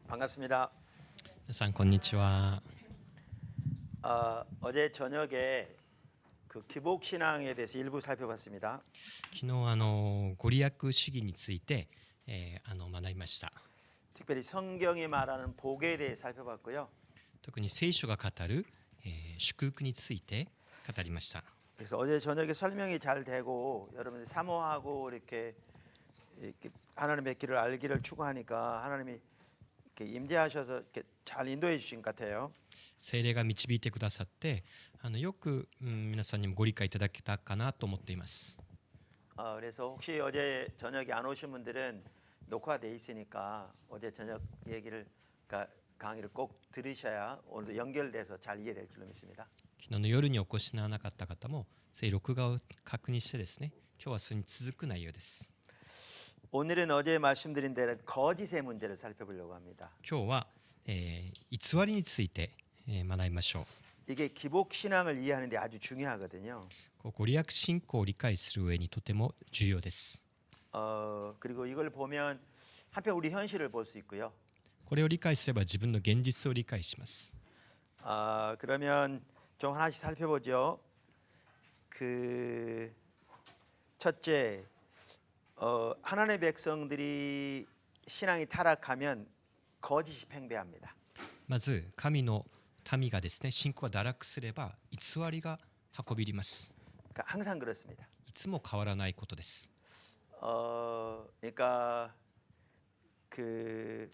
반갑습니다. 皆さんこんにちは。 어제 저녁에 그 기복 신앙에 대해서 일부 살펴봤습니다. 昨日ご利益主義について、学びました。 특별히 성경이 말하는 복에 대해 살펴봤고요. 特に聖書が語る、祝福について語りました。 그래서 어제 저녁에 설명이 잘 되고 여러분들이 사모하고 이렇게 하나님의 길을 알기를 추구하니까 하나님이 이렇게 임재하셔서 이렇게 잘 인도해 주신 것 같아요. 聖霊が導いてくださって、よく、皆さんにもご理解いただけたかなと思っています。 그래서 혹시 어제 저녁에 안 오신 분들은 녹화돼 있으니까 어제 저녁 얘기를 강의를 꼭 들으셔야 오늘도 연결돼서 잘 이해될 줄로 믿습니다. 昨日の夜にお越しにならなかった方も、ぜひ録画を確認してですね、今日はそれに続く内容です。 오늘은 어제 말씀드린 대로 거짓의 문제를 살펴보려고 합니다. 今日は、偽りについて、学びましょう。 이게 기복 신앙을 이해하는데 아주 중요하거든요. ご利益信仰を理解する上にとても重要です。 그리고 이걸 보면 한편 우리 현실을 볼 수 있고요. これを理解すれば自分の現実を理解します。 그러면 좀 하나씩 살펴보죠. 그 첫째, 하나님의 백성들이 신앙이 타락하면 거짓이 팽배합니다. まず神の民がですね、信仰が堕落すれば偽りが運び入ります。 그러니까 항상 그렇습니다. いつも変わらないことです。 그러니까 그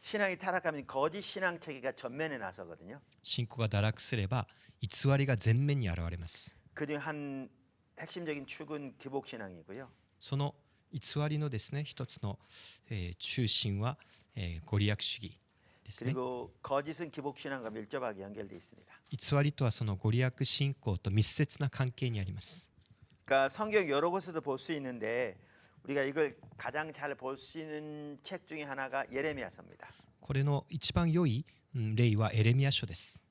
신앙이 타락하면 거짓 신앙 체계가 전면에 나서거든요. 信仰が堕落すれば偽りが前面に現れます。 그중 한 핵심적인 축은 기복 신앙이고요. その偽りのですね、一つの、中心は、ご利益主義ですね。 그리고 거짓은 기복 신앙과 밀접하게 연결되어 있습니다. 偽りとはそのご利益信仰と密接な関係にあります。 그러니까 성경 여러 곳에도 볼 수 있는데 우리가 이걸 가장 잘 볼 수 있는 책 중에 하나가 예레미야서입니다. これの一番良い例はエレミヤ書です。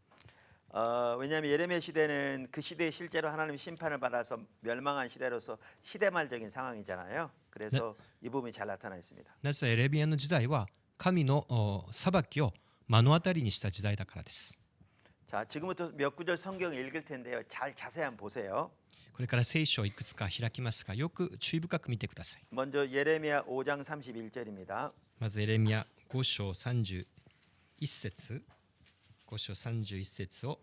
왜냐하면 예레미야 시대는 그 시대에 실제로 하나님의 심판을 받아서 멸망한 시대로서 시대말적인 상황이잖아요. 그래서 이 부분이 잘 나타나 있습니다. なぜエレミヤの時代は神の裁きを目の当たりにした時代だからです。 자, 지금부터 몇 구절 성경을 읽을 텐데요. 잘 자세히 한번 보세요. これから聖書をいくつか開きますが、よく注意深く見てください。 먼저 예레미야 5장 31절입니다. まずエレミヤ5章31節、5章31節をお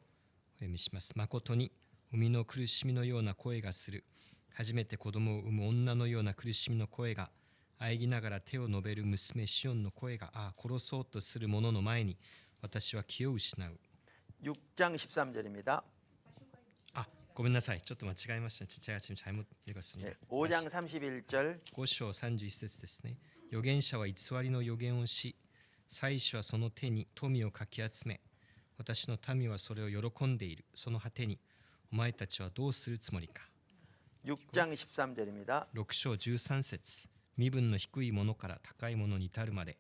読みします。誠に生みの苦しみのような声がする。初めて子供を産む女のような苦しみの声が、喘ぎながら手を伸べる娘シオンの声が、殺そうとする者の前に私は気を失う。 6장 13절입니다. ごめんなさい。ちょっと間違えました。제가 지금 잘못 읽었습니다. 네, 5장 31절. 5章31節ですね。預言者は偽りの預言をし、祭司はその手に富をかき集め、私の民はそれを喜んでいる。その果てに、お前たちはどうするつもりか。 6장 13절입니다. 6章13節、身分の低いものから高いものに至るまで、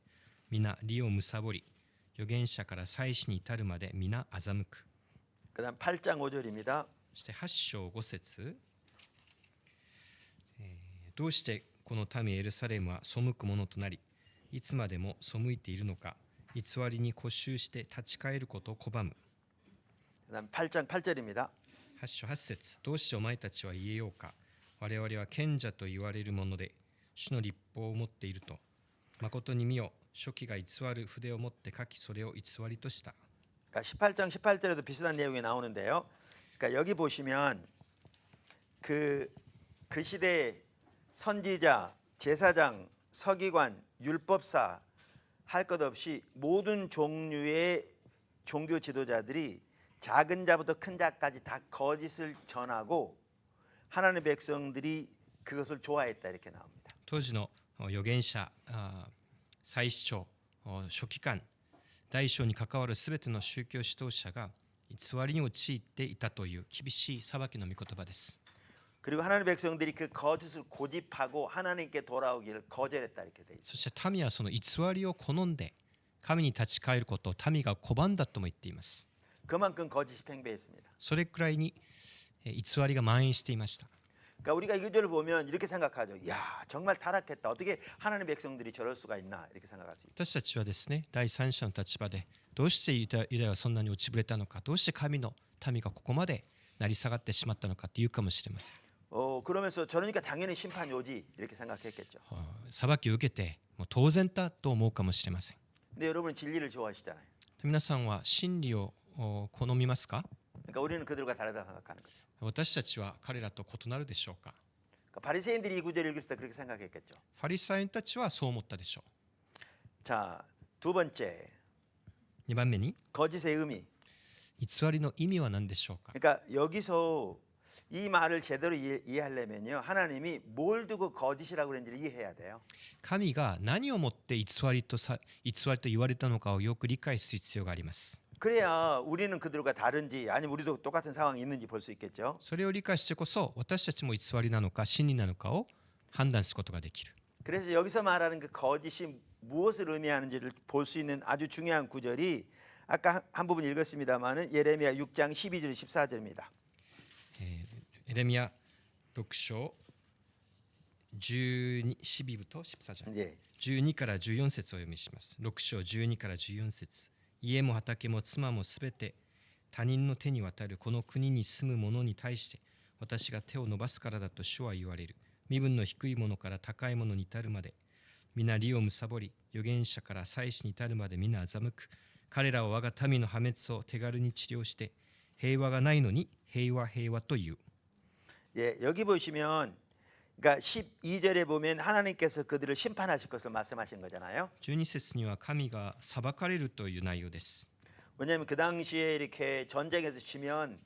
皆利を貪り、預言者から祭司に至るまで皆欺く。 그다음 8장 5절입니다. そして8章5節、どうしてこの民エルサレムは背くものとなり、いつまでも背いているのか、偽りに固執して立ち返ることを拒む。 그다음 8장 8절입니다. 8章8節、どうしてお前たちは言えようか。我々は賢者と言われるもので、主の立法を持っていると。誠に見よ、書記が偽る筆を持って書き、それを偽りとした。 그러니까 18장 18절에도 비슷한 내용이 나오는데요. 그러니까 여기 보시면 그 시대 선지자, 제사장, 서기관, 율법사 할 것 없이 모든 종류의 종교 지도자들이 작은 자부터 큰 자까지 다 거짓을 전하고 하나님의 백성들이 그것을 좋아했다 이렇게 나옵니다. 当時の預言者、祭司長、書記官、大小に関わるすべての宗教指導者が偽りに陥っていたという厳しい裁きの御言葉です。 그리고 하나님의 백성들이 그 거짓을 고집하고 하나님께 돌아오기를 거절했다 이렇게 돼 있습니다. そして民はその偽りを好んで神に立ち返ることを民が拒んだとも言っています。 그만큼 거짓이 팽배했습니다. それくらいに偽りが蔓延していました。 그러니까 우리가 이 구절을 보면 이렇게 생각하죠. 야, 정말 타락했다. 어떻게 하나님의 백성들이 저럴 수가 있나 이렇게 생각할 수 있죠. 私たちはですね、第三者の立場でどうしてユダヤはそんなに落ちぶれたのか、どうして神の民がここまで成り下がってしまったのかっていうかもしれません。 그러면서 저러니까 당연히 심판이 오지 이렇게 생각했겠죠. 裁きを受けてもう当然だと思うかもしれません。 근데 여러분은 진리를 좋아하시잖아요. 皆さんは真理を好みますか？ 그러니까 우리는 그들과 다르다 생각하는 거죠. 私たちは彼らと異なるでしょうか？ 그러니까 바리새인들이 이 구절을 읽을 때 그렇게 생각했겠죠. ファリサイ人たちはそう思ったでしょ 자, 두 번째 う。2番目に 거짓의 의미. 偽りの意味は何でしょうか？ 그러니까 여기서 이 말을 제대로 이해하려면요, 하나님이 뭘 두고 거짓이라고 그런지를 이해해야 돼요. 神が何をもって偽りと言われたのかをよく理解する必要があります。 그래야 우리는 그들과 다른지 아니면 우리도 똑같은 상황이 있는지 볼 수 있겠죠. それを理解してこそ私たちも偽りなのか真理なのかを判断することができる。 그래서 여기서 말하는 그 거짓이 무엇을 의미하는지를 볼 수 있는 아주 중요한 구절이 아까 한 부분 읽었습니다마는 예레미야 6장 12절 14절입니다. エレミヤ6章12部と14章 예. 12から14節をお読みします。6章12から14節。家も畑も妻もすべて他人の手に渡るこの国に住む者に対して私が手を伸ばすからだと主は言われる。身分の低いものから高いものに至るまで皆利を貪り、預言者から祭司に至るまで皆欺く。彼らは我が民の破滅を手軽に治療して平和がないのに平和平和という。 예, 여기 보시면 그러니까 12절에 보면 하나님께서 그들을 심판하실 것을 말씀하신 거잖아요. 12節には神が裁かれるという内容です。 왜냐하면 그 당시에 이렇게 전쟁에서 치면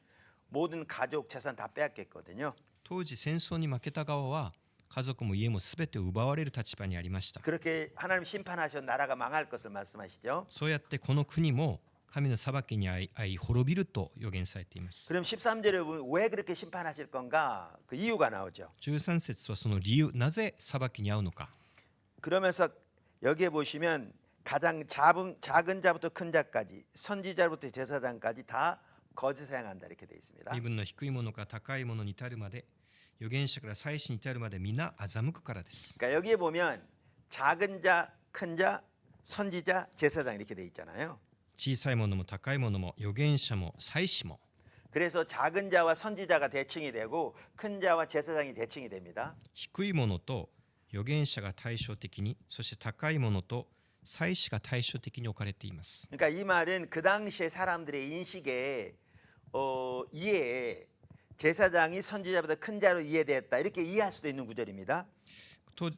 모든 가족 재산 다 빼앗겼거든요. 当時戦争に負けた側は家族も家もすべて奪われる立場にありました。 그렇게 하나님 심판하셔 나라가 망할 것을 말씀하시죠. そうやってこの国も神の裁きに遭い滅びると予言されています。 그럼 13절에 보면 왜 그렇게 심판하실 건가? 그 이유가 나오죠. 13節はその理由、なぜ裁きに遭うのか。 그러면서 여기에 보시면 가장 작은 자부터 큰 자까지 선지자부터 제사장까지 다 거짓을 행한다 이렇게 되어 있습니다. 身分の低いものから高いものに至るまで、預言者から祭司に至るまで皆欺くからです。 그러니까 여기에 보면 작은 자, 큰 자, 선지자, 제사장 이렇게 되어 있잖아요. 小さいものも高いものも預言者も祭司も 그래서 작은 자와 선지자가 대칭이 되고 큰 자와 제사장이 대칭이 됩니다. 低いものと預言者が対照的に、そして高いものと祭司が対照的に置かれています。 그러니까 이 말은 그 당시에 사람들의 인식에 이해에 제사장이 선지자보다 큰 자로 이해되었다 이렇게 이해할 수도 있는 구절입니다.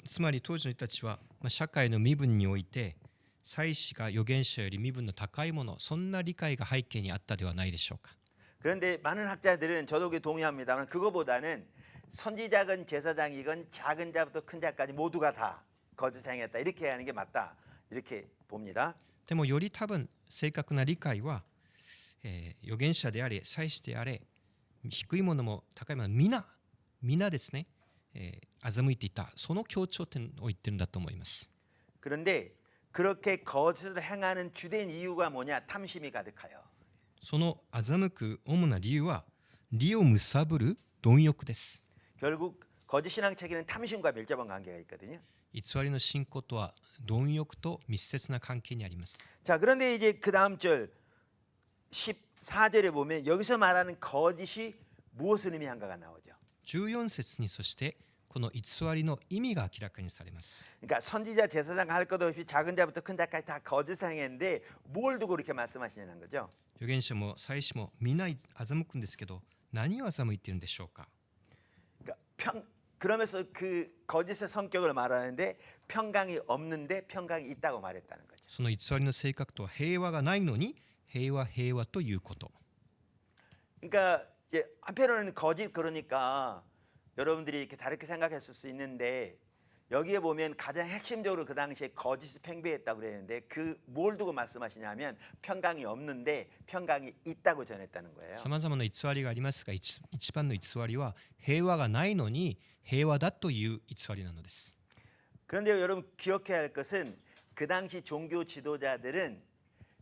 つまり当時の人たちは、社会の身分において祭司が預言者より身分の高いもの、そんな理解が背景にあったではないでしょうか。 그런데 많은 학자들은 저도 동의합니다만 그거보다는 선지자건 제사장이건 작은 자부터 큰 자까지 모두가 다 거짓 행했다 이렇게 하는 게 맞다 이렇게 봅니다. でもより多分正確な理解は、預言者であれ祭司であれ低いものも高いものも皆ですね、欺いていた、その強調点を言ってるんだと思います。 그런데 그렇게 거짓을 행하는 주된 이유가 뭐냐? 탐심이 가득하여. その欺く主な理由は利を貪る貪欲です。 결국 거짓 신앙 체계는 탐심과 밀접한 관계가 있거든요. 偽りの信仰とは貪欲と密接な関係にあります。 자, 그런데 이제 그 다음 절 14절에 보면 여기서 말하는 거짓이 무엇을 의미한가가 나오죠. 14節にそしてこの偽りの意味が明らかにされます。 그러니까 선지자 제사장 할 것 없이 작은 자부터 큰 자까지 다 거짓을 행했는데 뭘 두고 그렇게 말씀하시냐는 거죠. 預言者も祭司も皆欺くんですけど、何を欺いているんでしょうか。 그러니까 그러면서 그 거짓의 성격을 말하는데 평강이 없는데 평강이 있다고 말했다는 거죠. その偽りの性格とは平和がないのに平和平和ということ。 그러니까 이제 한편으로는 거짓 그러니까 여러분들이 이렇게 다르게 생각했을 수 있는데 여기에 보면 가장 핵심적으로 그 당시에 거짓이 팽배했다고 그랬는데 그 뭘 두고 말씀하시냐면 평강이 없는데 평강이 있다고 전했다는 거예요. さまざまな偽りがありますが、一番の偽りは平和がないのに平和だという偽りなのです。 그런데 여러분 기억해야 할 것은 그 당시 종교 지도자들은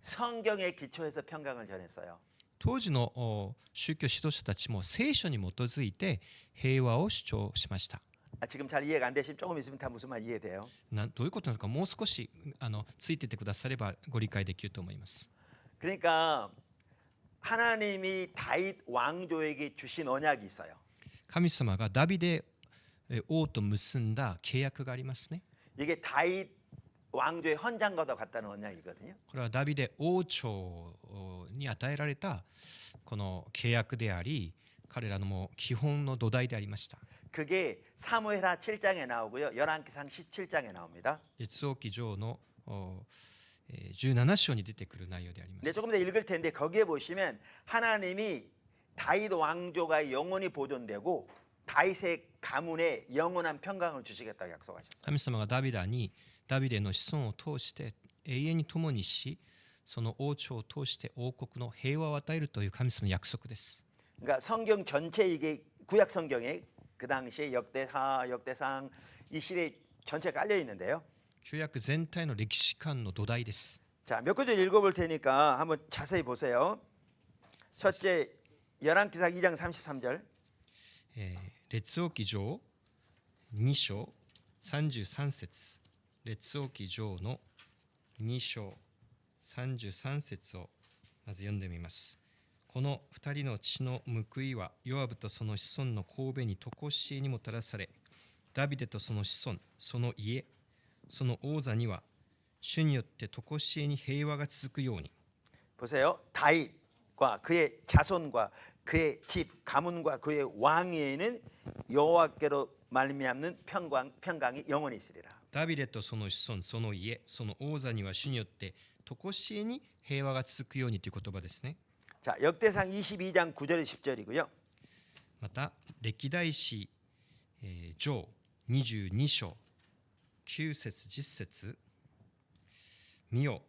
성경에 기초해서 평강을 전했어요. 当時の宗教指導者たちも聖書に基づいて平和を主張しました。 지금 잘 이해가 안 되시면 조금 있으면 다 무슨 말 이해돼요. どういうことなのかもう少しついててくださればご理解できると思います。 그러니까 하나님이 다윗 왕조에게 주신 언약이 있어요. 神様がダビデ王と結んだ契約がありますね。 이게 다윗 왕조의 헌장과도 같다는 언약이거든요. これはダビデ王朝に与えられたこの契約であり、彼らのもう基本の土台でありました。 그게 사무엘하 7장에 나오고요. 열왕기상 17장에 나옵니다. 列王記上の17章に出てくる内容でありま 네, す。 조금 더 읽을 텐데 거기에 보시면 하나님이 다윗 왕조가 영원히 보존되고 다윗의 가문에 영원한 평강을 주시겠다고 약속하셨어요. 神様がダビデの子孫を通して永遠に共にし、その王朝を通して王国の平和を与えるという神様の約束です。 그러니까 성경 전체 이게 구약 성경에 그 당시에 역대하, 역대상 이 시대 전체 깔려 있는데요. 旧約全体の歴史観の土台です。 자, 몇 구절 읽어볼 테니까 한번 자세히 보세요. 첫째 열왕기상 2장 33절. 列王記上2章33節、列王記上の2章33節をまず読んでみます。この二人の血の報いはヨアブとその子孫の頭に常しえにもたらされ、ダビデとその子孫、その家、その王座には主によって常しえに平和が続くように。 보세요. 다윗과 그의 자손과 그의 집, 가문과 그의 왕위에는 여호와께로 말미암는 평강이 영원히 있으리라. ダビデとその子孫、その家、その王座には主によって常しえに平和が続くようにという言葉ですね。 자, 역대상 22장 9절 10절이고요. また歴代史上22章9節10節、見よ、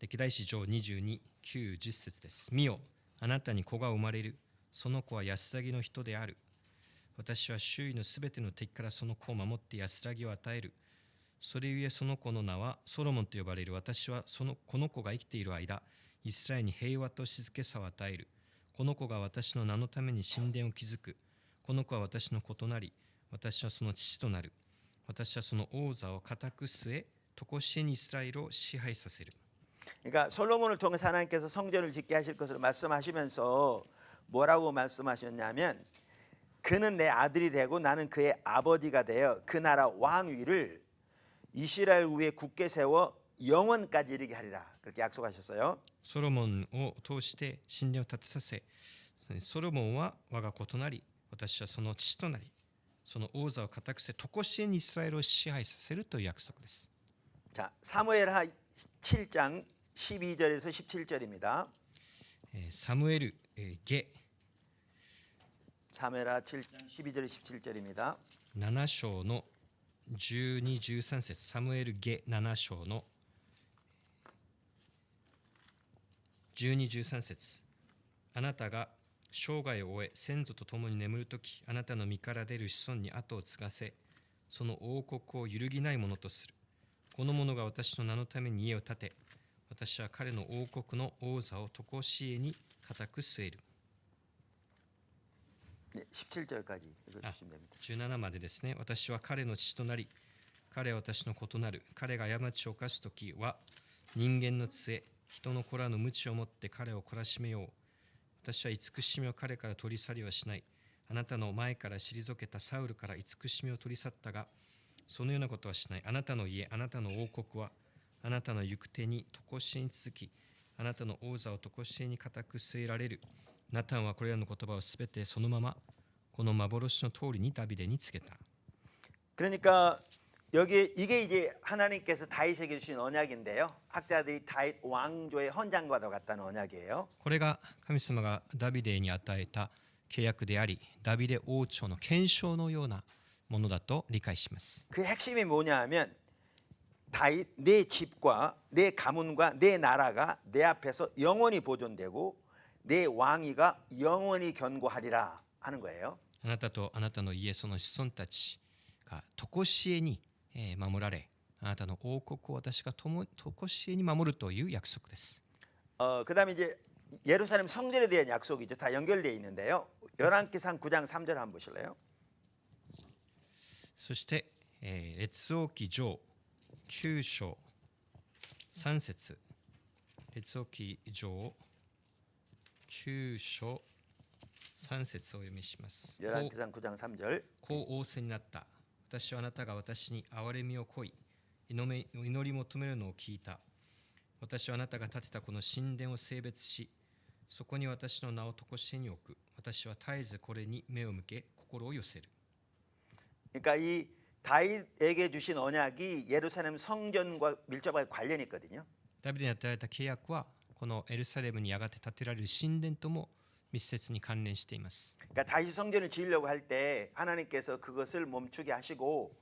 歴代史上22、9、10節です。見よ、あなたに子が生まれる。その子は安らぎの人である。私は周囲のすべての敵からその子を守って安らぎを与える。それゆえその子の名はソロモンと呼ばれる。私はこの子が生きている間、イスラエルに平和と静けさを与える。この子が私の名のために神殿を築く。この子は私の子となり、私はその父となる。私はその王座を固く据え、常しえにイスラエルを支配させる。 그러니까 솔로몬을 통해서 하나님께서 성전을 짓게 하실 것을 말씀하시면서 뭐라고 말씀하셨냐면 그는 내 아들이 되고 나는 그의 아버지가 되어 그 나라 왕위를 이스라엘 위에 굳게 세워 영원까지 이르게 하리라. 그렇게 약속하셨어요. ソロモンを通して神殿を建てさせ、ソロモンは我が子となり、私はその父となり、その王座を固くせ、常しえにイスラエルを支配させるという約束です。 자, 사무엘하 7장 12절에서 17절입니다. サムエル下 사무엘하 7장 12절 17절입니다. 7章の12、13節、サムエル下7章の12、13節。あなたが生涯を終え先祖と共に眠るとき、あなたの身から出る子孫に後を継がせ、その王国を揺るぎないものとする。この者が私の名のために家を建て、私は彼の王国の王座を常しえに固く据える。 네, 17절까지 읽어주시면 됩니다. 17までですね。私は彼の父となり、彼は私の子となる。彼が過ちを犯すときは、人間の杖、人の子らの鞭を持って彼を懲らしめよう。私は慈しみを彼から取り去りはしない。あなたの前から退けたサウルから慈しみを取り去ったが、そのようなことはしない。あなたの家、あなたの王国は、あなたの行く手に常しえに続き、あなたの王座を常しえに固く据えられる。ナタンはこれらの言葉をすべてそのまま、この幻の通りにダビデに告げた。 그러니까 여기 이게 이제 하나님께서 다윗에게 주신 언약인데요. 학자들이 다윗 왕조의 헌장과도 같다는 언약이에요. これが神様がダビデに与えた契約であり、ダビデ王朝の憲章のようなものだと理解します。 그 핵심이 뭐냐하면 다윗 내 집과 내 가문과 내 나라가 내 앞에서 영원히 보존되고 내 왕위가 영원히 견고하리라 하는 거예요. あなたとあなたの家、その子孫たちが常しえに守られ、あなたの王国を私が常しえに守るという約束です。 그다음에 이제 예루살렘 성전에 대한 약속이죠. 다 연결되어 있는데요. 열왕기상 9장 3절 한번 보실래요? そして、列王記上9章3節、列王記上9章3節をお読みします。 열왕기상 9장 3절. こう仰せになった。私はあなたが私に憐れみを乞い、祈り求めるのを聞いた。私はあなたが建てたこの神殿を性別し、そこに私の名を常しえに置く。私は絶えずこれに目を向け、心を寄せる。 그러니까 이 다윗에게 주신 언약이 예루살렘 성전과 밀접하게 관련이 있거든요. ダビデに与えられた契約は、このエルサレムにやがて建てられる神殿とも密接に関連しています。 그러니까 다시 성전을 지으려고 할 때 하나님께서 그것을 멈추게 하시고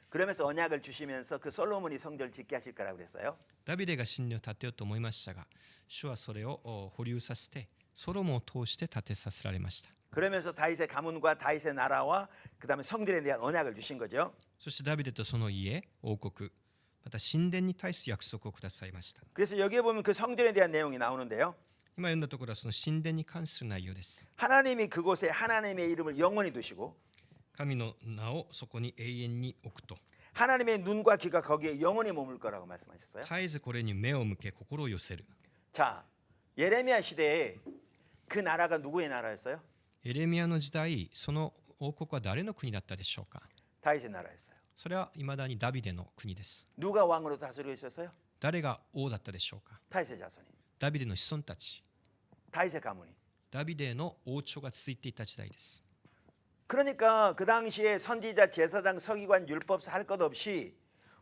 그러면서 언약을 주시면서 그 솔로몬이 성전을 짓게 하실 거라고 그랬어요. ダビデが神殿を建てようと思いましたが、主はそれを保留させて、ソロモンを通して建てさせられました。 그러면서 다윗의 가문과 다윗의 나라와 그다음에 성전에 대한 언약을 주신 거죠. そしてダビデとその家、王国、また神殿に対する約束をくださいました。 그래서 여기에 보면 그 성전에 대한 내용이 나오는데요. 今読んだところはその神殿に関する内容です。 하나님이 그곳에 하나님의 이름을 영원히 두시고 神の名をそこに永遠に置くと。 하나님의 눈과 귀가 거기에 영원히 머물 거라고 말씀하셨어요. 絶えずこれに目を向け、心を寄せる。 자, 예레미야 시대에 그 나라가 누구의 나라였어요? エレミヤの時代、その王国は誰の国だったでしょうか。 다윗의 나라였어요. それは未だにダビデの国です。 누가 왕으로 다스리고 있었어요? 誰が王だったでしょうか。 다윗의 자손이. ダビデの子孫たち、 다윗의 가문이. ダビデの王朝が続いていた時代です。 그러니까 그 당시에 선지자, 제사장, 서기관, 율법사 할 것 없이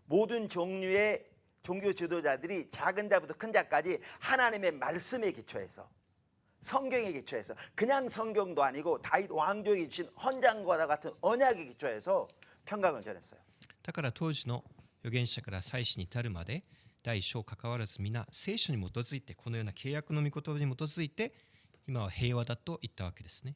모든 종류의 종교 지도자들이 작은 자부터 큰 자까지 하나님의 말씀에 기초해서 성경에 기초해서 그냥 성경도 아니고 다윗 왕조에게 주신 헌장과 같은 언약에 기초해서 평강을 전했어요. だから当時の預言者から祭司に至るまで、大小関わらず皆聖書に基づいて、このような契約の御言葉に基づいて、今は平和だと言ったわけですね。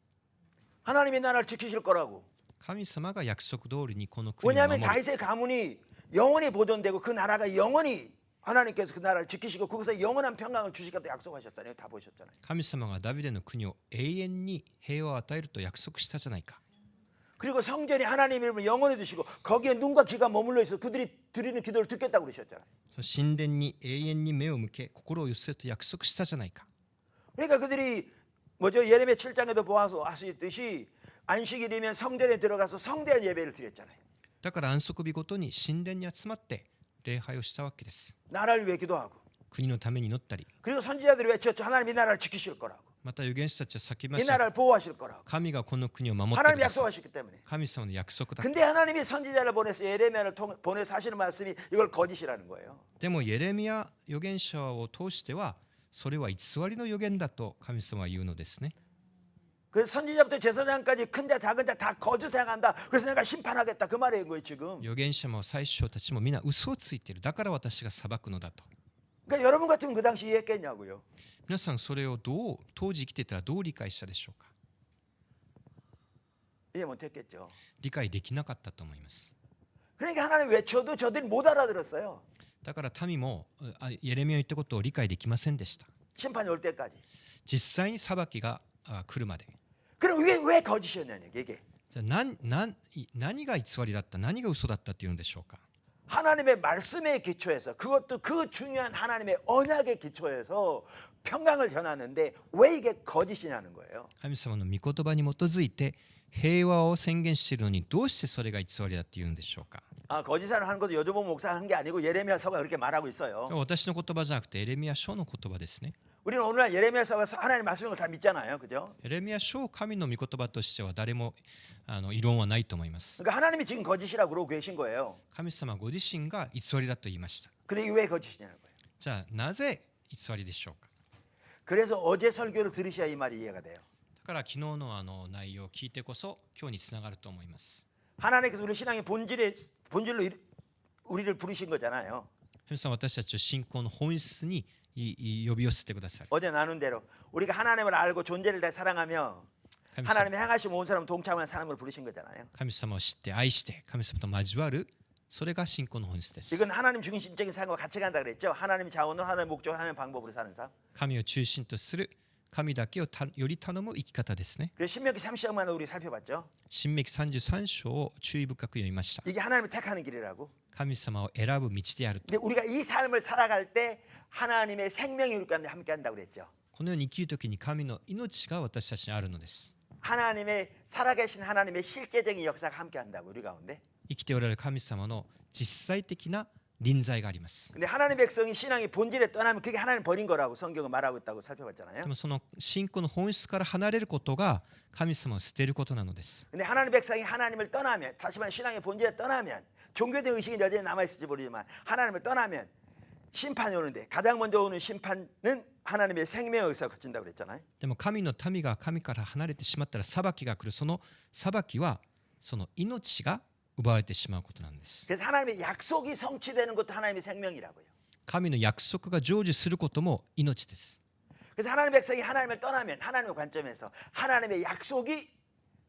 하나님의 나라를 지키실 거라고. 神様が約束通りにこの国を 왜냐하면 守る。 다윗의 가문이 영원히 보존되고 그 나라가 영원히 하나님께서 그 나라를 지키시고 그곳에 영원한 평강을 주시겠다 약속하셨잖아요. 다 보셨잖아요. 神様がダビデの国を永遠に平和を与えると約束したじゃないか。 그리고 성전이 하나님의 이름을 영원히 두시고 거기에 눈과 귀가 머물러 있어 그들이 드리는 기도를 듣겠다고 그러셨잖아요. その神殿に永遠に目を向け、心を寄せると約束したじゃないか。 그러니까 그들이 뭐죠? 예레미야 7장에도 보아서 하시듯이 안식일이면 성전에 들어가서 성대한 예배를 드렸잖아요. だから安息日ごとに神殿に集まって礼拝をしたわけです。 나라를 위해 기도하고 国のために祈ったり、 그리고 선지자들이 외쳤죠. 하나님 이 나라를 지키실 거라고. また預言者たちは叫びま 이 した。 나라를 보호하실 거라고. 神がこの国を守ってく 하나님이 ださい。 약속하셨기 때문에. 神様の約束だ。 근데 하나님이 선지자를 보내서 예레미야를 보내서 하시는 말씀이 이걸 거짓이라는 거예요. でもエレミヤ預言者を通しては、それは偽りの預言だと神様は言うのですね。 그래서 선지자부터 제사장까지 큰 자 작은 자 다 거짓 행한다. 그래서 내가 심판하겠다. 그 말인 거예요 지금. 預言者も祭司長たちもみんな嘘をついている。だから私が裁くのだと。 그러니까 여러분 같으면 그 당시 이해했겠냐고요. 皆さんそれをどう、当時生きていたらどう理解したでしょうか。 이해 못했겠죠. 理解できなかったと思います。 그러니까 하나님 외쳐도 저들이 못 알아들었어요. だから民もエレミヤの言ったことを理解できませんでした。 심판이 올 때까지. 実際に裁きが来るまで。 그럼 왜 거짓이었냐는 이게. じゃあ何が偽りだった、何が嘘だったっていうのでしょうか。 하나님의 말씀에 기초해서 그것도 그 중요한 하나님의 언약에 기초해서 평강을 전하는데 왜 이게 거짓이냐는 거예요. 神様の御言葉に基づいて平和を宣言しているのに、どうしてそれが偽りだっていうんでしょうか。 거짓말을 하는 것도 여조보 목사가 한 게 아니고 예레미야서가 그렇게 말하고 있어요. 私の言葉じゃなくてエレミヤ書の言葉ですね。 우리는 오늘날 예레미야서가 하나님 말씀인 걸 다 믿잖아요. 그죠? エレミヤ書を神の御言葉としては誰も異論はないと思います。 그러니까 하나님이 지금 거짓이라고 그러고 계신 거예요. 神様ご自身が偽りだと言いました。 근데 이게 왜 거짓이냐는 거예요. じゃあなぜ偽りでしょうか。 그래서 어제 설교를 들으셔야 이 말이 이해가 돼요. だから昨日の内容を聞いてこそ今日につながると思います。 하나님께서 우리 신앙의 본질로 우리를 부르신 거잖아요. 神様、私たちを信仰の本質に呼び寄せてください。 어제 나눈 대로 우리가 하나님을 알고 존재를 다 사랑하며 하나님의 행하신 모든 사람 동참한 사람을 부르신 거잖아요. 神様を知って愛して神様と交わる、それが信仰の本質です。 이건 하나님 중심적인 삶과 같이 간다 그랬죠. 하나님 자원으로 하나님 목적으로 하나님 방법으로 사는 삶. 神を中心とする神だけをより頼む生き方ですね。 그래서 신명기 30장만 우리 살펴봤죠. 新明記33章を注意深く読みました。 이게 하나님을 택하는 길이라고. 神様を選ぶ道であると。 근데 우리가 이 삶을 살아갈 때 하나님의 생명이 우리와 함께 한다고 그랬죠. このように生きるときに神の命が私たちにあるのです。 하나님의 살아계신 하나님의 실제적인 역사가 함께 한다고 우리 가운데. 生きておられる神様の実際的な臨在があります。 근데 하나님의 백성이 신앙의 본질에 떠나면 그게 하나님 버린 거라고 성경은 말하고 있다고 살펴봤잖아요. でもその信仰の本質から離れることが神様を捨てることなのです。 근데 하나님의 백성이 하나님을 떠나면, 다시 말해 신앙의 본질에 떠나면, 종교적 의식이 여전히 남아 있을지 모르지만 하나님을 떠나면 심판이 오는데 가장 먼저 오는 심판은 하나님의 생명의 의사가 거친다고 그랬잖아요. でも神の民が神から離れてしまったら裁きが来る。その裁きはその命が奪われてしまうことなんです。 그래서 하나님의 약속이 성취되는 것도 하나님의 생명이라고요. 神の約束が成就することも命です。 그래서 하나님의 백성이 하나님을 떠나면 하나님의 관점에서 하나님의 약속이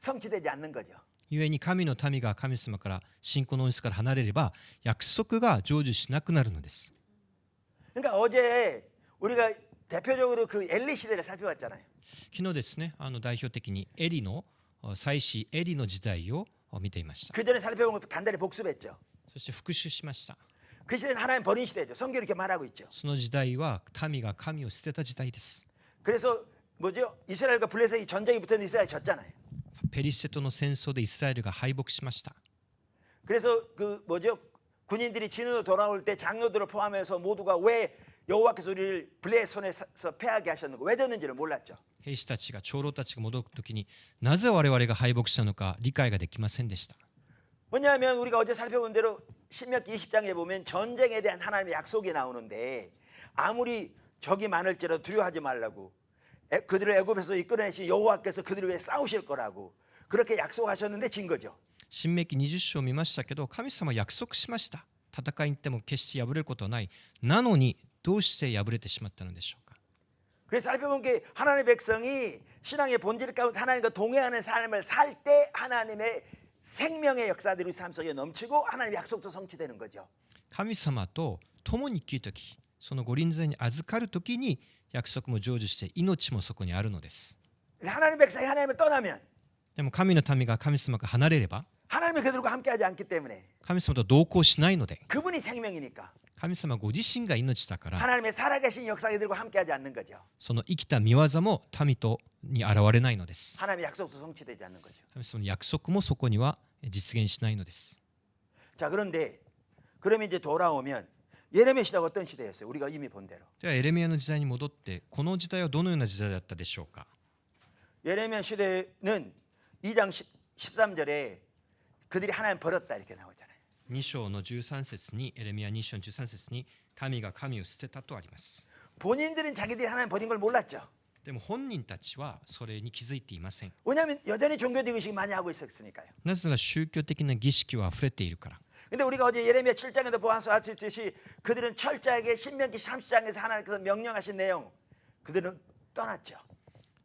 성취되지 않는 거죠. 故に神の民が神様から信仰の本質から離れれば約束が成就しなくなるのです。 그러니까 어제 우리가 대표적으로 그 엘리 시대를 살펴봤잖아요. 昨日ですね、代表的にエリの祭司エリの時代を見ていました。 그 전에 살펴본 거 간단히 복습했죠. そして復習しました。 그 시대는 하나님 버린 시대죠. 성경이 이렇게 말하고 있죠. その時代は民が神を捨てた時代です。 그래서 뭐죠? 이스라엘과 블레셋이 전쟁이 붙었는데 이스라엘이 졌잖아요. ペリシテとの戦争でイスラエルが敗北しました。 그래서 그 뭐죠? 군인들이 진으로 돌아올 때 장로들을 포함해서 모두가 왜 여호와께서 우리를 블레셋 손에서 패하게 하셨는가? 왜 졌는지를 몰랐죠. 兵士たちが長老たちが戻るときになぜ我々が敗北したのか理解ができませんでした。 왜냐하면 우리가 어제 살펴본 대로 신명기 20장에 보면 전쟁에 대한 하나님의 약속이 나오는데 아무리 적이 많을지라도 두려워하지 말라고 그들을 애굽에서 이끌어내신 여호와께서 그들을 위해 싸우실 거라고 그렇게 약속하셨는데 진 거죠. 新明記20章を見ましたけど神様は約束しました。戦いに行っても決して敗れることはない。なのにどうして敗れてしまったのでしょうか。 그래서 살펴본 게 하나님의 백성이 신앙의 본질 가운데 하나님과 동행하는 삶을 살 때 하나님의 생명의 역사들이 삶 속에 넘치고 하나님의 약속도 성취되는 거죠. 神様と共に生きるとき、そのご臨在に預かるときに約束も成就して命もそこにあるのです。 하나님의 백성이 하나님을 떠나면 でも神の民が神様から離れれば 하나님이 그들과 함께하지 않기 때문에 神様と同行しないので 그분이 생명이니까 神様ご自身が命だから 하나님의 살아계신 역사가 그들과 함께하지 않는 거죠. その生きた御業も民とに現れないのです。 하나님의 약속도 성취되지 않는 거죠. 神様の約束もそこには実現しないのです。 자, 그런데 그러면 이제 돌아오면 예레미야 시대가 어떤 시대였어요? 우리가 이미 본 대로. ではエレミヤの時代に戻ってこの時代はどのような時代だったでしょうか。 예레미야 시대는 2장 13절에 그들이 하나님 버렸다 이렇게 나오잖아요. 2章の13節にエレミヤ2章の13節に民が神を捨てたとあります。 본인들은 자기들이 하나님 버린 걸 몰랐죠. でも本人たちはそれに気づいていません。 왜냐하면 여전히 종교적 의식 많이 하고 있었으니까요. なぜなら宗教的な儀式は溢れているから。 근데 우리가 어제 예레미야 7장에도 보았듯이 그들은 철저하게 신명기 30장에서 하나님께서 명령하신 내용 그들은 떠났죠.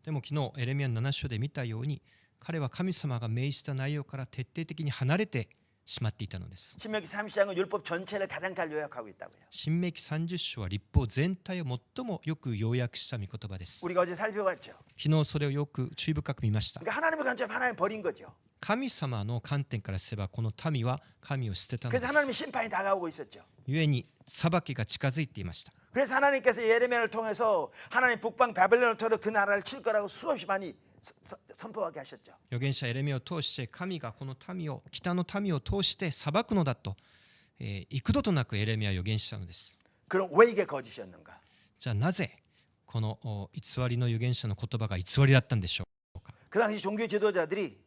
でも昨日エレミヤ7章で見たように彼は神様が命じた内容から徹底的に離れてしまっていたのです。 신명기 30장은 율법 전체를 가장 잘 요약하고 있다고요. 新明記30章は律法全体を最もよく要約した御言葉です。 우리가 어제 살펴봤죠. 昨日それをよく注意深く見ました。 그러니까 하나님의 관점 하나님 버린 거죠. 神様の観点からすればこの民は神を捨てたので 그래서 す。 하나님의 심판이 다가오고 있었죠. 故に裁きが近づいていました。 그래서 하나님께서 예레미야를 통해서 하나님 북방 바벨론을 통해 그 나라를 칠 거라고 수없이 많이 선포하게 하셨죠. 預言者エレミヤを通して神がこの民を北の民を通して裁くのだと、幾度となくエレミヤは預言したのです。 그럼 왜 이게 거짓이었는가? じゃあなぜこの偽りの預言者の言葉が偽りだったんでしょうか。 그 당시 종교 지도자들이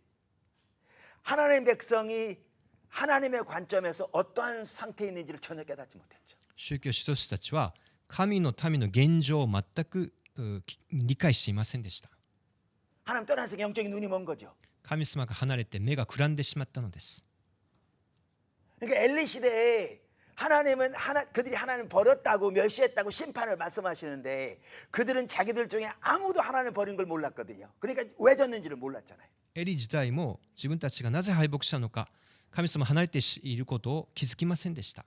하나님의 백성이 하나님의 관점에서 어떠한 상태에 있는지를 전혀 깨닫지 못했죠. 宗教指導者たちは神の民の現状を全く理解していませんでした。 하나님 떠나서 영적인 눈이 먼 거죠. 神様が離れて目がくらんでしまったのです。 그러니까 엘리 시대에 하나님은 그들이 하나님 버렸다고 멸시했다고 심판을 말씀하시는데 그들은 자기들 중에 아무도 하나님 버린 걸 몰랐거든요. 그러니까 왜 졌는지를 몰랐잖아요. エリ時代も自分たちがなぜ敗北したのか神様離れていることを気づきませんでした。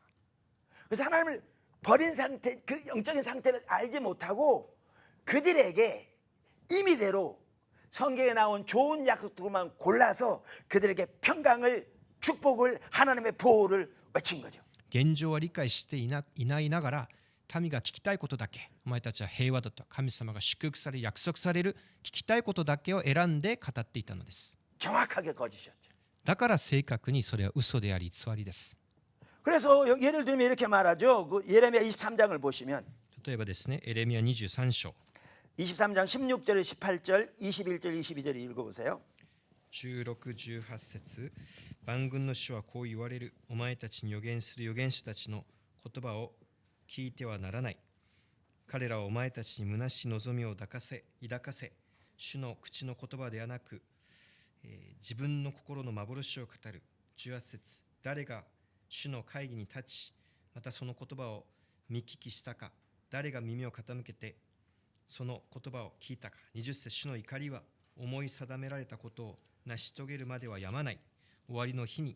그래서 하나님을 버린 상태, 그 영적인 상태를 알지 못하고 그들에게 임의대로 성경에 나온 좋은 약속들만 골라서 그들에게 평강을 축복을 하나님의 보호를 외친 거죠. 現状は理解していないながら民が聞きたいことだけ、お前たちは平和だと神様が祝福され約束される聞きたいことだけを選んで語っていたのです。 정확하게 거짓이었죠. だから正確にそれは嘘であり偽りです。 그래서 예를 들면 이렇게 말하죠. 그 예레미야 23장을 보시면 例えばですね、エレミヤ23章 23장 16절, 18절, 21절, 22절 읽어보세요. 16、18節、万軍の主はこう言われる。お前たちに預言する預言者たちの言葉を聞いてはならない。彼らはお前たちに虚しい望みを抱かせ、主の口の言葉ではなく、自分の心の幻を語る。18節、誰が主の会議に立ち、またその言葉を見聞きしたか、誰が耳を傾けてその言葉を聞いたか。20節、主の怒りは思い定められたことを成し遂げるまではやまない。終わりの日に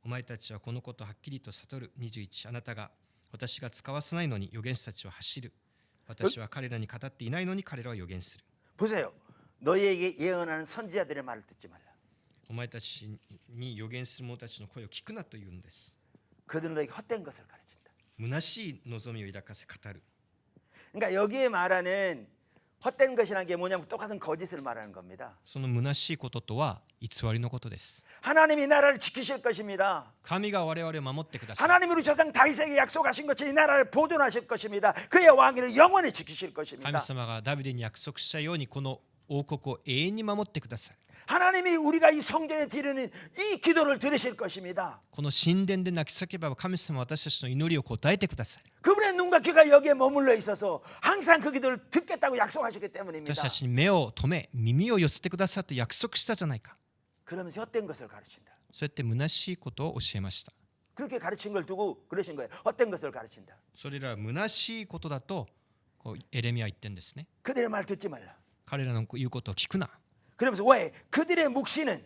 お前たちはこのことをはっきりと悟る。21、あなたが私が使わせないのに預言者たちは走る。私は彼らに語っていないのに彼らは預言する。 보세요. 너희에게 예언하는 선지자들의 말을 듣지 말라. お前たちに預言する者たちの声を聞くなというのです。 그들은 너에게 헛된 것을 가르친다. 虚しい望みを抱かせ語る。 그러니까 여기에 말하는 헛된 것이라는 게 뭐냐면 똑같은 거짓을 말하는 겁니다. その虚しいこととは偽りのことです。 하나님이 나라를 지키실 것입니다. 神が我々を守ってください。 하나님이 우리 조상 다윗에게 약속하신 것처럼 이 나라를 보존하실 것입니다. 그의 왕위를 영원히 지키실 것입니다. 神様がダビデに約束したようにこの王国を永遠に守ってください。 하나님이 우리가 이 성전에 드리는 이 기도를 들으실 것입니다. この神殿で泣き叫べば神様は私たちの祈りを答えてください。 그분의 눈과 귀가 여기에 머물러 있어서 항상 그 기도를 듣겠다고 약속하시기 때문입니다. 私たちに目を留め耳を寄せてくださいと約束したじゃないか。 그러면서 헛된 것을 가르친다. そうやって虚しいことを教えました。 그렇게 가르친 걸 두고 그러신 거예요. 헛된 것을 가르친다. それらは虚しいことだとこうエレミヤは言ってるんですね。 그들의 말 듣지 말라. 彼らの言うことを聞くな。 그러면서 왜? 그들의 묵시는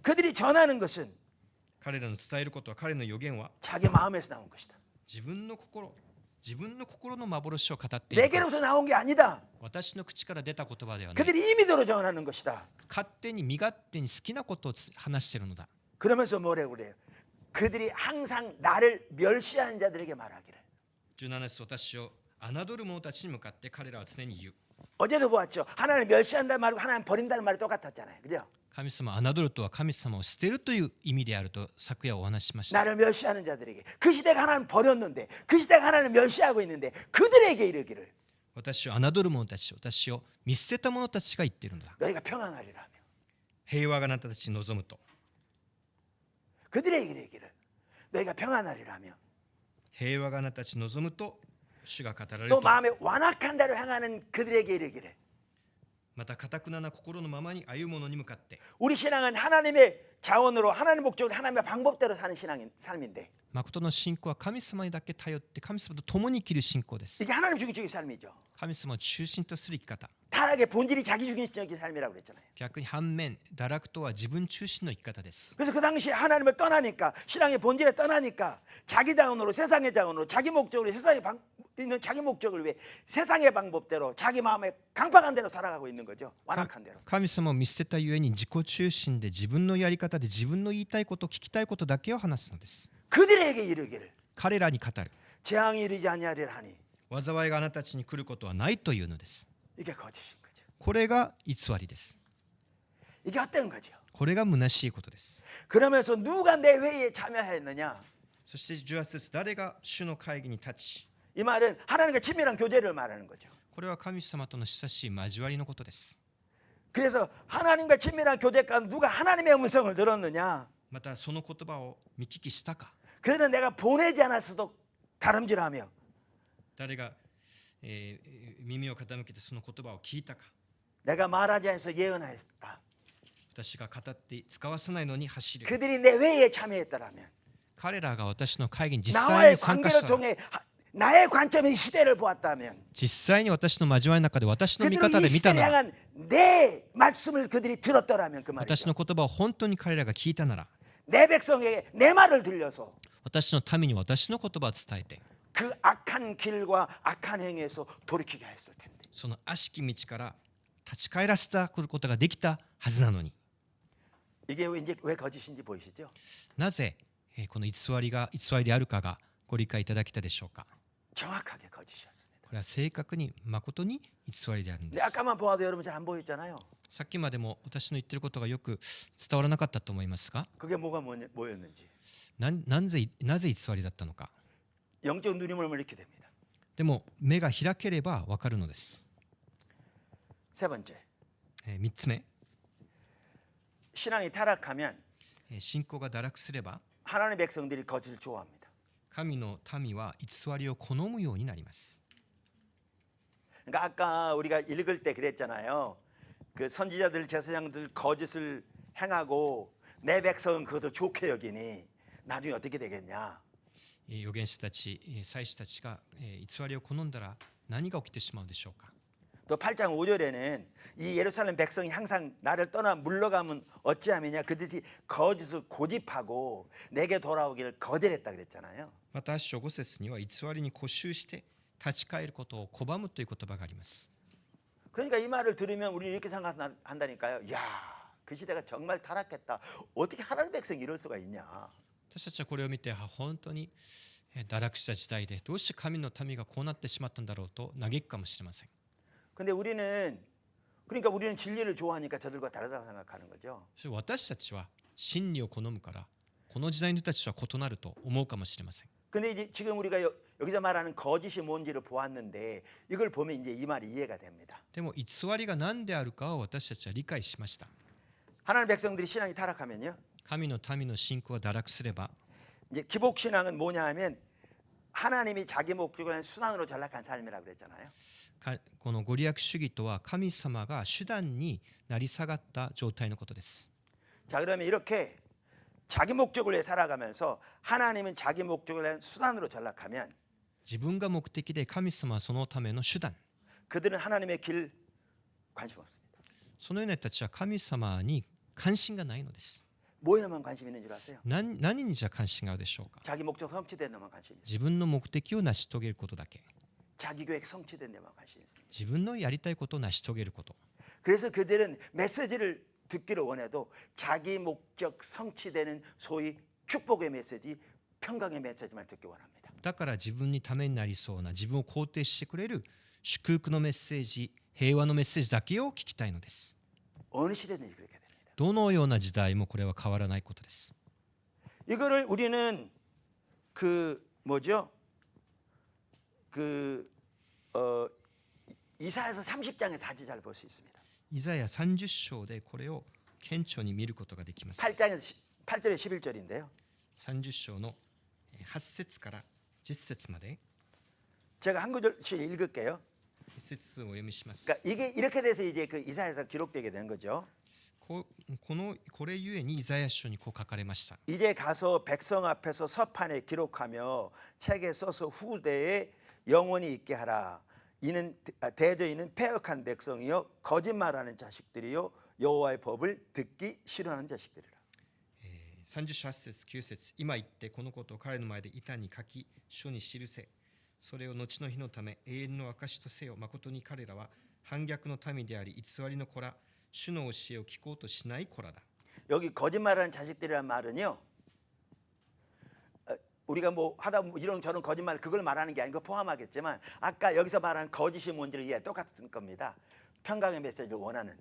그들이 전하는 것은 彼らの伝えることは彼の予言は 자기 마음에서 나온 것이다. 自分の心の幻を語っている。 내게로서 나온 게 아니다. 私の口から出た言葉ではない。 그들이 임의대로 전하는 것이다. 勝手に身勝手に好きなことを話しているのだ。 그러면서 뭐라고 그래요? 그들이 항상 나를 멸시하는 자들에게 말하기를. 17節、私を侮る者たちに向かって彼らは常に言う。 어제도 보았죠. 하나님을 멸시한다는 말과 하나님 버린다는 말이 똑같았잖아요. 그죠? 神様を侮るとは神様を捨てるという意味であると昨夜お話ししました。 나를 멸시하는 자들에게 그 시대가 하나님 버렸는데 그 시대가 하나님을 멸시하고 있는데 그들에게 이르기를 私を侮る者たち、私を見捨てた者たちが言っているのだ。 너희가 평안하리라 하며 平和があなたたちに望むと。 그들에게 이르기를 너희가 평안하리라 하며 平和があなたたちに望むと主が語られる 또 と。 마음에 완악한 대로 향하는 그들에게 이르기를 また堅な心のままに歩む者に向かって。 우리 신앙은 하나님의 자원으로 하나님의 목적으로 하나님의 방법대로 사는 삶인데 誠の信仰は神様にだけ頼って神様と共に生きる信仰です。 이게 하나님 중심적인 삶이죠. 神様を中心とする生き方。 타락의 본질이 자기 중심적인 삶이라고 그랬잖아요. 逆に反面、堕落とは自分中心の生き方です。 그래서 그 당시에 하나님을 떠나니까 신앙의 본질에 떠나니까 자기 자원으로 세상의 자원으로 자기 목적으로 세상의 있는 자기 목적을 위해 세상의 방법대로 자기 마음에 강박한 대로 살아가고 있는 거죠. 완악한 대로. 神様を見捨てたゆえに自己中心で自分のやり方で自分の言いたいこと聞きたいことだけを話すのです。 그들에게 이르기를 彼らに語る。 재앙이 이르지 아니하리라 하니 災いがあなたたちに来ることはないというのです。 이게 거짓인 거죠. これが偽りです。 이게 헛된 거죠. これが虚しいことです。 그러면서 누가 내 회의에 참여했느냐? そして18節、誰が主の会議に立ち。 이 말은 하나님과 친밀한 교제를 말하는 거죠. これは神様との親しい交わりのことです。 그래서 하나님과 친밀한 교제가 누가 하나님의 음성을 들었느냐? またその言葉を見聞きしたか。 그들은 내가 보내지 않았어도 다름질하며 誰が、耳を傾けてその言葉を聞いたか。 내가 말하지 않아서 예언하였다. 私が語って使わせないのに走る。 그들이 내 회의에 참여했다라면 彼らが私の会議に実際 나와의 に参加し 관계를 た。 통해 나의 관점의 시대를 보았다면 実際に私の交わりの中で私の見 그들은 方で 이 見た 시대를 なら、 향한 내 말씀을 그들이 들었더라면 그 私 말이죠. の言葉を本当に彼らが聞いたなら、 내 백성에게 내 말을 들려서 私の民に私の言葉を伝えて、 그 악한 길과 악한 행위에서 돌이키게 하였을 텐데. その悪しき道から立ち返らせたことができたはずなのに、 이게 이제 왜 거짓인지 보이시죠? なぜこの偽りであるかがご理解いただけたでしょうか。 정확하게 거짓이었습니다. これは正確に誠に偽りであるんで 근데 す。 아까만 보아도 여러분 잘 안 보였잖아요. さっきまでも私の言ってることがよく伝わらなかったと思いますが、 그게 뭐였는지. なぜ偽りだったのか。 영적 눈이 멀면 이렇게 됩니다. でも目が開ければわかるのです。 세 번째, 3つ目、 신앙이 타락하면 信仰が堕落すれば 하나님의 백성들이 거짓을 좋아합니다. 神の民は偽りを好むようになります。 그러니까 아까 우리가 읽을 때 그랬잖아요. 그 선지자들 제사장들 거짓을 행하고 내 백성은 그것을 좋게 여기니 나중에 어떻게 되겠냐. 預言者たち、祭司たちが偽りを好んだら何が起きてしまうでしょうか。 또 8장 5절에는 이 예루살렘 백성이 항상 나를 떠나 물러가면 어찌하느냐 그들이 거짓을 고집하고 내게 돌아오기를 거절했다 그랬잖아요. また8章5節には偽りに固執して立ち返ることを拒むという言葉があります。 그러니까 이 말을 들으면 우리는 이렇게 생각한다니까요. 야, 그 시대가 정말 타락했다. 어떻게 하나님 백성이 이럴 수가 있냐. 私たちはこれを見て本当に堕落した時代でどうして神の民がこうなってしまったんだろうと嘆くかもしれません。 근데 우리는 진리를 좋아하니까 저들과 다르다고 생각하는 거죠. 私たちは真理を好むからこの時代の人たちは異なると思うかもしれません。 근데 이제 지금 우리가 여기서 말하는 거짓이 뭔지를 보았는데 이걸 보면 이제 이 말이 이해가 됩니다. でも偽りが何であるかを私たちは理解しました。 하나님 백성들이 신앙이 타락하면요. 神の民の信仰が堕落すれば 이제 기복 신앙은 뭐냐 하면 하나님이 자기 목적을 한 순환으로 전락한 삶이라고 그랬잖아요. このご利益主義とは神様が手段になり下がった状態のことです。 자, 그러면 이렇게 자기 목적을 위해 살아가면서 하나님은 자기 목적을 한 순환으로 전락하면 自分が目的で神様はそのための手段。 그들은 하나님의 길 관심 없습니다. そのような人たちは神様に関心がないのです。 뭐에만 관심 있는 줄 아세요? 何にじゃ関心があるでしょうか。 자기 목적 성취된 데만 관심 있어요. 自分の目的を成し遂げることだけ。 자기 계획 성취된 데만 관심 있어요. 自分のやりたいことを成し遂げること。 그래서 그들은 메시지를 듣기를 원해도 자기 목적 성취되는 소위 축복의 메시지, 평강의 메시지만 듣기 원합니다. だから自分にためになりそうな自分を肯定してくれる祝福のメッセージ、平和のメッセージだけを聞きたいのです。 어느 시대든지 그렇게 됩니다. どのような時代もこれは変わらないことです。 이거를 우리는 이사야서 30장에서 아주 잘 볼 수 있습니다. イザヤ30章でこれを顕著に見ることができます。 8절에 11절인데요. 30章の8節から10節まで 제가 한 구절씩 읽을게요. 一節をお読みします。 그러니까 이게 이렇게 돼서 이제 그 이사야서 기록되게 된 거죠. これゆえにイザヤ書にこう書かれました。 이제 가서 백성 앞에서 서판에 기록하며 책에 써서 후대에 영원히 있게 하라. 이는 대저인은 패역한 백성이요 거짓말하는 자식들이요 여호와의 법을 듣기 싫어하는 자식들이라. 30章8節9節今言ってこのことを彼の前で板に書き書に記せ。それを後の日のため永遠の証とせよ。誠に彼らは反逆の民であり偽りの子ら、主の教えを聞こうとしない子らだ。 여기 거짓말하는 자식들이란 말은요. 우리가 뭐 하다 이런 저런 거짓말 그걸 말하는 게 아니고 포함하겠지만 아까 여기서 말하는 거짓이 뭔지를 이해 똑같은 겁니다. 평강의 메시지를 원하는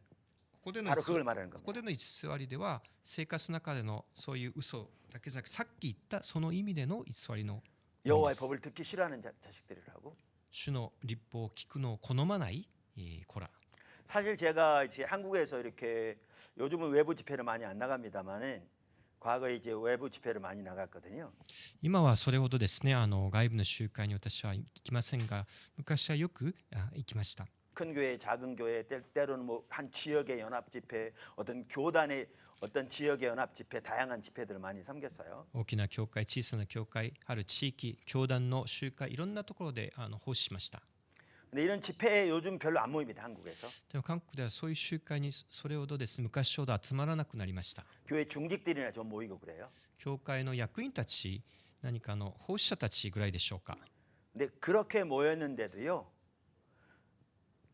ここでの 바로 그걸 말하는 こ 겁니다. こでの偽りでは生活の中でのそういう嘘だけじゃなくさっき言ったその意味での偽りの 여호와의 법을 듣기 싫어하는 자식들이라고. 主の律法を聞くのを好まない子ら。 사실 제가 이제 한국에서 이렇게 요즘은 외부 집회를 많이 안 나갑니다만은 과거에 이제 외부 집회를 많이 나갔거든요. 今はそれほどですね、外部の集会に私は行きませんが、昔はよく行きました。 큰 교회, 작은 교회, 때로는 뭐 한 지역의 연합 집회, 어떤 교단의 어떤 지역의 연합 집회, 다양한 집회들을 많이 섬겼어요. 大きな教会、小さな教会、ある地域、教団の集会、いろんなところで奉仕しました。 근데 이런 집회에 요즘 별로 안 모입니다. 한국에서. でも韓国ではそういう集会にそれほどですね、昔ほど集まらなくなりました。 교회 중직들이나 좀 모이고 그래요. 教会の役員たち、何か奉仕者たちぐらいでしょうか。 근데 그렇게 모였는데도요.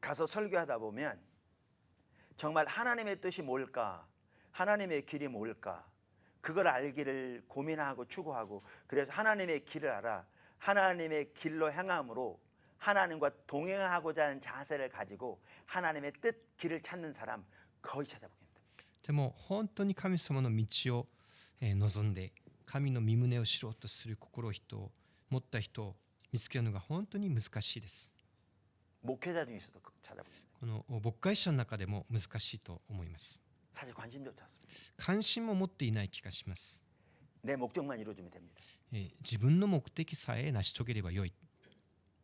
가서 설교하다 보면 정말 하나님의 뜻이 뭘까? 하나님의 길이 뭘까? 그걸 알기를 고민하고 추구하고, 그래서 하나님의 길을 알아 하나님의 길로 행함으로 하나님과 동행하고자 하는 자세를 가지고 하나님의 뜻, 길을 찾는 사람 거의 찾아보기 힘들어요. でも本当に神様の道を望んで神の御胸を知ろうとする心を持った人を見つけるのが本当に難しいです。 목회자 중에서도 찾아보기 힘들어요. この牧会者の中でも難しいと思います。 사실 관심조차 없습니다. 関心も持っていない気がします。 내 목적만 이루어주면 됩니다. 自分の目的さえ成し遂げればよい。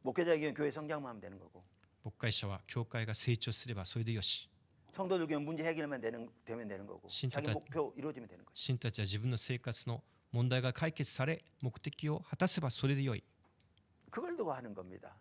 목회자에게는 교회 성장만 하면 되는 거고, 牧会者は教会が成長すればそれでよし。 성도들에게는 문제 해결만 되면 되는 거고, 신도들- 자기 목표 이루어지면 되는 거죠. 信徒たちは自分の生活の問題が解決され目的を果たせばそれでよい。 그걸 두고 하는 겁니다.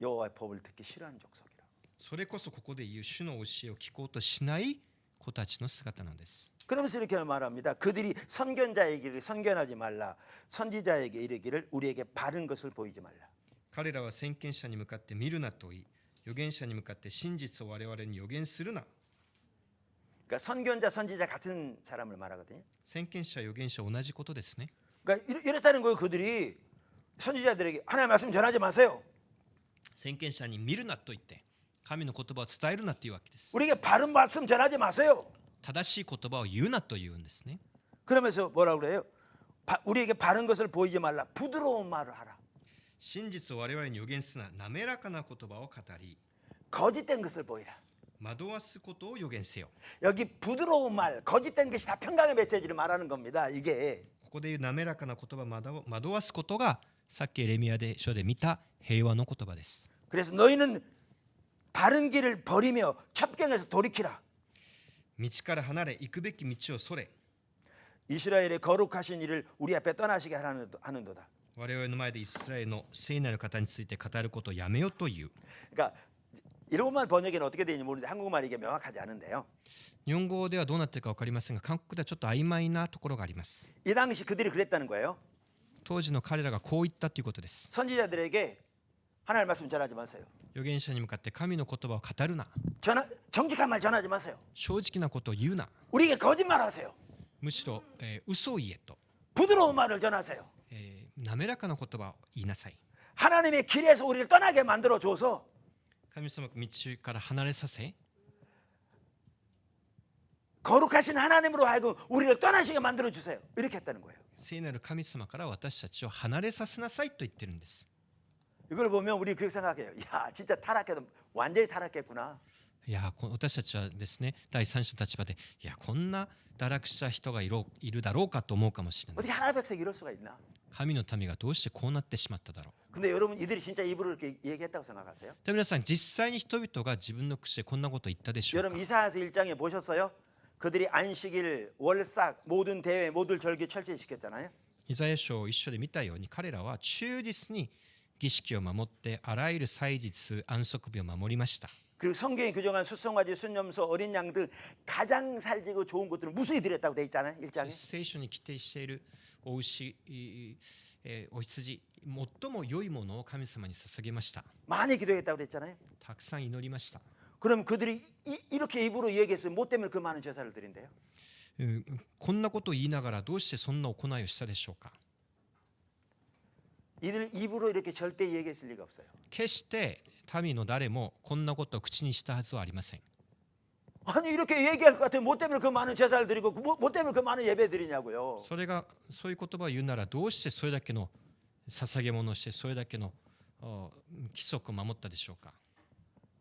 여호와의 법을 듣기 싫어하는 족속이라. それこそここで言う主の教えを聞こうとしない子たちの姿なんです。 그러면서 이렇게 말합니다. 그들이 선견자에게 선견하지 말라. 선지자에게 이르기를 우리에게 바른 것을 보이지 말라. 彼らは先見者に向かって見るなと言い、預言者に向かって真実を我々に預言するな。 그러니까 선견자, 선지자 같은 사람을 말하거든요. 先見者、預言者同じことですね。 그러니까 이랬다는 거예요. 그들이 선지자들에게 하나님의 말씀 전하지 마세요. 先見者に見るなと言って神の言葉を伝えるなというわけです。 우리에게 바른 말씀 전하지 마세요. 正しい言葉を言うなというんですね。 그러면서 뭐라고 그래요? 우리에게 바른 것을 보이지 말라. 부드러운 말을 하라. 真実を我々に預言すな。滑らかな言葉を語り、 거짓된 것을 보이라. 惑わすことを預言せよ。 여기 부드러운 말, 거짓된 것이 다 평강의 메시지를 말하는 겁니다. 이게 ここで言う滑らかな言葉、惑わすことがさっきエレミヤで書で見た平和の言葉です。 그래서 너희는 바른 길을 버리며 첩경에서 돌이키라. 道から離れ行くべき道をそれ、 이스라엘의 거룩하신 일을 우리 앞에 떠나시게 하는도다. 我々の前でイスラエルの聖なる方について語ることをやめよという。 그러니까 일본말 번역에는 어떻게 되는지 모르는데 한국말이 이게 명확하지 않은데요. 日本語ではどうなっているか分かりませんが、韓国ではちょっと曖昧なところがあります。 이 당시 그들이 그랬다는 거예요. 当時の彼らがこう言ったということです。 선지자들에게 하나님의 말씀 전하지 마세요. 預言者に向かって神の言葉を語るな。 정직한 말 전하지 마세요. 正直なことを言うな。 우리에게 거짓말하세요. むしろ、嘘を言えと、 부드러운 말을 전하세요. 滑らかな言葉を言いなさい。 하나님의 길에서 우리를 떠나게 만들어 줘서 神様の道から離れさせ、 거룩하신 하나님으로 하여금 우리를 떠나시게 만들어 주세요. 이렇게 했다는 거예요. 聖なる神様から私たちを離れさせなさいと言ってるんです。 이걸 보면 우리 그렇게 생각해요. 야, 진짜 타락해도 완전히 타락했구나. いや私たちはですね、第三者の立場で、いやこんな堕落した人がいるだろうかと思うかもしれない。 어떻게 하나 백성이 이럴 수가 있나? 神の民がどうしてこうなってしまっただろう。 근데 여러분 이들이 진짜 입으로 이렇게 얘기했다고 생각하세요? で皆さん、実際に人々が自分の口でこんなことを言ったでしょうか。 여러분 이사야서 1장에 보셨어요? 그들이 안식일, 월삭, 모든 대회, 모든 절기 철저히 지켰잖아요. イザヤ書一緒で見たように、彼らは忠実に儀式を守ってあらゆる祭日、安息日を守りました。 그리고 성경이 규정한 숫송아지, 순염소, 어린 양 등 가장 살지고 좋은 것들을 무수히 드렸다고 돼 있잖아요. 1장에. 聖書に規定しているお牛、お羊、最も良いものを神様に捧げました。 많이 기도했다고 그랬잖아요. たくさん祈りました。 그럼 그들이 이렇게 입으로 얘기했어요. 뭐 때문에 그 많은 제사를 드린대요? こんなことを言いながらどうしてそんな行いをしたでしょうか。 이들 입으로 이렇게 절대 얘기했을 리가 없어요. 決して民の誰もこんなことを口にしたはずはありません。 아니 이렇게 얘기할 것 같아요. 뭐 때문에 그 많은 제사를 드리고 뭐 때문에 그 많은 예배 드리냐고요. そういう言葉を言うならどうしてそれだけの捧げ物をしてそれだけの規則を守ったでしょうか。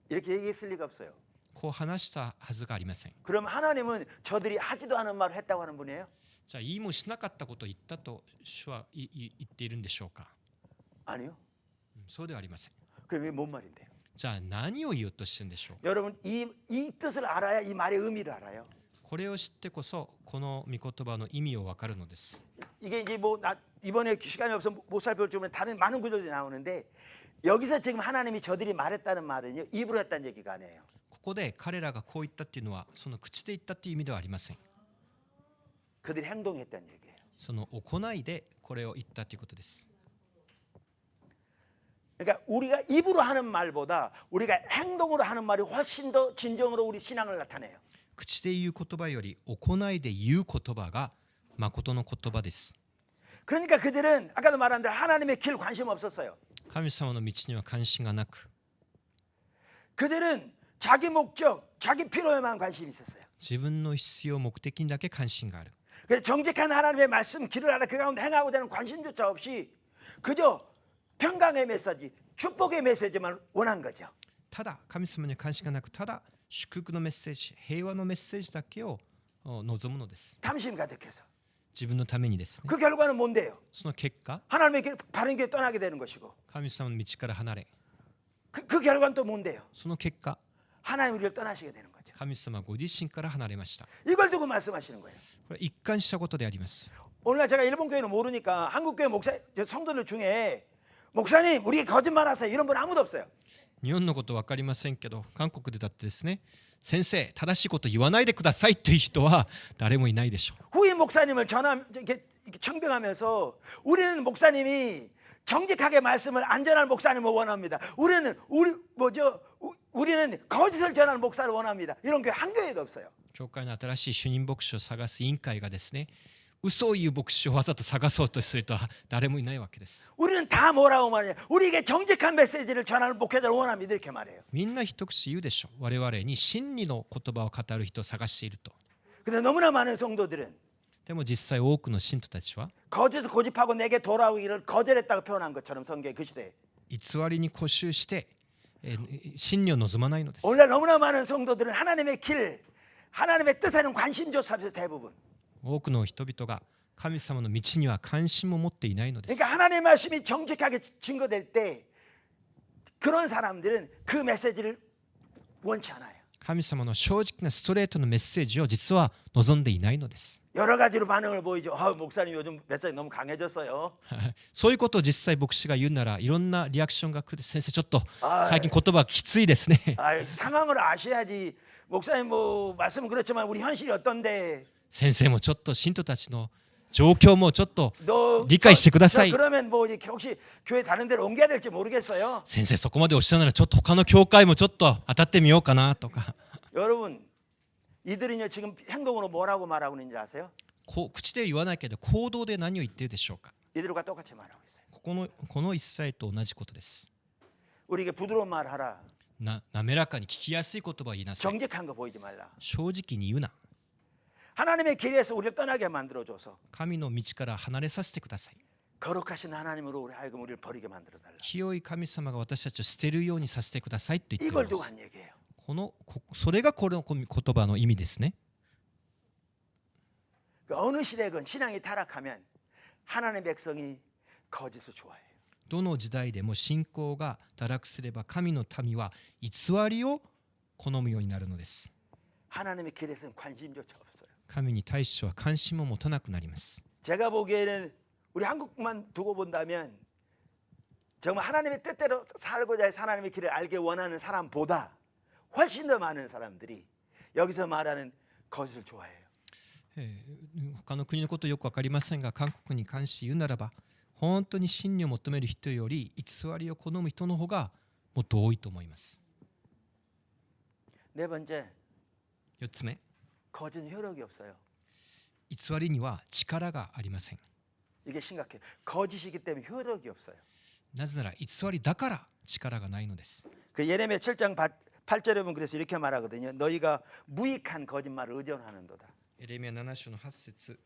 이렇게 얘기했을 리가 없어요. こう話したはずがありません。 그럼 하나님은 저들이 하지도 않은 말을 했다고 하는 분이에요? じゃあ言いもしなかったことを言ったと主は言っているんでしょうか。 아니요. そうではありません。 그럼 이게 뭔 말인데요? じゃあ何を言おうとしてるんでしょう。 여러분 이 뜻을 알아야 이 말의 의미를 알아요. これを知ってこそこの御言葉の意味を分かるのです。 이게 이제 뭐 이번에 시간이 없어서 못 살펴볼 줄 다른 많은 구절들이 나오는데 여기서 지금 하나님이 저들이 말했다는 말은요 입으로 했다는 얘기가 아니에요. ここで彼らがこう言ったっていうのはその口で言ったっていう意味ではありません。 그들이 행동했다는 얘기예요. その行いでこれを言ったということです。 그러니까 우리가 입으로 하는 말보다 우리가 행동으로 하는 말이 훨씬 더 진정으로 우리 신앙을 나타내요. 口で言う言葉より行いで言う言葉が誠の言葉です。 그러니까 그들은 아까도 말한 대로 하나님의 길 관심 없었어요. 神様の道には関心がなく、 그들은 자기 목적, 자기 필요에만 관심이 있었어요. 自分の必要目的にだけ関心がある。 그래서 정직한 하나님의 말씀, 길을 알아 그 가운데 행하고자 하는 관심조차 없이 그저 평강의 메시지, 축복의 메시지만 원한 거죠. ただ神様に関心がなく、ただ祝福のメッセージ、平和のメッセージだけを望むのです。 탐심 가득해서. 自分のためにですね。 그 결과는 뭔데요? その結果、 하나님의 바른 길 떠나게 되는 것이고 神様の道から離れ、 그 결과는 또 뭔데요? その結果、 하나님 우리를 떠나시게 되는 거죠. 神様ご自身から離れました。 이걸 두고 말씀하시는 거예요. これは一貫したことであります。 오늘날 제가 일본 교회는 모르니까 한국 교회 목사 성도들 중에 목사님 우리 거짓말하세요 이런 분 아무도 없어요. 日本のこと分かりませんけど、韓国でだってですね、先生正しいこと言わないでくださいという人は誰もいないでしょう。 후임 목사님을 이렇게 청빙하면서 우리는 목사님이 정직하게 말씀을 안전한 목사님을 원합니다. 우리는 거짓을 전하는 목사를 원합니다. 이런 교회 한 교회도 없어요. 教会の新しい主任牧師を探す委員会がですね、嘘を言う牧師をわざと探そうとするとは誰もいないわけです。 우리는 다 뭐라고 말해요? 우리에게 정직한 메시지를 전하는 목회자를 원합니다. 이렇게 말해요. みんな一口言うでしょう。我々に真理の言葉を語る人を探していると。 근데 너무나 많은 성도들은 でも実際多くの信徒たちは 거짓을 고집하고 내게 돌아오기를 거절했다고 표현한 것처럼 성경의 그 시대에 偽りに固執して真理を望まないのです。 오늘날 너무나 많은 성도들은 하나님의 길, 하나님의 뜻에는 관심조차 없어요. 대부분. 多くの人々が神様の道には関心も持っていないのです。 그러니까 하나님의 말씀이 정직하게 증거될 때 그런 사람들은 그 메시지를 원치 않아요. 神様の正直なストレートのメッセージを実は望んでいないのです。 여러 가지로 반응을 보이죠. 목사님 요즘 메시지 너무 강해졌어요. そういうことを実際牧師が言うならいろんなリアクションが来る。先生ちょっとあー最近言葉きついですね。 상황을 아셔야지. 목사님 뭐 말씀은 그렇지만 우리 현실이 어떤데? 先生もちょっと信徒たちの状況もちょっと 너 理解してください。 그러면 뭐 이렇게 혹시 교회 다른 데로 옮겨야 될지 모르겠어요. 先生そこまでおっしゃるならちょっと他の教会もちょっと当たってみようかなとか。 여러분 이들은요 지금 행동으로 뭐라고 말하고 있는지 아세요? 口で言わないけど行動で何を言っているでしょうか。 이들과 똑같이 말하고 있어요. この一切と同じことです。 우리에게 부드러운 말 하라. 滑らかに聞きやすい言葉を言いなさい。 정직한 거 보이지 말라. 正直に言うな。 하나님의 길에서 우리를 떠나게 만들어줘서 神の道から離れさせてください。 거룩하신 하나님으로 우리 하여금 우리를 버리게 만들어 달라. 清い神様が私たちを捨てるようにさせてくださいと言ってい 이걸 ま 두고 す。 한 얘기예요. それがこの言葉の意味ですね。 어느 시대건 신앙이 타락하면 하나님의 백성이 거짓을 좋아해요. どの時代でも信仰が堕落すれば神の民は偽りを好むようになるのです。 하나님의 길에서는 관심조차 없어요. 神に対しては関心も持たなくなります。 제가 보기에는 우리 한국만 두고 본다면 정말 하나님의 뜻대로 살고자 해서 하나님의 길을 알게 원하는 사람보다 훨씬 더 많은 사람들이 여기서 말하는 거짓을 좋아해요. 他の国のことよく分かりませんが、韓国に関して言うならば、本当に真理を求める人より偽りを好む人の方がもっと多いと思います。 네 번째, 4つ目、 거짓은 효력이 없어요. 偽りには力がありません。 이게 심각해요. 거짓이기 때문에 효력이 없어요. なぜなら偽りだから力がないのです。 그 예레미야 7장 8절에 보면 그래서 이렇게 말하거든요. 너희가 무익한 거짓말을 의존하는도다. エレミヤ7章の8節、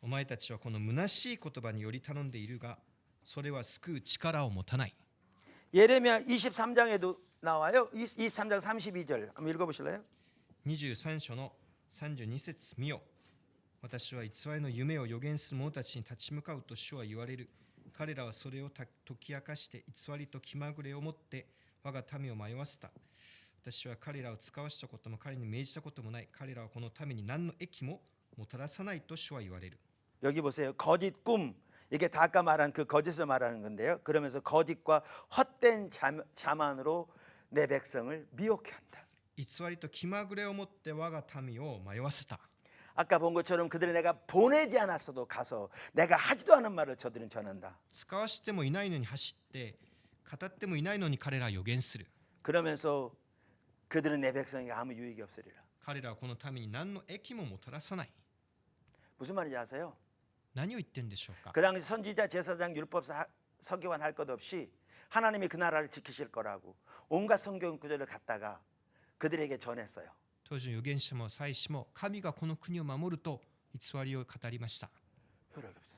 お前たちはこの虚しい言葉により頼んでいるが、それは救う力を持たない。 예레미야 23장에도 나와요. 23장 32절 한번 읽어보실래요? 23章の32節、見よ。私は偽りの夢を予言する者たちに立ち向かうと主は言われる。彼らはそれを解き明かして偽りと気まぐれをもって我が民を迷わせた。私は彼らを使わしたことも彼に命じたこともない。彼らはこの民に何の益ももたらさないと主は言われる。 여기 보세요. 거짓 꿈. 이게 다 아까 말한 그 거짓을 말하는 건데요. 그러면서 거짓과 헛된 자만으로 내 백성을 미혹해 한다. 偽りと気まぐれをもって我が民を迷わせた。 아까 본 것처럼 그들을 내가 보내지 않았어도 가서 내가 하지도 않은 말을 저들은 전한다. 使わしてもいないのに走って語ってもいないのに彼らは予言する。 그러면서 그들은 내 백성에게 아무 유익이 없으리라. 彼らはこの民に何の益ももたらさない。 무슨 말인지 아세요? 何を言ってんでしょうか。 그 당시 선지자, 제사장, 율법사, 서기관 할 것 없이 하나님이 그 나라를 지키실 거라고 온갖 성경 구절을 갖다가 그들에게 전했어요. 当時の預言者も祭司も神がこの国を守ると偽りを語りました。 효력이 없었어요.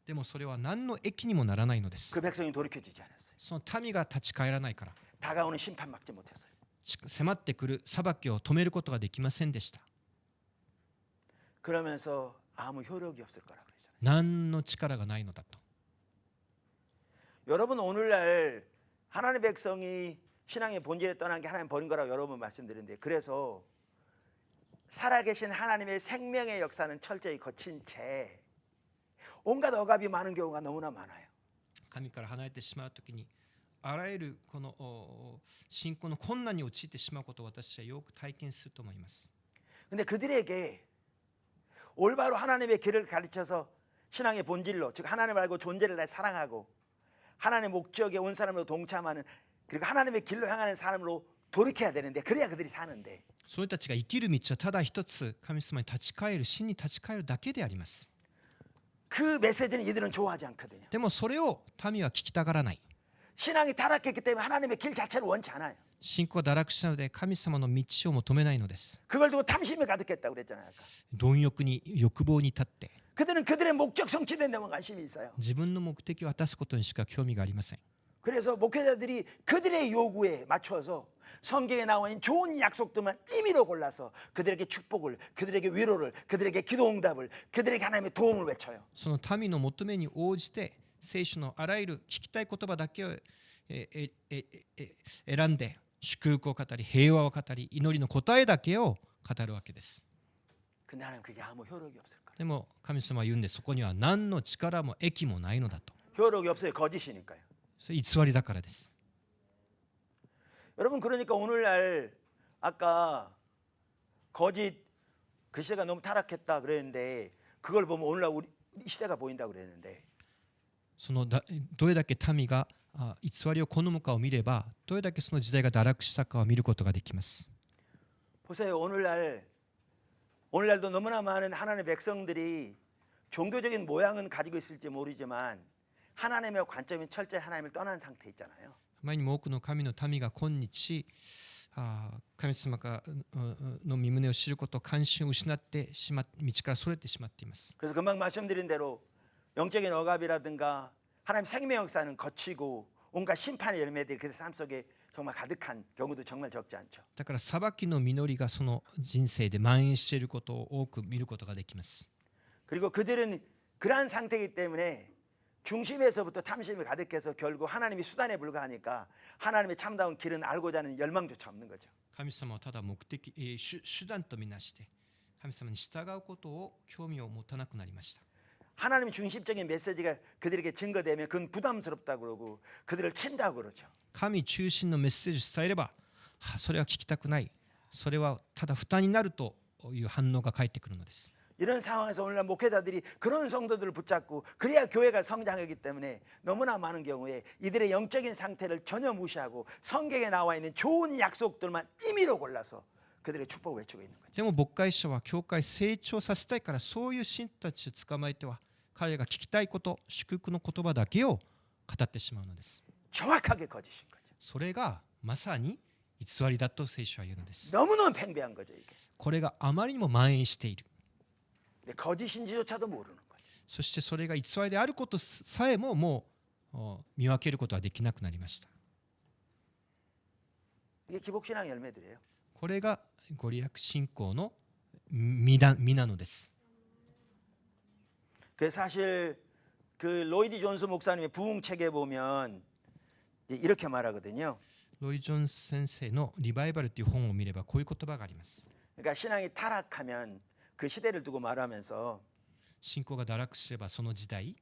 でもそれは何の益にもならないのです。 그 백성이 돌이켜지지 않았어요. その民が立ち返らないから、 다가오는 심판 막지 못했어요. 迫ってくる裁きを止めることができませんでした。 그러면서 아무 효력이 없을 거라고 그러잖아요. 何の力がないのだと。 여러분 오늘날 하나님의 백성이 신앙의 본질에 떠난 게 하나님 버린 거라고 여러 번 말씀드렸는데, 그래서 살아계신 하나님의 생명의 역사는 철저히 거친 채 온갖 억압이 많은 경우가 너무나 많아요. 神から離れてしまうときにあらゆるこの信仰の困難に陥ってしまうことを私はよく体験すると思います。 근데 그들에게 올바로 하나님의 길을 가르쳐서 신앙의 본질로, 즉 하나님을 알고 존재를 사랑하고 하나님의 목적에 온 사람으로 동참하는, 그리고 하나님의 길로 향하는 사람으로 돌이켜야 되는데, 그래야 그들이 사는데 その人たちが生きる道はただ一つ、神様に立ち返る、真に立ち返るだけであります。 그 메시지는 이들은 좋아하지 않거든요. でもそれを民は聞きたがらない。 신앙이 타락했기 때문에 하나님의 길 자체를 원치 않아요. 信仰は堕落したので神様の道を求めないのです。 그걸 두고 탐심에 가득했다고 그랬잖아요. 아까. 貪欲に、欲望に立って 그들은 그들의 목적 성취된 데만 관심이 있어요. 自分の目的を果たすことにしか興味がありません。 그래서 목회자들이 그들의 요구에 맞춰서 성경에 나와 있는 좋은 약속들만 임의로 골라서 그들에게 축복을, 그들에게 위로를, 그들에게 기도 응답을, 그들에게 하나님의 도움을 외쳐요. その民の求めに応じて聖書のあらゆる聞きたい言葉だけを選んで祝福を語り、平和を語り、祈りの答えだけを語るわけです。 근데 하나님 그게 아무 효력이 없을 거예요. でも神様は言うんで、そこには何の力も益もないのだと。 효력이 없어요. 거짓이니까요. それ偽りだからです。 여러분, 그러니까 오늘날 아까 거짓 그 시대가 너무 타락했다 그랬는데, 그걸 보면 오늘날 우리 시대가 보인다 그랬는데, そのどれだけ民が偽りを好むかを見れば、どれだけその時代が堕落したかを見ることができます。 보세요. 오늘날도 너무나 많은 하나님의 백성들이 종교적인 모양은 가지고 있을지 모르지만 하나님의 관점인 철저히 하나님을 떠난 상태 있잖아요. 前にも多くの神の民が今日神様の御胸を知ること、関心を失ってしまっ、道からそれてしまっています。 그래서 금방 말씀드린 대로 영적인 억압이라든가 하나님 생명 역사는 거치고 온갖 심판의 열매들이 그 삶 속에 정말 가득한 경우도 정말 적지 않죠. だから裁きの実りがその人生で蔓延していることを多く見ることができます。 그리고 그들은 그러한 상태이기 때문에 중심에서부터 탐심이 가득해서 결국 하나님이 수단에 불과하니까 하나님의 참다운 길은 알고자 하는 열망조차 없는 거죠. 神様をただ目的、手段とみなして神様に従うことを興味を持たなくなりました。 하나님 중심적인 메시지가 그들에게 증거되면 그건 부담스럽다고 그러고 그들을 친다고 그러죠. 神中心のメッセージを伝えれば、それは聞きたくない、それはただ負担になるという反応が返ってくるのです。 이런 상황에서 오늘날 목회자들이 그런 성도들을 붙잡고 그래야 교회가 성장하기 때문에 너무나 많은 경우에 이들의 영적인 상태를 전혀 무시하고 성경에 나와 있는 좋은 약속들만 임의로 골라서 그들의 축복을 외치고 있는 거죠. でも牧会者は教会成長させたいから、そういう信徒たちを捕まえては彼らが聞きたいこと、祝福の言葉だけを語ってしまうのです。 정확하게 거짓인 거죠. それがまさに偽りだと聖書は言うのです。 너무너무 팽배한 거죠, 이게. これがあまりにも蔓延している。 거짓인지조차도 모르는 거예요. そしてそれが偽りであることさえももう見分けることはできなくなりました。 이게 기복신앙 열매들이에요. これがご利益信仰の実なのです。 그 사실 그 로이드 존스 목사님의 부흥 책에 보면 이렇게 말하거든요. ロイ・ジョンス先生のリバイバルという本を見ればこういう言葉があります。 그러니까 신앙이 타락하면 그 시대를 두고 말하면서 信仰が堕落すればその時代、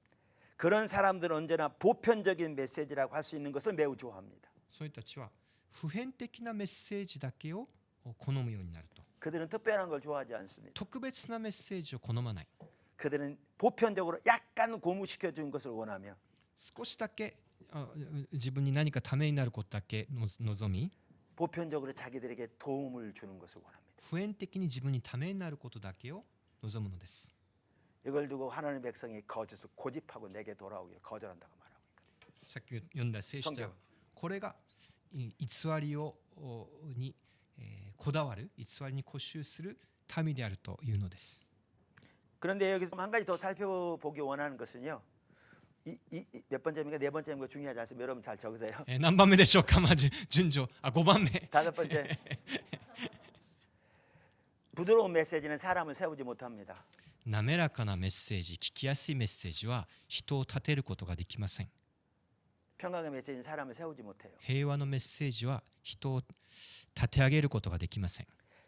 그런 사람들은 언제나 보편적인 메시지라고 할 수 있는 것을 매우 좋아합니다. そういう人たちは普遍的なメッセージだけを好むようになると。 그들은 특별한 걸 좋아하지 않습니다. 特別なメッセージを好まない。 그들은 보편적으로 약간 고무시켜 준 것을 원하며 少しだけ自分に何かためになることだけ望み、 보편적으로 자기들에게 도움을 주는 것을 원합니다. 普遍的に自分にためになることだけを望むのです。 이걸 두고 하나님의 백성이 거짓을 고집하고 내게 돌아오기를 거절한다고 말하고 있거든요. さっき読んだ聖書ではこれが偽りにこだわる、偽りに固執する民であるというのです。 그런데 여기서 한 가지 더 살펴보기 원하는 것은요. 몇 번째입니까? 네 번째입니까? 중요하지 않습니다. 여러분 잘 적으세요. 何番目でしょうか。まあ順序、5番目。 다섯 번째. 부드러운 메시지는 사람을 세우지 못합니다. 滑らかなメッセージ、聞きやすいメッセージは人を立てることができません。 평강의 메시지는 사람을 세우지 못해요. 平和のメッセージは人を立て上げることができません。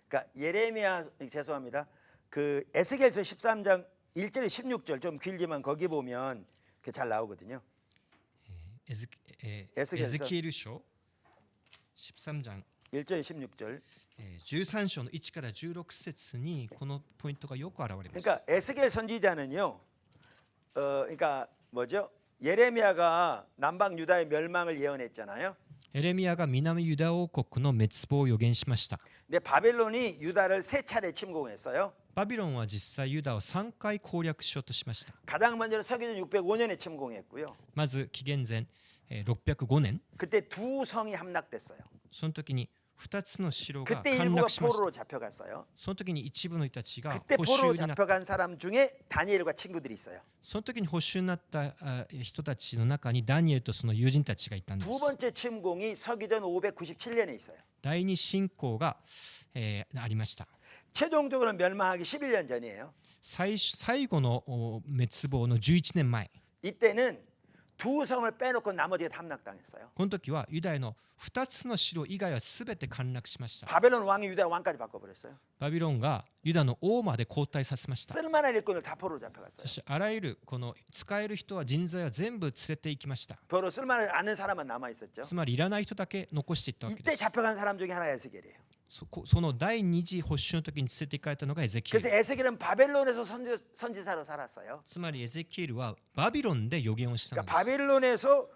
그러니까 예레미야 죄송합니다. 그 에스겔서 13장 1절 16절 좀 길지만 거기 보면 그게 잘 나오거든요. エゼキエル書13章 1절 16절. 13章の1から16節にこのポイントがよく現れます。 그러니까 에스겔 선지자는요. 그러니까 뭐죠? 예레미야가 남방 유다의 멸망을 예언했잖아요. エレミヤが南ユダ王国の滅亡を予言しました。 근데 바벨론이 유다를 세 차례 침공했어요. バビロンは実際ユダを3回攻略しようとしました。 가장 먼저는 서기전 605년에 침공했고요. まず紀元前605年、 그때 두 성이 함락됐어요. その時に2つの城が 그때 陥 일부가 落しました。 포로로 잡혀갔어요. その時に一部の人たちが 그때 捕 포로로 囚になった。 잡혀간 사람 중에 다니엘과 친구들이 있어요. その時に捕囚になった人たちの中にダニエルとその友人たちがいたんで 두 す。 번째 침공이 서기전 597년에 있어요. 第二侵攻が、ありました。 최종적으로 멸망하기 11년 전이에요. 最後の滅亡の11年前、 이때는 두 성을 빼놓고 나머지가 함락당했어요. この時はユダヤの2つの城以外は全て陥落しました。 바벨론 왕이 유다 왕까지 바꿔버렸어요. バビロンがユダの王まで交代させました。 쓸만한 일꾼을 다 포로로 잡혀갔어요. そしてあらゆるこの使える人は人材は全部連れて行きました。 포로 쓸만하지 않은 사람만 남아 있었죠. つまりいらない人だけ残していったわけで 이때 す。 잡혀간 사람 중에 하나가 에스겔이에요. その第二次捕囚の時に連れて行かれたのがエゼキエ 그래서 ル。 에스겔은 바벨론에서 선지사로 살았어요. つまりエゼキエルはバビロンで予言をしたの 그러니까 です。 바벨론에서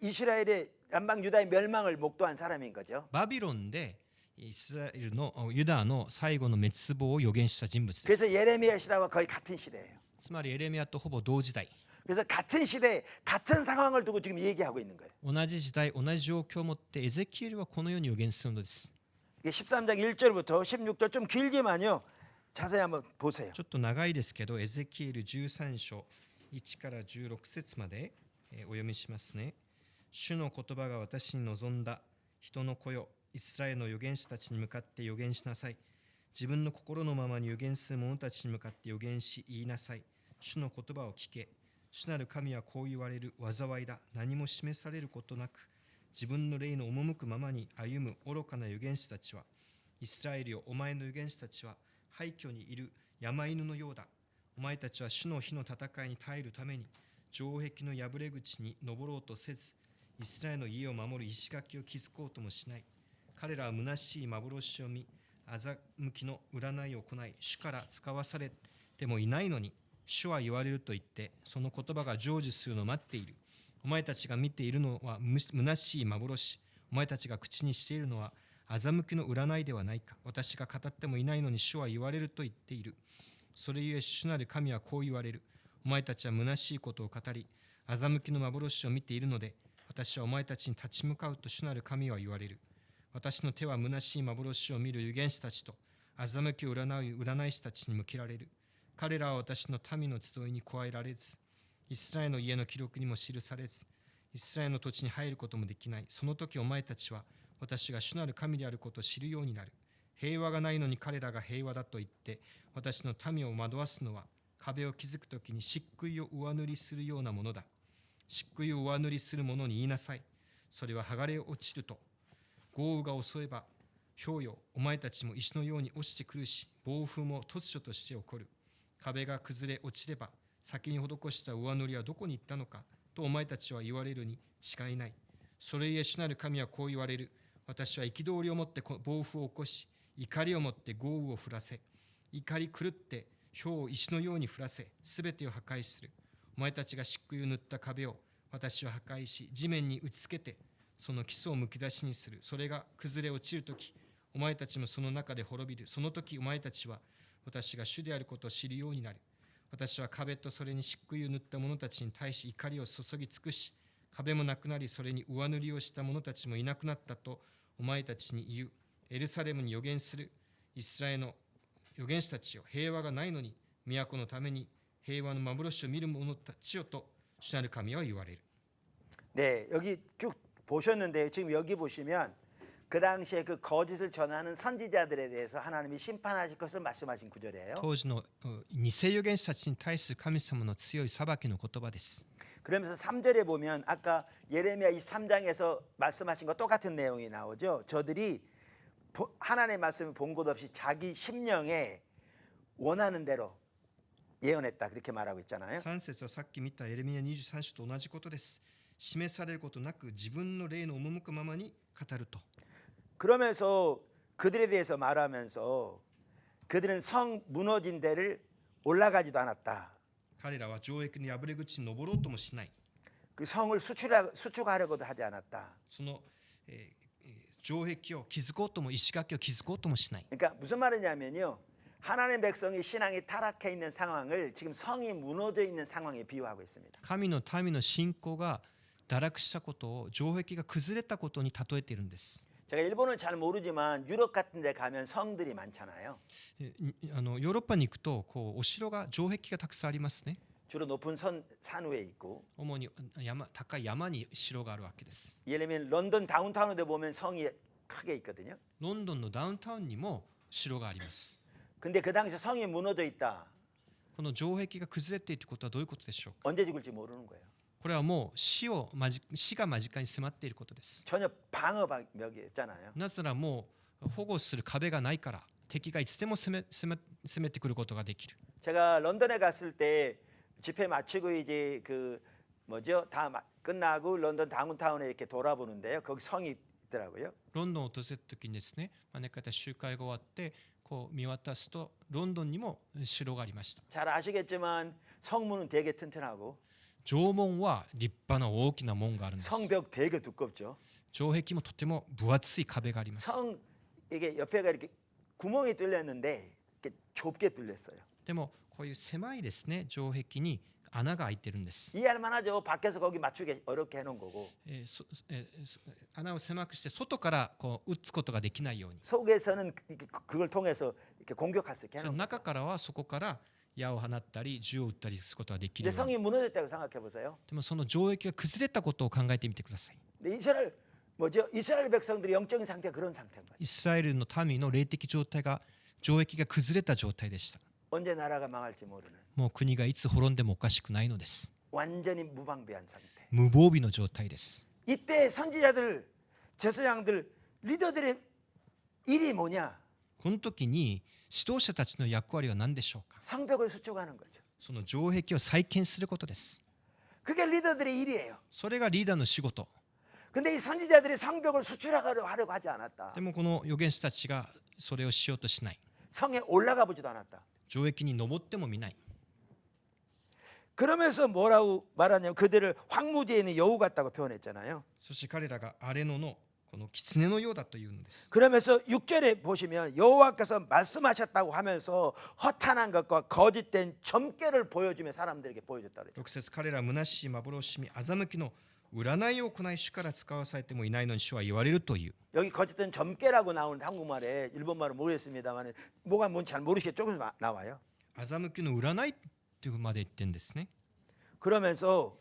이스라엘의 남방 유다의 멸망을 목도한 사람인 거죠. バビロンでイスラエルのユダの最後の滅亡を予言した人物です。 그래서 예레미야 시대와 거의 같은 시대예요. つまりエレミヤとほぼ同時代、 그래서 같은 시대에 같은 상황을 두고 지금 얘기하고 있는 거예요. 同じ時代、同じ状況を持ってエゼキエルはこのように予言するのです。 이게 13장 1절부터 16절 좀 길지만요. 자세히 한번 보세요. ちょっと長いですけど、エゼキエル13章1から16節までお読みしますね。主の言葉が私に望んだ。人の子よ、イスラエルの預言者たちに向かって預言しなさい。自分の心のままに預言する者たちに向かって預言し言いなさい。主の言葉を聞け。主なる神はこう言われる。災いだ。何も示されることなく、自分の霊の赴くままに歩む愚かな預言者たちは、イスラエルよ、お前の預言者たちは廃墟にいる山犬のようだ。お前たちは主の日の戦いに耐えるために、城壁の破れ口に登ろうとせず、イスラエルの家を守る石垣を築こうともしない。彼らは虚しい幻を見、欺きの占いを行い、主から使わされてもいないのに、主は言われると言って、その言葉が成就するのを待っている。お前たちが見ているのは虚しい幻。お前たちが口にしているのは欺きの占いではないか。私が語ってもいないのに主は言われると言っている。それゆえ主なる神はこう言われる。お前たちは虚しいことを語り、欺きの幻を見ているので、私はお前たちに立ち向かうと主なる神は言われる。私の手は虚しい幻を見る預言者たちと、欺きを占う占い師たちに向けられる。彼らは私の民の集いに加えられず、イスラエルの家の記録にも記されず、イスラエルの土地に入ることもできない。その時お前たちは、私が主なる神であることを知るようになる。平和がないのに彼らが平和だと言って、私の民を惑わすのは、壁を築くときに漆喰を上塗りするようなものだ。漆喰を上塗りする者に言いなさい。それは剥がれ落ちると。豪雨が襲えば、氷よ、お前たちも石のように落ちてくるし、暴風も突如として起こる。壁が崩れ落ちれば、先に施した上塗りはどこに行ったのか、とお前たちは言われるに違いない。それゆえ主なる神はこう言われる。私は憤りをもって暴風を起こし、怒りをもって豪雨を降らせ、怒り狂って氷を石のように降らせ、すべてを破壊する。お前たちが漆喰を塗った壁を私は破壊し地面に打ちつけてその基礎をむき出しにする。それが崩れ落ちるとき、お前たちもその中で滅びる。その時お前たちは私が主であることを知るようになる。私は壁とそれに漆喰を塗った者たちに対し怒りを注ぎ尽くし、壁もなくなりそれに上塗りをした者たちもいなくなったとお前たちに言う。エルサレムに預言するイスラエルの預言者たちよ、平和がないのに都のために平和の幻を見る者たちよと主なる神は言われる。 네, 여기 쭉 보셨는데 지금 여기 보시면 그 당시에 그 거짓을 전하는 선지자들에 대해서 하나님이 심판하실 것을 말씀하신 구절이에요. 当時の偽預言者たちに対する神様の強い裁きの言葉です。 그러면서 3절에 보면 아까 예레미야 23장에서 말씀하신 거 똑같은 내용이 나오죠. 저들이 하나님의 말씀을 본 것 없이 자기 심령에 원하는 대로 예언했다 그렇게 말하고 있잖아요. 3節はさっき見たエレミヤ23章と同じことです。示されることなく自分の霊の赴くままに語ると。 그러면서 그들에 대해서 말하면서 그들은 성 무너진 데를 올라가지도 않았다. 彼らは城壁の破れ口に登ろうともしない。 그 성을 수축하려고도 하지 않았다. その、城壁を築こうとも石垣を築こうともしない。 그러니까 무슨 말이냐면요. 하나님의 백성이 신앙이 타락해 있는 상황을 지금 성이 무너져 있는 상황에 비유하고 있습니다. 神の民の信仰が堕落したことを城壁が崩れたことに例えているんです。 제가 일본은 잘 모르지만 유럽 같은 데 가면 성들이 많잖아요. ヨーロッパに行くとこうお城が城壁がたくさんありますね。 주로 높은 산 위에 있고 主に高い山に城があるわけです。 예를 들면 런던 다운타운에 보면 성이 크게 있거든요. ロンドンのダウンタウンにも城があります。 근데 그 당시 성이 무너져 있다. この城壁が崩れているということはどういうことでしょうか。 언제 죽을지 모르는 거예요. これはもう死が間近に迫っていることです。 전혀 방어벽이 없잖아요. なぜならもう保護する壁がないから敵がいつでも攻めてくることができる。 제가 런던에 갔을 때 집회 마치고 이제 그 뭐죠? 다 끝나고 런던 다운타운에 이렇게 돌아보는데요. 거기 성이 있더라고요. ロンドンを訪れた時にですね、招かれた集会が終わってこう見渡すとロンドンにも城がありました。 잘 아시겠지만 성문은 되게 튼튼하고 城門は立派な大きな門があるんです。 성벽 되게 두껍죠. 城壁もとても分厚い壁があります。 성 이게 옆에가 이렇게 구멍이 뚫렸는데 이렇게 좁게 뚫렸어요. でもこういう狭いですね城壁に穴が開いてるんです。 이해할 만하죠. 밖에서 거기 맞추기 어렵게 해놓은 거고 穴を狭くして外からこう撃つことができないように。 속에서는 그걸 통해서 이렇게 공격할 수 있게 その 해놓은 거죠. 中からはそこから矢を放ったり銃を撃ったりすることができる 근데 ように。 성이 무너졌다고 생각해 보세요. でもその城壁が崩れたことを考えてみてください。 근데 이스라엘 백성들의 영적인 상태가 그런 상태인 거예요. イスラエルの民の霊的状態が城壁が崩れた状態でした。 언제 나라가 망할지 모르는 もう国がいつ滅んでもおかしくないのです。 완전히 무방비한 상태. 無防備の状態です。 이때 선지자들, 제사장들, 리더들의 일이 뭐냐? この時に指導者たちの役割は何でしょうか。 성벽을 수축하는 거죠. その城壁を再建することです。 그게 리더들의 일이에요. それがリーダーの仕事。 근데 이 선지자들이 성벽을 수축하려고 하지 않았다. でもこの預言者たちがそれをしようとしない。 성에 올라가 보지도 않았다. 城壁に登っても見ない。 그러면서 뭐라고 말하냐면 그들을 황무지에 있는 여우 같다고 표현했잖아요. そして彼らが荒れ野のこの狐のようだというのです。 그러면서 6절에 보시면 여호와께서 말씀하셨다고 하면서 허탄한 것과 거짓된 점괘를 보여주며 사람들에게 보여줬다 그랬죠. 6節彼らは虚しい幻見欺きの占いを行い主から使わされてもいないのに主は言われるという。 여기 거짓된 점괘라고 나오는 한국말에 일본말은 모르겠습니다만 뭐가 뭔지 잘 모르시게 조금 나와요. 欺きの占いというまで言ってるんですね。 그러면서